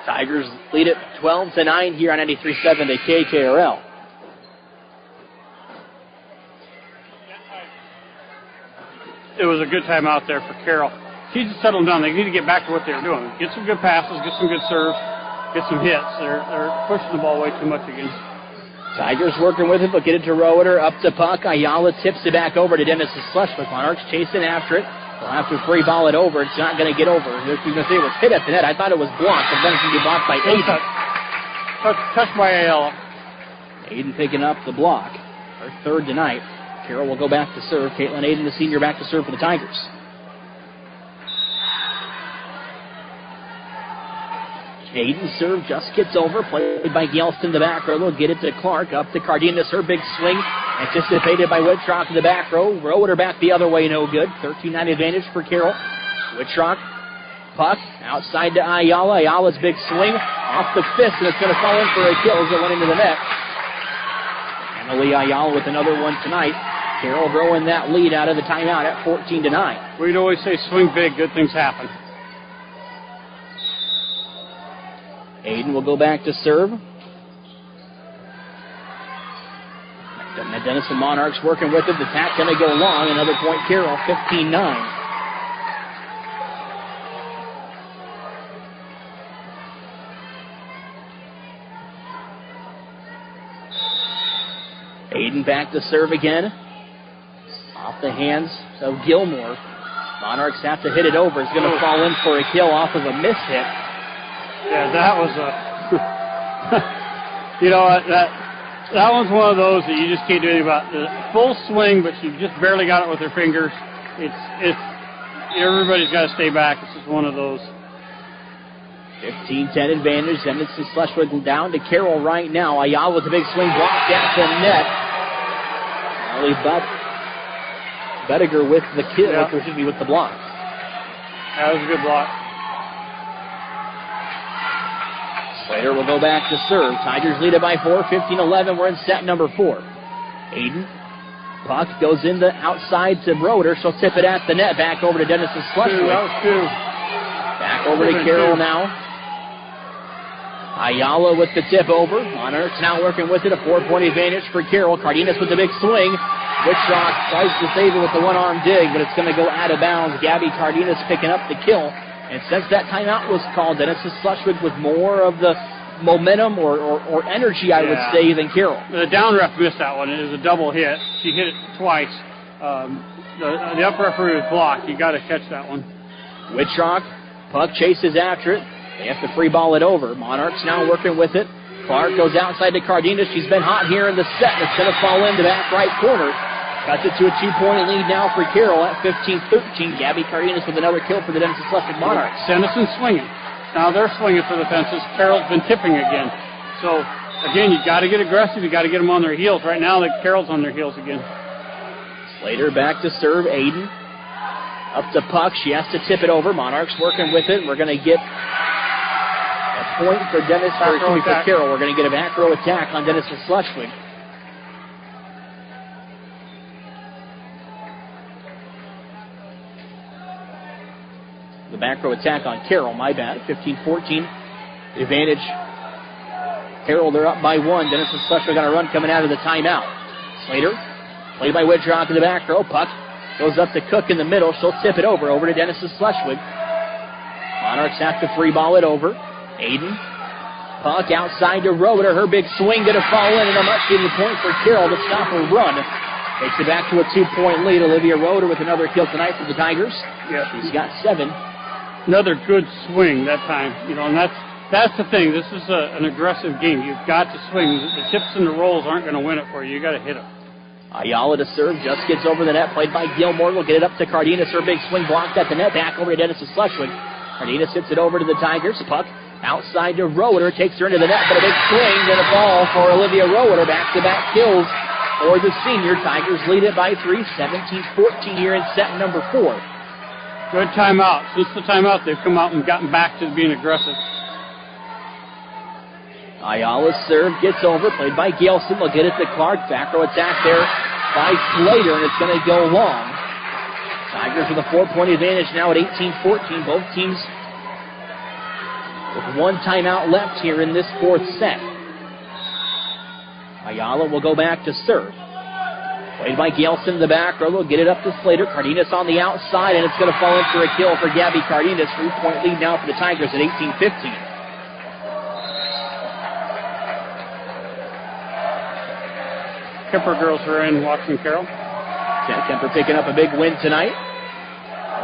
Tigers lead it 12-9 here on 93.7 to KKRL. It was a good time out there for Carroll. She just settled down. They need to get back to what they were doing. Get some good passes, get some good serves, get some hits. They're pushing the ball way too much again. Tigers working with it, but get it to Roeder, up to puck. Ayala tips it back over to Denison-Schleswig. Monarchs chasing after it. They'll have to free ball it over. It's not going to get over. You're going to say it was hit at the net. I thought it was blocked, but then it's going to be blocked by Aiden. Touched by Ayala. Aiden picking up the block. Her third tonight. Carroll will go back to serve. Caitlin Aiden, the senior, back to serve for the Tigers. Aiden serve just gets over. Played by Gelston in the back row. They'll get it to Clark. Up to Cardenas. Her big swing. Anticipated by Wittrock in the back row. Roeder back the other way. No good. 13-9 advantage for Carroll. Wittrock. Puck outside to Ayala. Ayala's big swing. Off the fist. And it's going to fall in for a kill as it went into the net. Emily Ayala with another one tonight. Carroll growing that lead out of the timeout at 14-9. We'd always say swing big, good things happen. Aiden will go back to serve. The Denison Monarchs working with it. The attack going to go long. Another point, Carroll, 15-9. Aiden back to serve again. Off the hands of Gilmore. Monarchs have to hit it over. It's going to fall in for a kill off of a missed hit. Yeah, that was a... you know, that one's one of those that you just can't do anything about. The full swing, but she just barely got it with her fingers. It's everybody's got to stay back. It's just one of those. 15-10 advantage. Denison-Schleswig down to Carroll right now. Ayala with a big swing blocked at the net. Ellie Bettiger with the kill, yeah. Or should be with the block. That was a good block. Slater will go back to serve. Tigers lead it by 4, 15-11. We're in set number 4. Aiden. Puck goes in the outside to Roeder. She'll tip it at the net. Back over to Denison-Schleswig. That was 2. Back over to Carroll now. Ayala with the tip over. Monarchs now working with it. A 4-point advantage for Carroll. Cardenas with the big swing. Wittrock tries to save it with the one-arm dig, but it's going to go out of bounds. Gabby Cardenas picking up the kill. And since that timeout was called, Denison-Schleswig with more of the momentum or energy, I would say, than Carroll. The down ref missed that one. It was a double hit. She hit it twice. The up referee was blocked. You got to catch that one. Wittrock, puck chases after it. They have to free ball it over. Monarchs now working with it. Clark goes outside to Cardenas. She's been hot here in the set. It's going to fall into back right corner. Cuts it to a 2-point lead now for Carroll at 15-13. Gabby Cardenas with another kill for the Denison-Schleswig Monarchs. Denison swinging. Now they're swinging for the fences. Carroll's been tipping again. So, again, you got to get aggressive. You got to get them on their heels. Right now, Carroll's on their heels again. Slater back to serve. Aiden up to puck. She has to tip it over. Monarchs working with it. We're going to get a point for for Carroll. We're going to get a back row attack on Denison-Schleswig. The back row attack on Carroll, my bad. 15-14 advantage. Carroll, they're up by 1. Denison-Schleswig got a run coming out of the timeout. Slater, played by Wittrock in the back row. Puck goes up to Cook in the middle. She'll tip it over to Denison-Schleswig. Monarchs have to free ball it over. Aiden, puck outside to Roeder. Her big swing going to fall in, and a much-needed point for Carroll to stop her run. Takes it back to a 2-point lead. Olivia Roeder with another kill tonight for the Tigers. Yeah. She's got 7. Another good swing that time, and that's the thing. This is an aggressive game. You've got to swing. The tips and the rolls aren't going to win it for you. You got to hit them. Ayala to serve, just gets over the net, played by Gilmore. Will get it up to Cardenas. Her big swing blocked at the net. Back over to Denison-Schleswig. Cardenas hits it over to the Tigers. Puck Outside to Roeder, takes her into the net, but a big swing and a ball for Olivia Roeder. Back-to-back kills for the senior. Tigers lead it by 3, 17-14 here in set number 4. Good timeout. Since the timeout, they've come out and gotten back to being aggressive. Ayala's serve gets over, played by Galeson. They'll get it to Clark. Back row attack there by Slater, and it's going to go long. Tigers with a 4-point advantage now at 18-14. Both teams with one timeout left here in this fourth set. Ayala will go back to serve. Played by Galeson in the back row. They'll get it up to Slater. Cardenas on the outside, and it's going to fall in for a kill for Gabby Cardenas. 3-point lead now for the Tigers at 18-15. Kemper girls are in watching Carroll. Yeah, Kemper picking up a big win tonight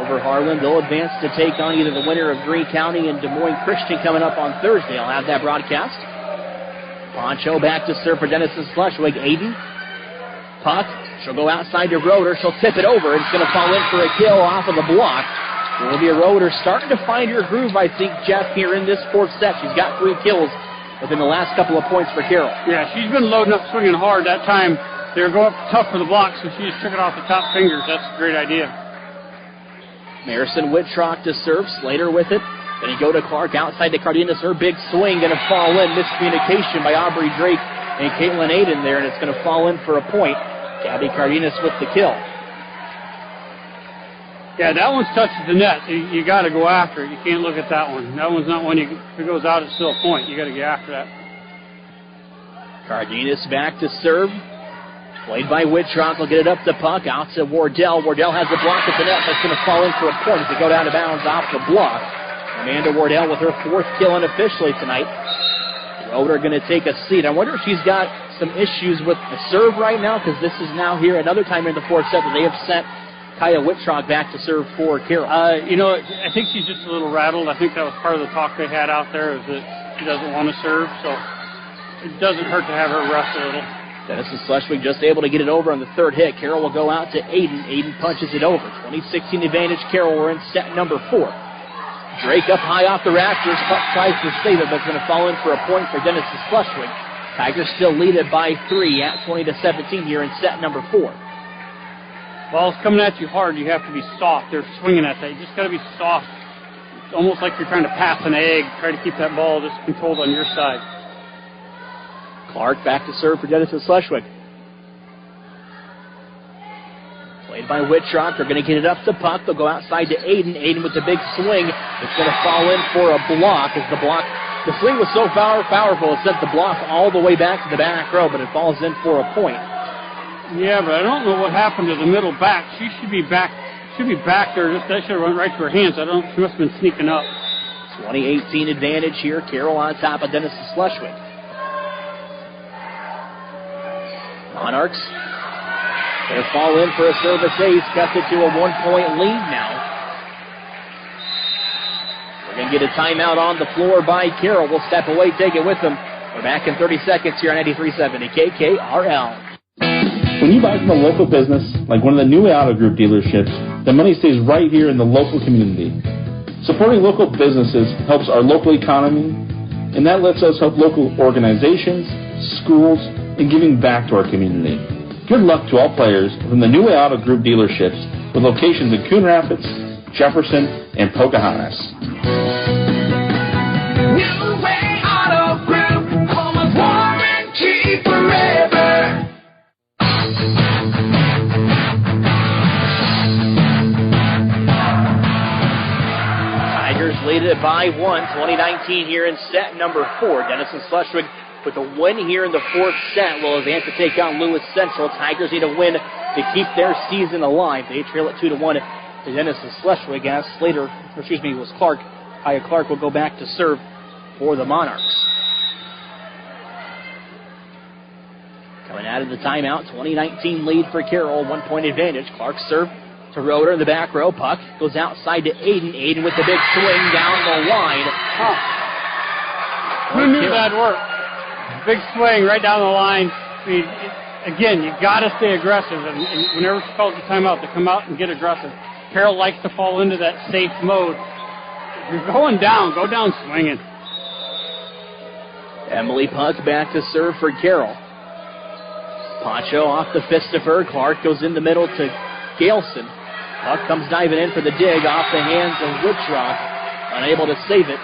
over Harlan. They'll advance to take on either the winner of Greene County and Des Moines Christian coming up on Thursday. I'll have that broadcast. Poncho back to serve for Denison-Schleswig. Aiden. Puck. She'll go outside to Roeder. She'll tip it over. It's going to fall in for a kill off of the block. Olivia Roeder starting to find her groove, I think, Jeff, here in this fourth set. She's got 3 kills within the last couple of points for Carroll. Yeah, she's been loading up, swinging hard. That time they were going up tough for the block, so she just took it off the top fingers. That's a great idea. Marison Wittrock to serve. Slater with it. Then you go to Clark outside to Cardenas. Her big swing going to fall in. Miscommunication by Aubrey Drake and Caitlin Aiden there, and it's going to fall in for a point. Gabby Cardenas with the kill. Yeah, that one's touches the net. You got to go after it. You can't look at that one. That one's not one if it goes out, it's still a point. You got to get after that. Cardenas back to serve. Played by Wittrock. Will get it up to puck. Out to Wardell. Wardell has the block at the net. That's going to fall in for a point as they go down to bounds off the block. Amanda Wardell with her 4th kill unofficially tonight. Roeder going to take a seat. I wonder if she's got some issues with the serve right now, because this is now here another time in the fourth set that they have sent Kaya Wittrock back to serve for Carroll. I think she's just a little rattled. I think that was part of the talk they had out there, is that she doesn't want to serve, so it doesn't hurt to have her rest a little. Denison-Schleswig just able to get it over on the third hit. Carroll will go out to Aiden. Aiden punches it over. 20-16 advantage. Carroll, we're in set number 4. Drake up high off the rafters. Puck tries to save it, but it's going to fall in for a point for Denison-Schleswig. Tigers still lead it by 3 at 20-17 here in set number 4. Ball's coming at you hard. You have to be soft. They're swinging at that. You just got to be soft. It's almost like you're trying to pass an egg. Try to keep that ball just controlled on your side. Clark back to serve for Denison-Schleswig. Played by Wittrock. They're going to get it up to puck. They'll go outside to Aiden. Aiden with the big swing. It's going to fall in for a block as the swing was so powerful it sent the block all the way back to the back row, but it falls in for a point. Yeah, but I don't know what happened to the middle back. She should be back. There. That should have run right to her hands. She must have been sneaking up. 20-18 advantage here. Carroll on top of Denison-Schleswig. Monarchs. They fall in for a service ace. Cuts it to a 1-point lead now. We're going to get a timeout on the floor by Carroll. We'll step away, take it with them. We're back in 30 seconds here on 93.7 KKRL. When you buy from a local business, like one of the new Auto Group dealerships, the money stays right here in the local community. Supporting local businesses helps our local economy, and that lets us help local organizations, schools, and giving back to our community. Good luck to all players from the New Way Auto Group dealerships with locations in Coon Rapids, Jefferson, and Pocahontas. New Way Auto Group, home of warranty forever. Tigers lead it by 1, 2019 here in set number 4. Denison-Schleswig with a win here in the fourth set will advance to take on Lewis Central. Tigers need a win to keep their season alive. They trail it 2-1 to Denison-Schleswig as was Clark. Kaya Clark will go back to serve for the Monarchs. Coming out of the timeout, 2019 lead for Carroll, 1-point advantage. Clark serve to Roeder in the back row. Puck goes outside to Aiden. Aiden with the big swing down the line. Who knew that'd work? Big swing right down the line. I mean, again, you got to stay aggressive. And whenever she calls the timeout, to come out and get aggressive. Carroll likes to fall into that safe mode. If you're going down, go down swinging. Emily Puck back to serve for Carroll. Poncho off the fist of her. Clark goes in the middle to Galeson. Puck comes diving in for the dig off the hands of Wittrock. Unable to save it.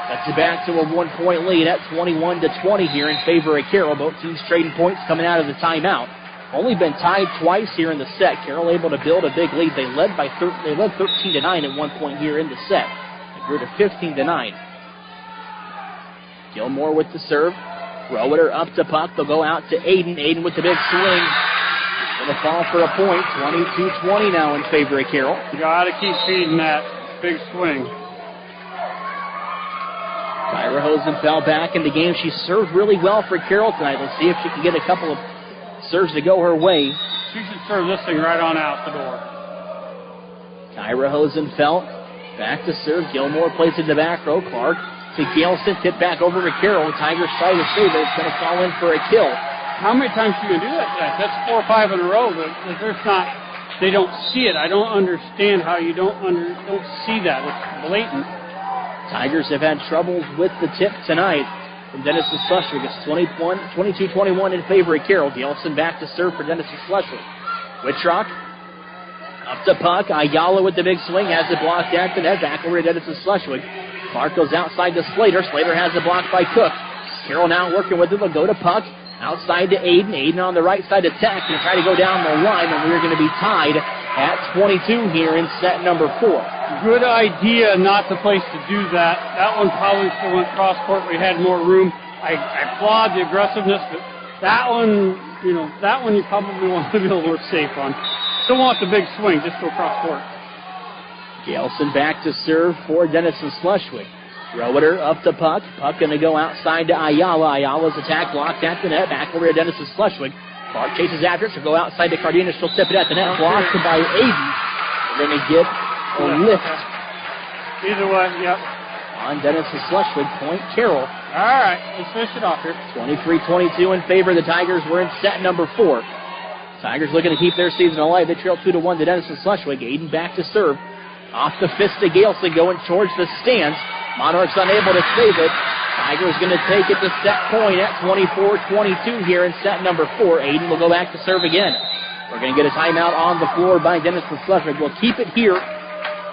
That's it back to a 1-point lead at 21-20 here in favor of Carroll. Both teams trading points coming out of the timeout. Only been tied twice here in the set. Carroll able to build a big lead. They led 13-9 at one point here in the set. They grew to 15-9. Gilmore with the serve. Roeder up to Puck. They'll go out to Aiden. Aiden with the big swing. Going to fall for a point. 22-20 now in favor of Carroll. You got to keep feeding that big swing. Tyra Hosen fell back in the game. She served really well for Carroll tonight. Let's see if she can get a couple of serves to go her way. She should serve this thing right on out the door. Tyra Hosen fell back to serve. Gilmore plays in the back row. Clark to Galeson. Tip back over to Carroll. Tigers try to save it. It's going to fall in for a kill. How many times can you do that tonight? That's 4 or 5 in a row. But there's not. They don't see it. I don't understand how you don't see that. It's blatant. Tigers have had troubles with the tip tonight from Denison-Schleswig. It's 22-21 in favor of Carroll. Galeson back to serve for Denison-Schleswig. Wittrock up to Puck. Ayala with the big swing. Has it blocked at the net. Back over to Denison-Schleswig. Clark goes outside to Slater. Slater has it blocked by Cook. Carroll now working with it. They'll go to Puck. Outside to Aiden. Aiden on the right side attack. Going to try to go down the line, and we're going to be tied at 22 here in set number 4. Good idea, not the place to do that. That one probably still went cross court. We had more room. I applaud the aggressiveness, but that one you probably want to be a little more safe on. Don't want the big swing, just go cross court. Galeson back to serve for Denison-Schleswig. Roeder up to Puck. Puck going to go outside to Ayala. Ayala's attack blocked at the net. Back over to Denison-Schleswig. Clark chases after it. She'll go outside to Cardenas. She'll tip it at the net. Blocked by Aiden. We're going to get a lift. Either way, yep. On Denison-Schleswig. Point Carroll. All right, let's finish it off here. 23-22 in favor of the Tigers. We're in set number 4. Tigers looking to keep their season alive. They trail 2-1 to Denison-Schleswig. Aiden back to serve. Off the fist of Galeson going towards the stands. Monarchs unable to save it. Tigers going to take it to set point at 24-22 here in set number 4. Aiden will go back to serve again. We're going to get a timeout on the floor by Denison-Schleswig. We'll keep it here.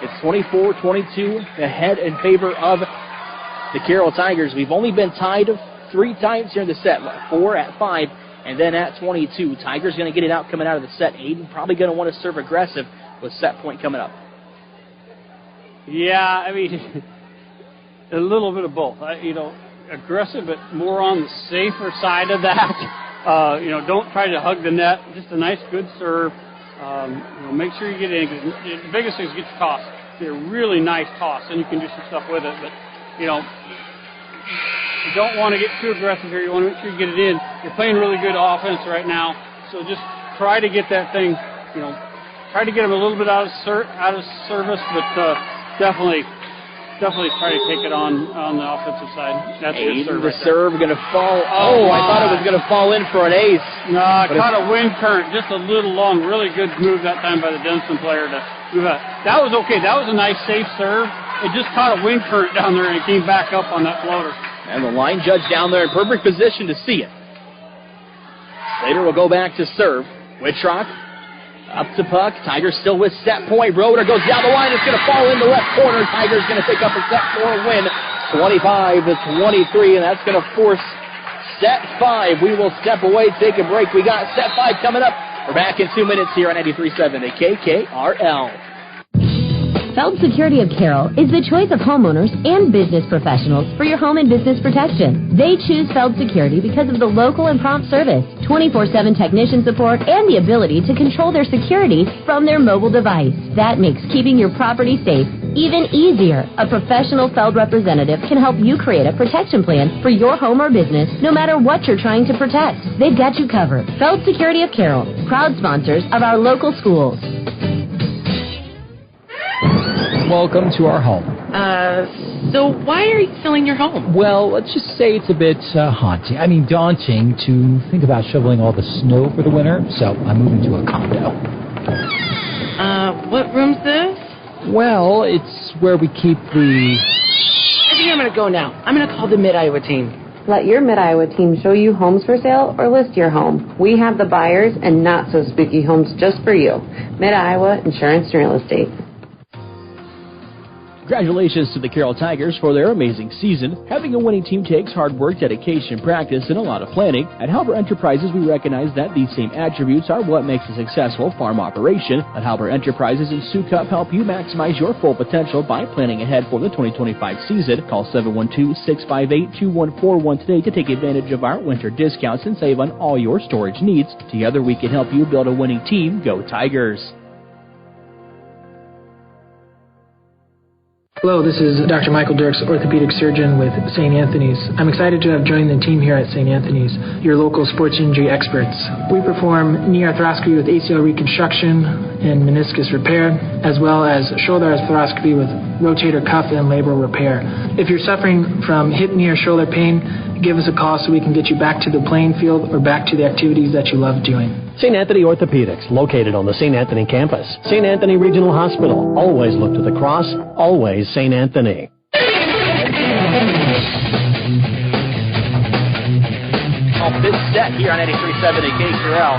It's 24-22 ahead in favor of the Carroll Tigers. We've only been tied 3 times here in the set. 4 at 5 and then at 22. Tigers going to get it out coming out of the set. Aiden probably going to want to serve aggressive with set point coming up. Yeah, I mean, a little bit of both. Aggressive, but more on the safer side of that. Don't try to hug the net. Just a nice, good serve. Make sure you get in. The biggest thing is get your toss. Get a really nice toss, and you can do some stuff with it. But, you don't want to get too aggressive here. You want to make sure you get it in. You're playing really good offense right now, so just try to get that thing, try to get them a little bit out of service, but definitely try to take it on the offensive side. That's a good serve. The serve going to fall. I thought it was going to fall in for an ace. No, caught a wind current just a little long. Really good move that time by the Denison player to move that. That was okay. That was a nice, safe serve. It just caught a wind current down there and it came back up on that floater. And the line judge down there in perfect position to see it. Slater will go back to serve. Wittrock up to Puck. Tigers still with set point. Roeder goes down the line. It's going to fall in the left corner. Tigers going to pick up a set 4 win. 25-23, and that's going to force set 5. We will step away, take a break. We got set 5 coming up. We're back in 2 minutes here on 93.7 at KKRL. Feld Security of Carroll is the choice of homeowners and business professionals for your home and business protection. They choose Feld Security because of the local and prompt service, 24/7 technician support, and the ability to control their security from their mobile device. That makes keeping your property safe even easier. A professional Feld representative can help you create a protection plan for your home or business, no matter what you're trying to protect. They've got you covered. Feld Security of Carroll, proud sponsors of our local schools. Welcome to our home. So why are you selling your home? Well, let's just say it's a bit daunting to think about shoveling all the snow for the winter, so I'm moving to a condo. What room's this? Well, it's where we keep the... I think I'm going to go now. I'm going to call the Mid-Iowa team. Let your Mid-Iowa team show you homes for sale or list your home. We have the buyers and not so spooky homes just for you. Mid-Iowa Insurance and Real Estate. Congratulations to the Carroll Tigers for their amazing season. Having a winning team takes hard work, dedication, practice, and a lot of planning. At Halbert Enterprises, we recognize that these same attributes are what makes a successful farm operation. At Halbert Enterprises and Sioux Cup help you maximize your full potential by planning ahead for the 2025 season. Call 712-658-2141 today to take advantage of our winter discounts and save on all your storage needs. Together, we can help you build a winning team. Go Tigers! Hello, this is Dr. Michael Dirks, orthopedic surgeon with St. Anthony's. I'm excited to have joined the team here at St. Anthony's, your local sports injury experts. We perform knee arthroscopy with ACL reconstruction and meniscus repair, as well as shoulder arthroscopy with rotator cuff and labral repair. If you're suffering from hip, knee, or shoulder pain, give us a call so we can get you back to the playing field or back to the activities that you love doing. St. Anthony Orthopedics, located on the St. Anthony campus. St. Anthony Regional Hospital. Always look to the cross. Always St. Anthony. Fifth set here on 93.7 at KCRL.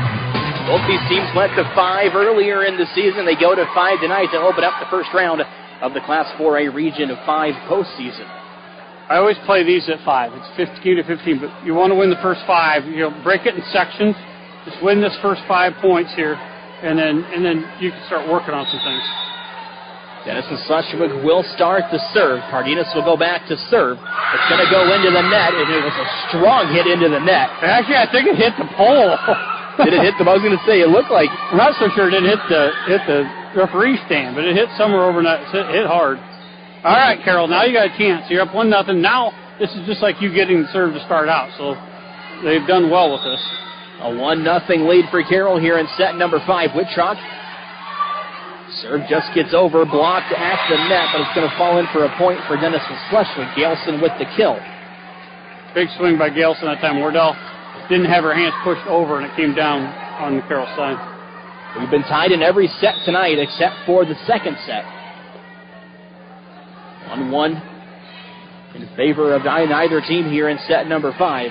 Both these teams went to 5 earlier in the season. They go to 5 tonight to open up the first round of the Class 4A Region of 5 postseason. I always play these at 5. It's 15 to 15, but you want to win the first 5. Break it in sections. Just win this first 5 points here, and then you can start working on some things. Denison-Schleswig will start the serve. Cardenas will go back to serve. It's going to go into the net, and it was a strong hit into the net. Actually, I think it hit the pole. Did it hit the? I was going to say, it looked like. I'm not so sure it didn't hit the referee stand, but it hit somewhere overnight. It hit hard. All right, Carroll, now you got a chance. You're up 1-0. Now this is just like you getting the serve to start out, so they've done well with this. A 1-0 lead for Carroll here in set number 5. Wittrock. Serve just gets over, blocked at the net, but it's going to fall in for a point for Denison-Schleswig. Galson with the kill. Big swing by Galson that time. Wardell didn't have her hands pushed over, and it came down on the Carroll side. We've been tied in every set tonight except for the second set. 1-1 in favor of neither team here in set number 5.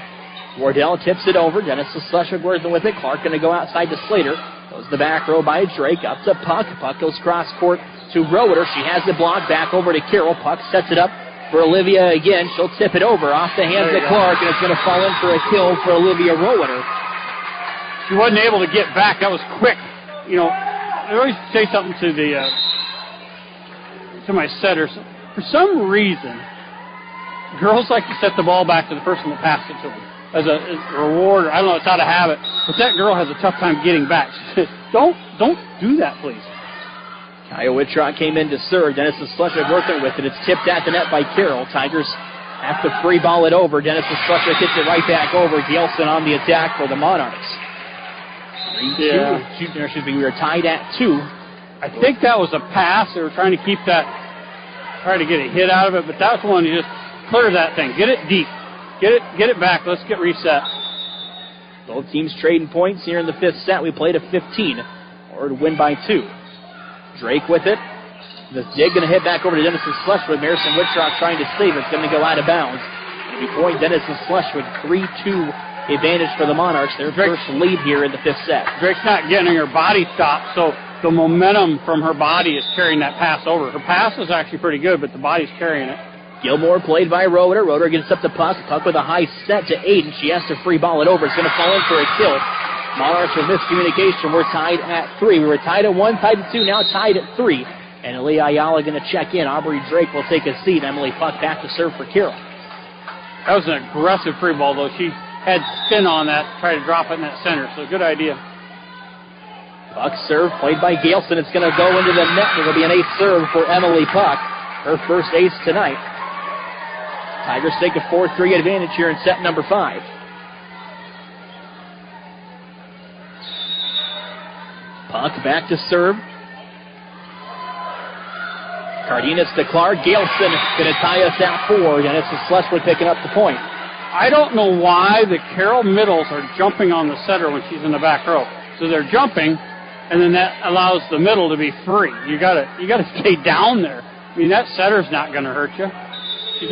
Wardell tips it over. Denison-Schleswig working with it. Clark going to go outside to Slater. Goes the back row by Drake. Up to Puck. Puck goes cross court to Roeder. She has the block. Back over to Carroll. Puck sets it up for Olivia again. She'll tip it over off the hands of Clark, and it's going to fall in for a kill for Olivia Roeder. She wasn't able to get back. That was quick. I always say something to my setters. For some reason, girls like to set the ball back to the person that passed it to them. As a reward, I don't know, it's out of habit, but that girl has a tough time getting back. Don't do that, please. Kaya Wittrock came in to serve. Denison-Schleswig working with it. It's tipped at the net by Carroll. Tigers have to free ball it over. Denison-Schleswig hits it right back over. Gielsen on the attack for the Monarchs. 3-2. Excuse me, we were tied at 2. I think that was a pass. They were trying to keep that, try to get a hit out of it, but that's one you just clear that thing. Get it deep. Get it back. Let's get reset. Both teams trading points here in the 5th set. We played a 15 or to win by 2. Drake with it. The dig going to hit back over to Denison-Schleswig. Marison Wittrock trying to save it. It's going to go out of bounds. It'll be point Denison-Schleswig. 3-2 advantage for the Monarchs. Their first lead here in the 5th set. Drake's not getting her body stopped, so the momentum from her body is carrying that pass over. Her pass is actually pretty good, but the body's carrying it. Gilmore played by Roeder. Roeder gets up to Puck. Puck with a high set to Aiden. She has to free ball it over. It's going to fall in for a kill. Monarchs with miscommunication. We're tied at 3. We were tied at 1, tied at 2, now tied at 3. And Aaliyah Ayala going to check in. Aubrey Drake will take a seat. Emily Puck back to serve for Carroll. That was an aggressive free ball, though. She had spin on that to try to drop it in that center, so good idea. Puck serve played by Galson. It's going to go into the net. It'll be an ace serve for Emily Puck. Her first ace tonight. Tigers take a 4-3 advantage here in set number 5. Puck back to serve. Cardenas to Clark. Galson going to tie us at 4. Denison-Schleswig picking up the point. I don't know why the Carroll middles are jumping on the setter when she's in the back row. So they're jumping, and then that allows the middle to be free. You gotta stay down there. I mean, that setter's not going to hurt you. She's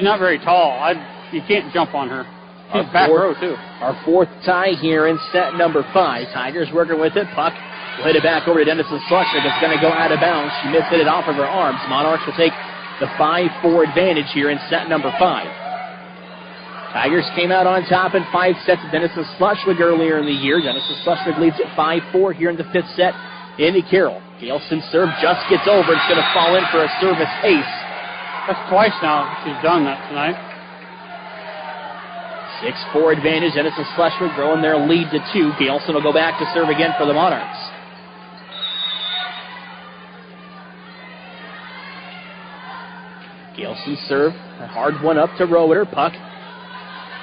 not very tall. I'd You can't jump on her. She's back row, too. Our fourth tie here in set number 5. Tigers working with it. Puck will hit it back over to Denison-Schleswig. It's going to go out of bounds. She missed it off of her arms. Monarchs will take the 5-4 advantage here in set number 5. Tigers came out on top in 5 sets at Denison-Schleswig earlier in the year. Denison-Schleswig leads at 5-4 here in the 5th set. Into Carroll. Gailson's serve just gets over. It's going to fall in for a service ace. That's twice now she's done that tonight. 6-4 advantage. Denison-Schleswig growing their lead to 2. Gailson will go back to serve again for the Monarchs. Gailson's serve. A hard one up to Roeder. Puck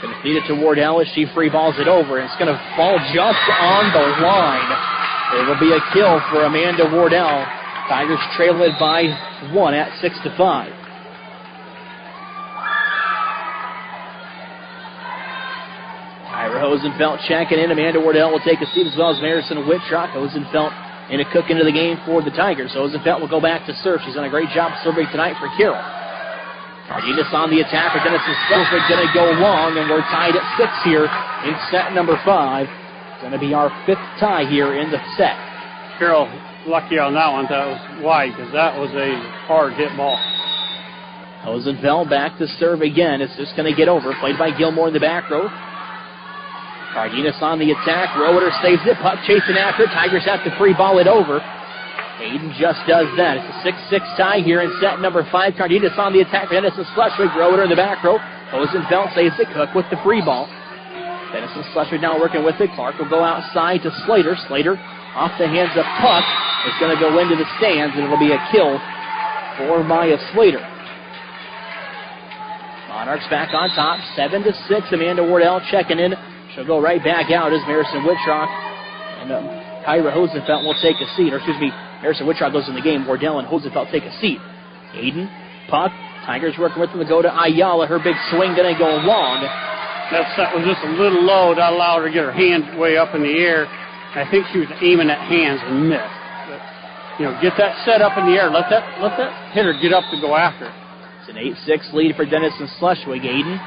going to feed it to Wardell as she free balls it over. And it's going to fall just on the line. It will be a kill for Amanda Wardell. Tigers trail it by 1 at 6-5. Ira Hosenfeld checking in. Amanda Wardell will take a seat as well as Marison Whitrock. Hosenfeld in a cook into the game for the Tigers. Hosenfeld will go back to serve. She's done a great job serving tonight for Carroll. Cardenas on the attack for Denison-Schleswig, going to go long, and we're tied at 6 here in set number 5. Going to be our 5th tie here in the set. Carroll lucky on that one. That was wide because that was a hard hit ball. Hosenfeld back to serve again. It's just going to get over. Played by Gilmore in the back row. Cardenas on the attack. Roeder saves it. Puck chasing after it. Tigers have to free ball it over. Hayden just does that. It's a 6-6 tie here in set number 5. Cardenas on the attack for Denison-Schleswig. Roeder in the back row. Hosenfeld saves it. Cook with the free ball. Denison-Schleswig now working with it. Clark will go outside to Slater. Slater off the hands of Puck. It's going to go into the stands, and it'll be a kill for Maya Slater. Monarchs back on top, 7-6. Amanda Wardell checking in. She'll go right back out as Marison Whitrock and Kyra Hosenfeld will take a seat. Marison Whitrock goes in the game. Wardell and Hosenfeld take a seat. Hayden, Puck. Tigers working with them to go to Ayala. Her big swing going to go long. That set was just a little low. That allowed her to get her hand way up in the air. I think she was aiming at hands and missed. But, get that set up in the air. Let that hitter get up to go after it. It's an 8-6 lead for Denison-Schleswig. Aiden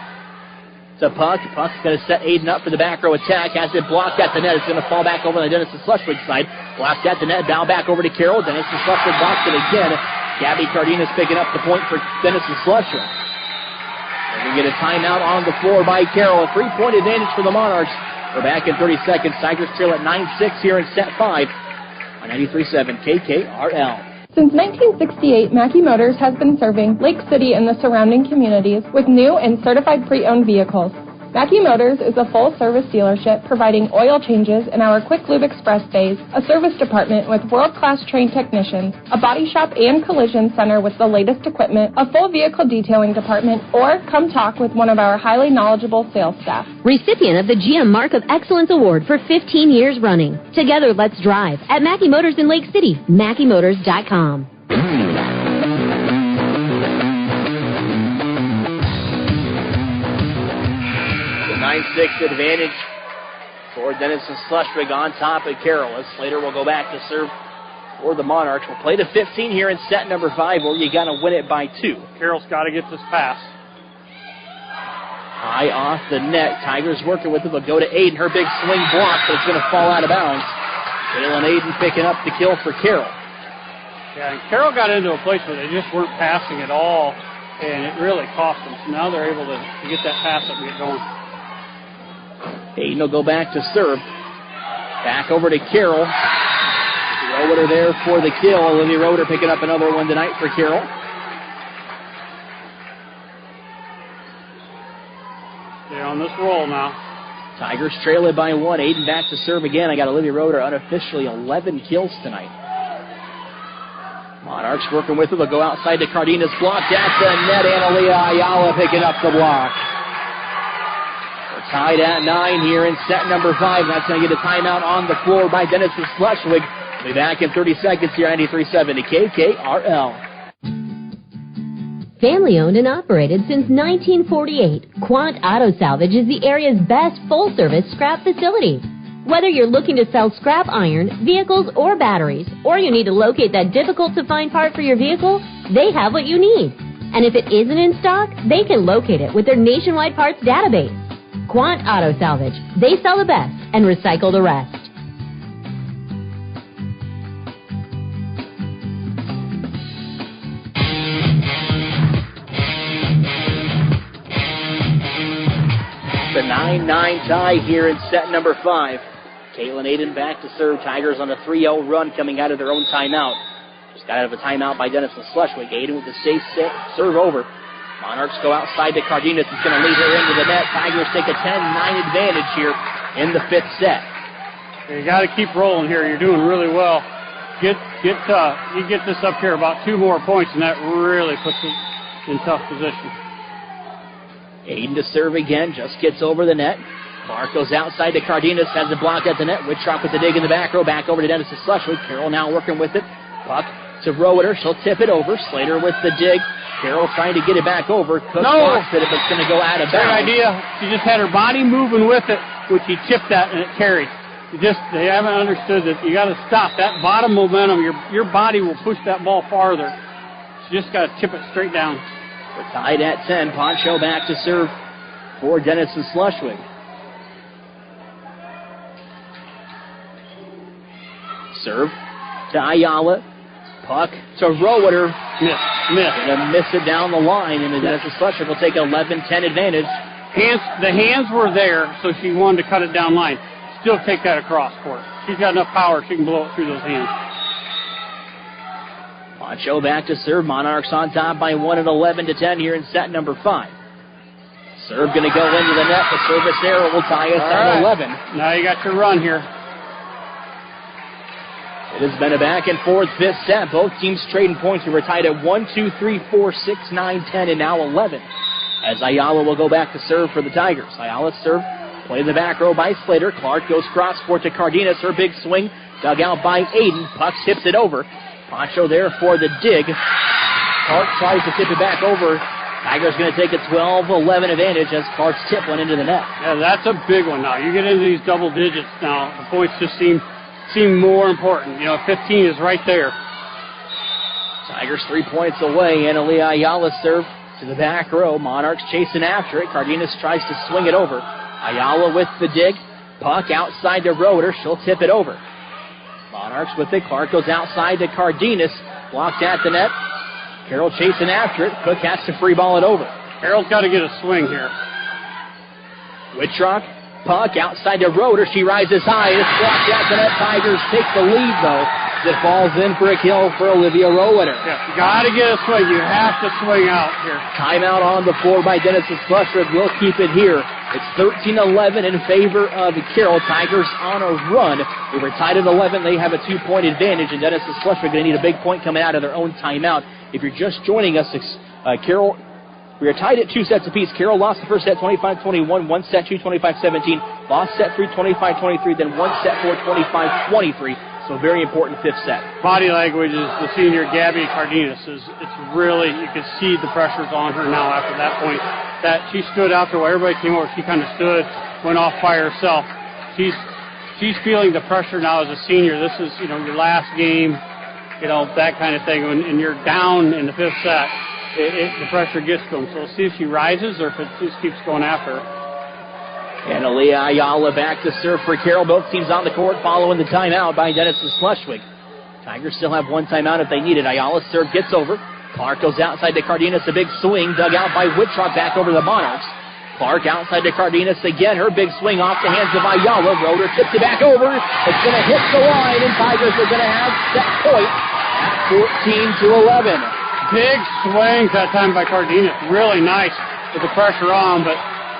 to Puck. Puck's going to set Aiden up for the back row attack. Has it blocked at the net. It's going to fall back over on the Denison-Schleswig side. Blocked at the net. Bow back over to Carroll. Denison-Schleswig blocks it again. Gabby Cardenas picking up the point for Denison-Schleswig. And we get a timeout on the floor by Carroll. A 3-point advantage for the Monarchs. We're back in 30 seconds. Tigers trail at 9-6 here in set 5 on 93.7 KKRL. Since 1968, Mackey Motors has been serving Lake City and the surrounding communities with new and certified pre-owned vehicles. Mackey Motors is a full-service dealership providing oil changes in our Quick Lube Express bays, a service department with world-class trained technicians, a body shop and collision center with the latest equipment, a full vehicle detailing department, or come talk with one of our highly knowledgeable sales staff. Recipient of the GM Mark of Excellence Award for 15 years running. Together, let's drive at Mackey Motors in Lake City, MackeyMotors.com. 9-6 advantage for Denison-Schleswig on top of Carroll. As Slater will go back to serve for the Monarchs. We'll play to 15 here in set number 5, or you got to win it by 2. Carroll's got to get this pass. High off the net. Tigers working with it. They'll go to Aiden. Her big swing block, but it's going to fall out of bounds. Jalen Aiden picking up the kill for Carroll. Yeah, and Carroll got into a place where they just weren't passing at all, and it really cost them. So now they're able to get that pass up and get going. Aiden will go back to serve. Back over to Carroll. Roeder there for the kill. Olivia Roeder picking up another one tonight for Carroll. They're on this roll now. Tigers trail it by 1. Aiden back to serve again. I got Olivia Roeder unofficially 11 kills tonight. Monarchs working with it. They'll go outside to Cardenas. Blocked at the net. Analia Ayala picking up the block. We're tied at 9 here in set number 5. That's going to get a timeout on the floor by Denison-Schleswig. We'll be back in 30 seconds here on 93.7 KKRL. Family owned and operated since 1948, Quant Auto Salvage is the area's best full-service scrap facility. Whether you're looking to sell scrap iron, vehicles, or batteries, or you need to locate that difficult-to-find part for your vehicle, they have what you need. And if it isn't in stock, they can locate it with their nationwide parts database. Quant Auto Salvage. They sell the best and recycle the rest. The 9-9 tie here in set number 5. Caitlin Aiden back to serve. Tigers on a 3-0 run coming out of their own timeout. Just got out of a timeout by Denison-Schleswig. Aiden with the safe serve over. Monarchs go outside to Cardenas. He's going to lead her into the net. Tigers take a 10-9 advantage here in the 5th set. You got to keep rolling here. You're doing really well. You get this up here about 2 more points, and that really puts it in tough position. Aiden to serve again. Just gets over the net. Clark goes outside to Cardenas, has the block at the net. Wittrock with the dig in the back row, back over to Denison-Schleswig. Carroll now working with it. Puck to Roeder. She'll tip it over. Slater with the dig. Carroll trying to get it back over. Cook blocks it, but it's going to go out of bounds. Great idea. She just had her body moving with it, which he tipped that and it carried. They haven't understood that you got to stop that bottom momentum. Your body will push that ball farther. You just got to tip it straight down. We're tied at 10. Poncho back to serve for Denison-Schleswig. Serve to Ayala. Puck to Roeder. Miss. Gonna miss it down the line, and the Denison-Schleswig will take an 11-10 advantage. The hands were there, so she wanted to cut it down line. Still take that across court. She's got enough power, she can blow it through those hands. Poncho back to serve. Monarchs on top by 1 at 11-10 here in set number 5. Serve going to go into the net. The service error will tie us at 11. Now you got your run here. It has been a back and forth 5th set. Both teams trading points. We were tied at 1, 2, 3, 4, 6, 9, 10, and now 11. As Ayala will go back to serve for the Tigers. Ayala serve. Play in the back row by Slater. Clark goes cross court to Cardenas. Her big swing. Dug out by Aiden. Puck tips it over. Poncho there for the dig. Clark tries to tip it back over. Tigers going to take a 12-11 advantage as Clark's tip went into the net. Yeah, that's a big one now. You get into these double digits now. The points just seem more important. 15 is right there. Tigers 3 points away. Analia Ayala serve to the back row. Monarchs chasing after it. Cardenas tries to swing it over. Ayala with the dig. Puck outside to Roeder. She'll tip it over. Monarchs with it. Clark goes outside to Cardenas. Blocked at the net. Carroll chasing after it. Cook has to free ball it over. Carroll's got to get a swing here. Wittrock. Puck outside to Roeder. She rises high. It's blocked at the net. Tigers take the lead, though. It falls in for a kill for Olivia Roeder. Yeah, you got to get a swing. You have to swing out here. Timeout on the floor by Denison-Schleswig. We'll keep it here. It's 13-11 in favor of Carroll. Tigers on a run. We were tied at 11. They have a 2-point advantage, and Denison-Schleswig going to need a big point coming out of their own timeout. If you're just joining us, Carroll, we are tied at 2 sets apiece. Carroll lost the first set 25-21, 1 set 2, 25-17, lost set 3, 25-23, then 1 set 4, 25-23. So a very important 5th set. Body language is the senior Gabby Cardenas. It's really, you can see the pressure's on her now after that point. That she stood out there while everybody came over. She kind of stood, went off by herself. She's feeling the pressure now as a senior. This is, your last game, that kind of thing. And you're down in the 5th set, the pressure gets to them. So we'll see if she rises or if it just keeps going after her. And Aaliyah Ayala back to serve for Carroll. Both teams on the court following the timeout by Denison-Schleswig. Tigers still have 1 timeout if they need it. Ayala's serve gets over. Clark goes outside to Cardenas. A big swing dug out by Wittrock back over the Monarchs. Clark outside to Cardenas again. Her big swing off the hands of Ayala. Roeder tips it back over. It's going to hit the line, and Tigers are going to have set point at 14-11. Big swings that time by Cardenas. Really nice with the pressure on, but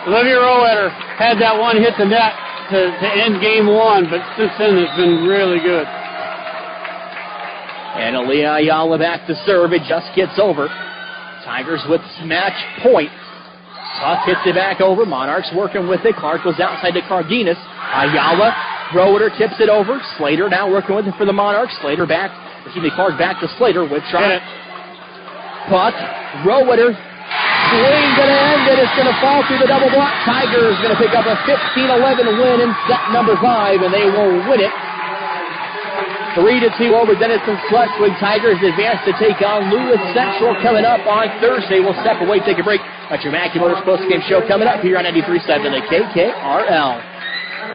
Olivia Roeder had that one hit the net to end game 1, but since then it's been really good. And Aaliyah Ayala back to serve. It just gets over. Tigers with match point. Puck hits it back over. Monarchs working with it. Clark goes outside to Cardenas. Ayala, Roeder tips it over. Slater now working with it for the Monarchs. Clark back to Slater with try. Puck, Roeder. Swing to the end, and it's going to fall through the double block. Tigers going to pick up a 15-11 win in set number 5, and they will win it 3-2 over Denison-Schleswig. Tigers advance to take on Lewis Central coming up on Thursday. We'll step away, take a break. That's your Mackey Motors postgame show coming up here on 93.7 at KKRL.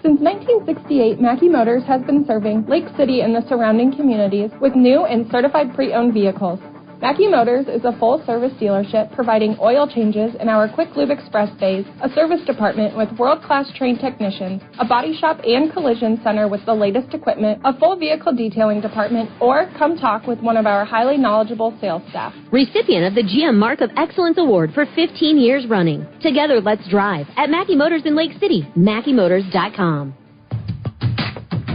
Since 1968, Mackey Motors has been serving Lake City and the surrounding communities with new and certified pre-owned vehicles. Mackey Motors is a full-service dealership providing oil changes in our Quick Lube Express bays, a service department with world-class trained technicians, a body shop and collision center with the latest equipment, a full vehicle detailing department, or come talk with one of our highly knowledgeable sales staff. Recipient of the GM Mark of Excellence Award for 15 years running. Together, let's drive at Mackey Motors in Lake City, MackeyMotors.com.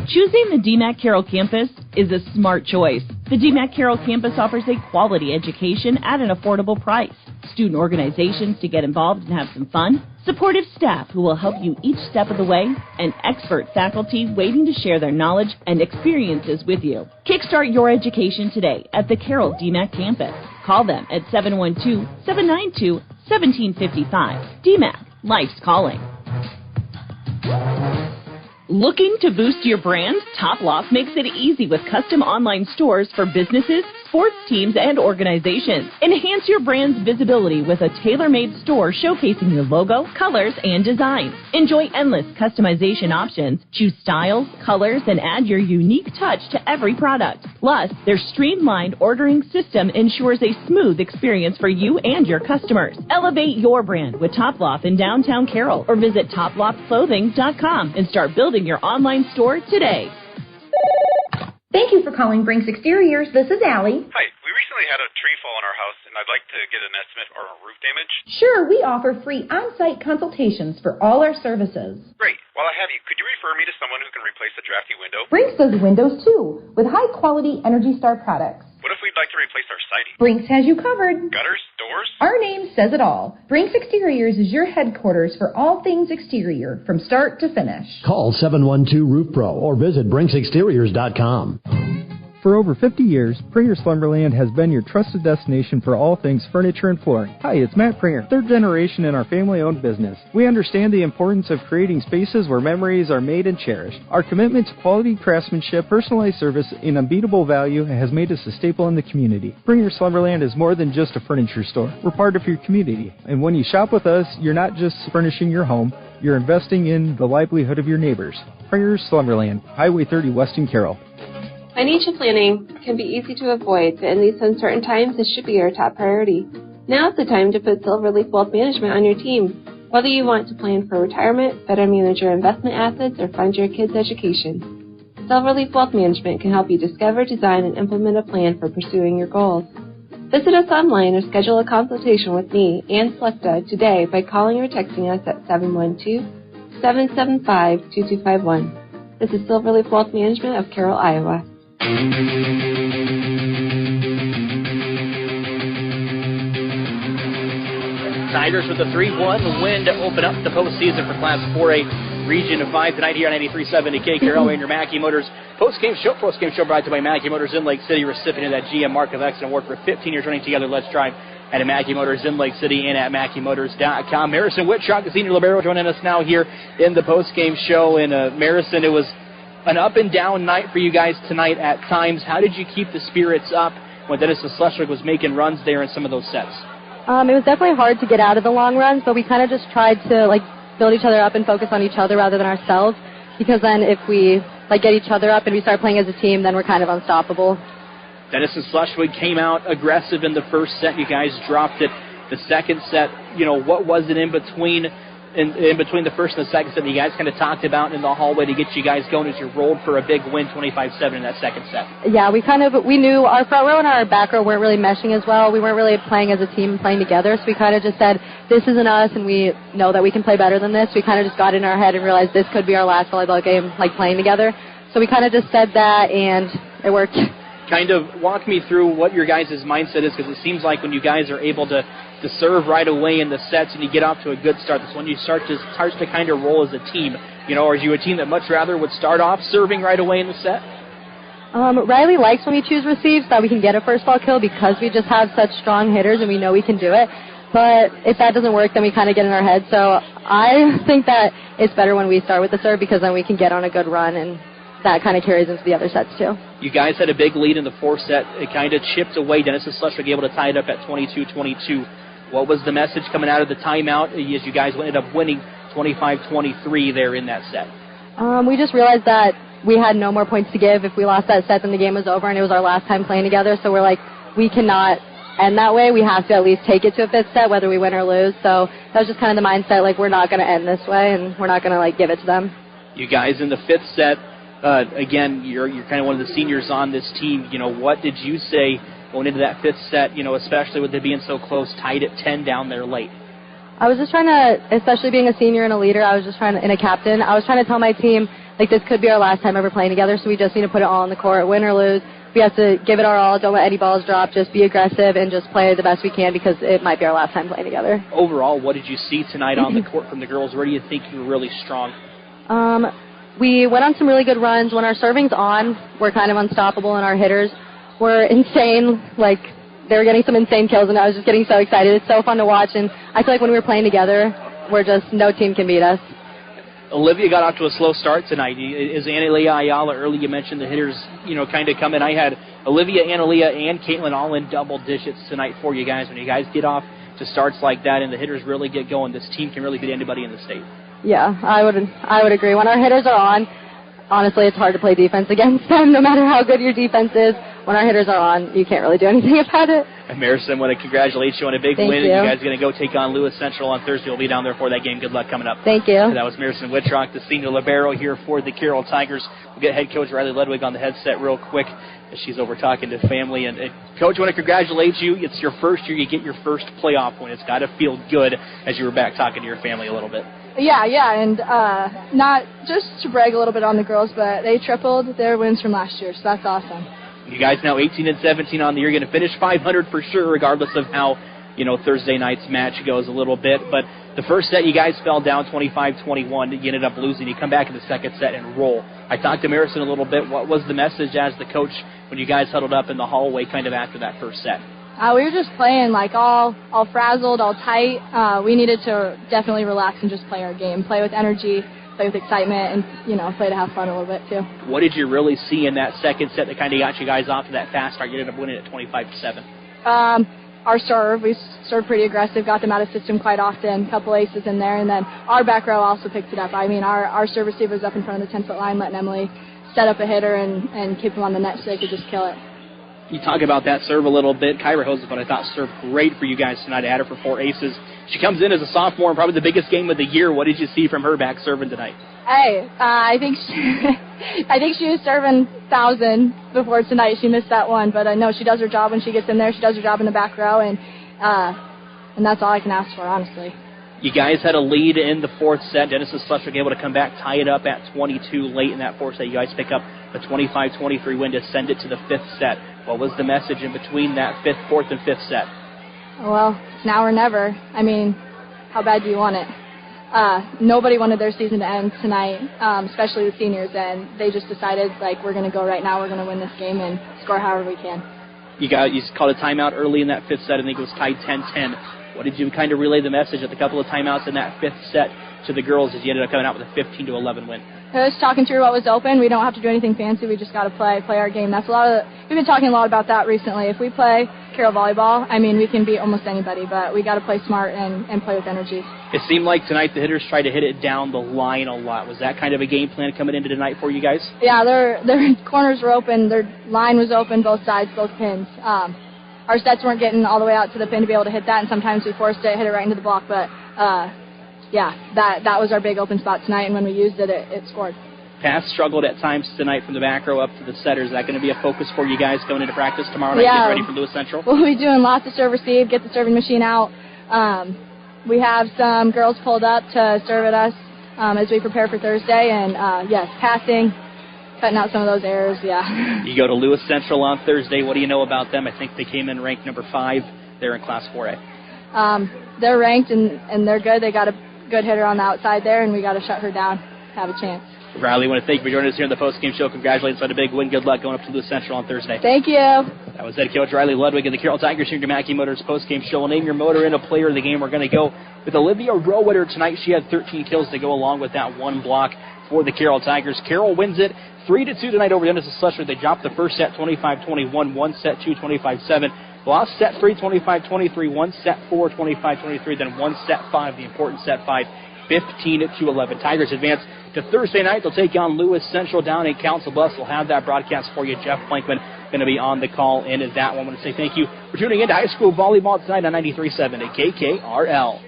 Choosing the DMAC Carroll campus is a smart choice. The DMAC Carroll campus offers a quality education at an affordable price, student organizations to get involved and have some fun, supportive staff who will help you each step of the way, and expert faculty waiting to share their knowledge and experiences with you. Kickstart your education today at the Carroll DMAC campus. Call them at 712-792-1755. DMAC, life's calling. Looking to boost your brand? Top Loft makes it easy with custom online stores for businesses, sports teams, and organizations. Enhance your brand's visibility with a tailor-made store showcasing your logo, colors, and designs. Enjoy endless customization options. Choose styles, colors, and add your unique touch to every product. Plus, their streamlined ordering system ensures a smooth experience for you and your customers. Elevate your brand with Top Loft in downtown Carroll or visit toploftclothing.com and start building your online store today. Thank you for calling Brinks Exteriors. This is Allie. Hi, we recently had a tree fall in our house, and I'd like to get an estimate or roof damage. Sure, we offer free on-site consultations for all our services. Great. While I have you, could you refer me to someone who can replace the drafty window? Brinks does windows too, with high-quality Energy Star products. What if we'd like to replace our siding? Brinks has you covered. Gutters? Doors? Our name says it all. Brinks Exteriors is your headquarters for all things exterior, from start to finish. Call 712-ROOF-PRO or visit BrinksExteriors.com. For over 50 years, Pringer Slumberland has been your trusted destination for all things furniture and flooring. Hi, it's Matt Pringer, third generation in our family-owned business. We understand the importance of creating spaces where memories are made and cherished. Our commitment to quality craftsmanship, personalized service, and unbeatable value has made us a staple in the community. Pringer Slumberland is more than just a furniture store. We're part of your community. And when you shop with us, you're not just furnishing your home, you're investing in the livelihood of your neighbors. Pringer Slumberland, Highway 30 West in Carroll. Financial planning can be easy to avoid, but in these uncertain times, it should be your top priority. Now is the time to put Silverleaf Wealth Management on your team. Whether you want to plan for retirement, better manage your investment assets, or fund your kids' education, Silverleaf Wealth Management can help you discover, design, and implement a plan for pursuing your goals. Visit us online or schedule a consultation with me, Ann Slechta, today by calling or texting us at 712-775-2251. This is Silverleaf Wealth Management of Carroll, Iowa. Tigers with a 3-1 win to open up the postseason for Class 4A Region 5 tonight here on 93.7 KKRL and your Mackey Motors postgame show brought to you by Mackey Motors in Lake City, recipient of that GM Mark of Excellence Award for 15 years running together. Let's drive at Mackey Motors in Lake City and at MackeyMotors.com. Marison Whitchalk, the senior libero, joining us now here in the postgame show. And Marison, it was an up and down night for you guys tonight at times. How did you keep the spirits up when Denison-Schleswig was making runs there in some of those sets? It was definitely hard to get out of the long runs, but we kind of just tried to build each other up and focus on each other rather than ourselves, because then if we get each other up and we start playing as a team, then we're kind of unstoppable. Denison-Schleswig came out aggressive in the first set. You guys dropped it. The second set, what was it in between the first and the second set that you guys kind of talked about in the hallway to get you guys going as you rolled for a big win, 25-7 in that second set? Yeah, we knew our front row and our back row weren't really meshing as well. We weren't really playing as a team and playing together, so we kind of just said, this isn't us, and we know that we can play better than this. We kind of just got in our head and realized this could be our last volleyball game, playing together. So we kind of just said that, and it worked. Kind of walk me through what your guys' mindset is, because it seems like when you guys are able to serve right away in the sets and you get off to a good start, that's when you start to kind of roll as a team. Or are you a team that much rather would start off serving right away in the set? Riley likes when we choose receives so that we can get a first ball kill, because we just have such strong hitters and we know we can do it. But if that doesn't work, then we kind of get in our head. So I think that it's better when we start with the serve, because then we can get on a good run, and that kind of carries into the other sets too. You guys had a big lead in the fourth set. It kind of chipped away. Denison-Schleswig able to tie it up at 22-22. What was the message coming out of the timeout as you guys ended up winning 25-23 there in that set? We just realized that we had no more points to give if we lost that set, then the game was over, and it was our last time playing together. So we're like, we cannot end that way. We have to at least take it to a fifth set, whether we win or lose. So that was just kind of the mindset, like, we're not going to end this way, and we're not going to, like, give it to them. You guys in the fifth set, again, you're kind of one of the seniors on this team. You know, what did you say going into that fifth set, you know, especially with it being so close, tied at 10 down there late? I was just trying to, especially being a senior and a leader, and a captain, I was trying to tell my team, like, this could be our last time ever playing together, so we just need to put it all on the court, win or lose. We have to give it our all, don't let any balls drop, just be aggressive and just play the best we can because it might be our last time playing together. Overall, what did you see tonight on the court from the girls? Where do you think you were really strong? We went on some really good runs. When our serving's on, we're kind of unstoppable, and our hitters were insane. Like, they were getting some insane kills, and I was just getting so excited. It's so fun to watch, and I feel like when we were playing together, no team can beat us. Olivia got off to a slow start tonight. Is Analia Ayala early? You mentioned the hitters, you know, kind of come in. I had Olivia, Analia, and Caitlin all in double digits tonight for you guys. When you guys get off to starts like that and the hitters really get going, this team can really beat anybody in the state. Yeah, I would agree. When our hitters are on, honestly, it's hard to play defense against them, no matter how good your defense is. When our hitters are on, you can't really do anything about it. And Marison, I want to congratulate you on a big Thank win. You. You guys are going to go take on Lewis Central on Thursday. We'll be down there for that game. Good luck coming up. Thank you. So that was Marison Wittrock, the senior libero here for the Carroll Tigers. We'll get head coach Riley Ludwig on the headset real quick as she's over talking to family. And Coach, I want to congratulate you. It's your first year. You get your first playoff win. It's got to feel good as you were back talking to your family a little bit. Yeah, and not just to brag a little bit on the girls, but they tripled their wins from last year, so that's awesome. You guys now 18-17 on the year. You're going to finish 500 for sure, regardless of how, you know, Thursday night's match goes a little bit. But the first set, you guys fell down 25-21. You ended up losing. You come back in the second set and roll. I talked to Marison a little bit. What was the message as the coach when you guys huddled up in the hallway kind of after that first set? We were just playing like all frazzled, all tight. We needed to definitely relax and just play our game, play with energy, play with excitement, and, you know, play to have fun a little bit too. What did you really see in that second set that kind of got you guys off to that fast start? You ended up winning at 25-7. Our serve, we served pretty aggressive, got them out of system quite often, a couple aces in there, and then our back row also picked it up. I mean, our serve receiver was up in front of the 10-foot line, letting Emily set up a hitter and keep them on the net so they could just kill it. You talk about that serve a little bit. Kyra Joseph, I thought, served great for you guys tonight. I had her for 4 aces. She comes in as a sophomore and probably the biggest game of the year. What did you see from her back serving tonight? Hey, I think she was serving 1,000 before tonight. She missed that one, but no, she does her job when she gets in there. She does her job in the back row, and that's all I can ask for, honestly. You guys had a lead in the fourth set. Denison-Schleswig able to come back, tie it up at 22 late in that fourth set. You guys pick up a 25-23 win to send it to the fifth set. What was the message in between that fourth and fifth set? Well, it's now or never. I mean, how bad do you want it? Nobody wanted their season to end tonight, especially the seniors, and they just decided, like, we're going to go right now. We're going to win this game and score however we can. You called a timeout early in that fifth set. I think it was tied 10-10. What did you kind of relay the message at the couple of timeouts in that fifth set to the girls as you ended up coming out with a 15-11 win? Just talking through what was open. We don't have to do anything fancy. We just got to play our game. That's we've been talking a lot about that recently. If we play Carroll volleyball, I mean, we can beat almost anybody, but we got to play smart and play with energy. It seemed like tonight the hitters tried to hit it down the line a lot. Was that kind of a game plan coming into tonight for you guys? Yeah, their corners were open. Their line was open, both sides, both pins. Our sets weren't getting all the way out to the pin to be able to hit that, and sometimes we forced it, hit it right into the block. But, yeah, that was our big open spot tonight, and when we used it, it scored. Pass struggled at times tonight from the back row up to the setters. Is that going to be a focus for you guys going into practice tomorrow night? Get ready for Lewis Central? We'll be doing lots of serve receive, get the serving machine out. We have some girls pulled up to serve at us as we prepare for Thursday, and, yes, passing, cutting out some of those errors, yeah. You go to Lewis Central on Thursday. What do you know about them? I think they came in ranked number 5. They're in Class 4A. They're ranked, and they're good. They got a good hitter on the outside there, and we got to shut her down, have a chance. Riley, I want to thank you for joining us here in the post-game show. Congratulations on a big win. Good luck going up to Lewis Central on Thursday. Thank you. That was head coach Riley Ludwig of the Carroll Tigers here at Mackey Motors post-game show. We'll name your motor and a player of the game. We're going to go with Olivia Rowetter tonight. She had 13 kills to go along with that one block. for the Carroll Tigers. Carroll wins it 3-2 tonight over Denison-Schleswig. They dropped the first set 25-21, one set 2 25-7. Lost set 3 25-23, one set 4 25-23, then one set 5, the important set 5, 15-11. Tigers advance to Thursday night. They'll take on Lewis Central down in Council Bluffs. We'll have that broadcast for you. Jeff Plankman going to be on the call in that one. I want to say thank you for tuning in to high school volleyball tonight on 93.7 at KKRL.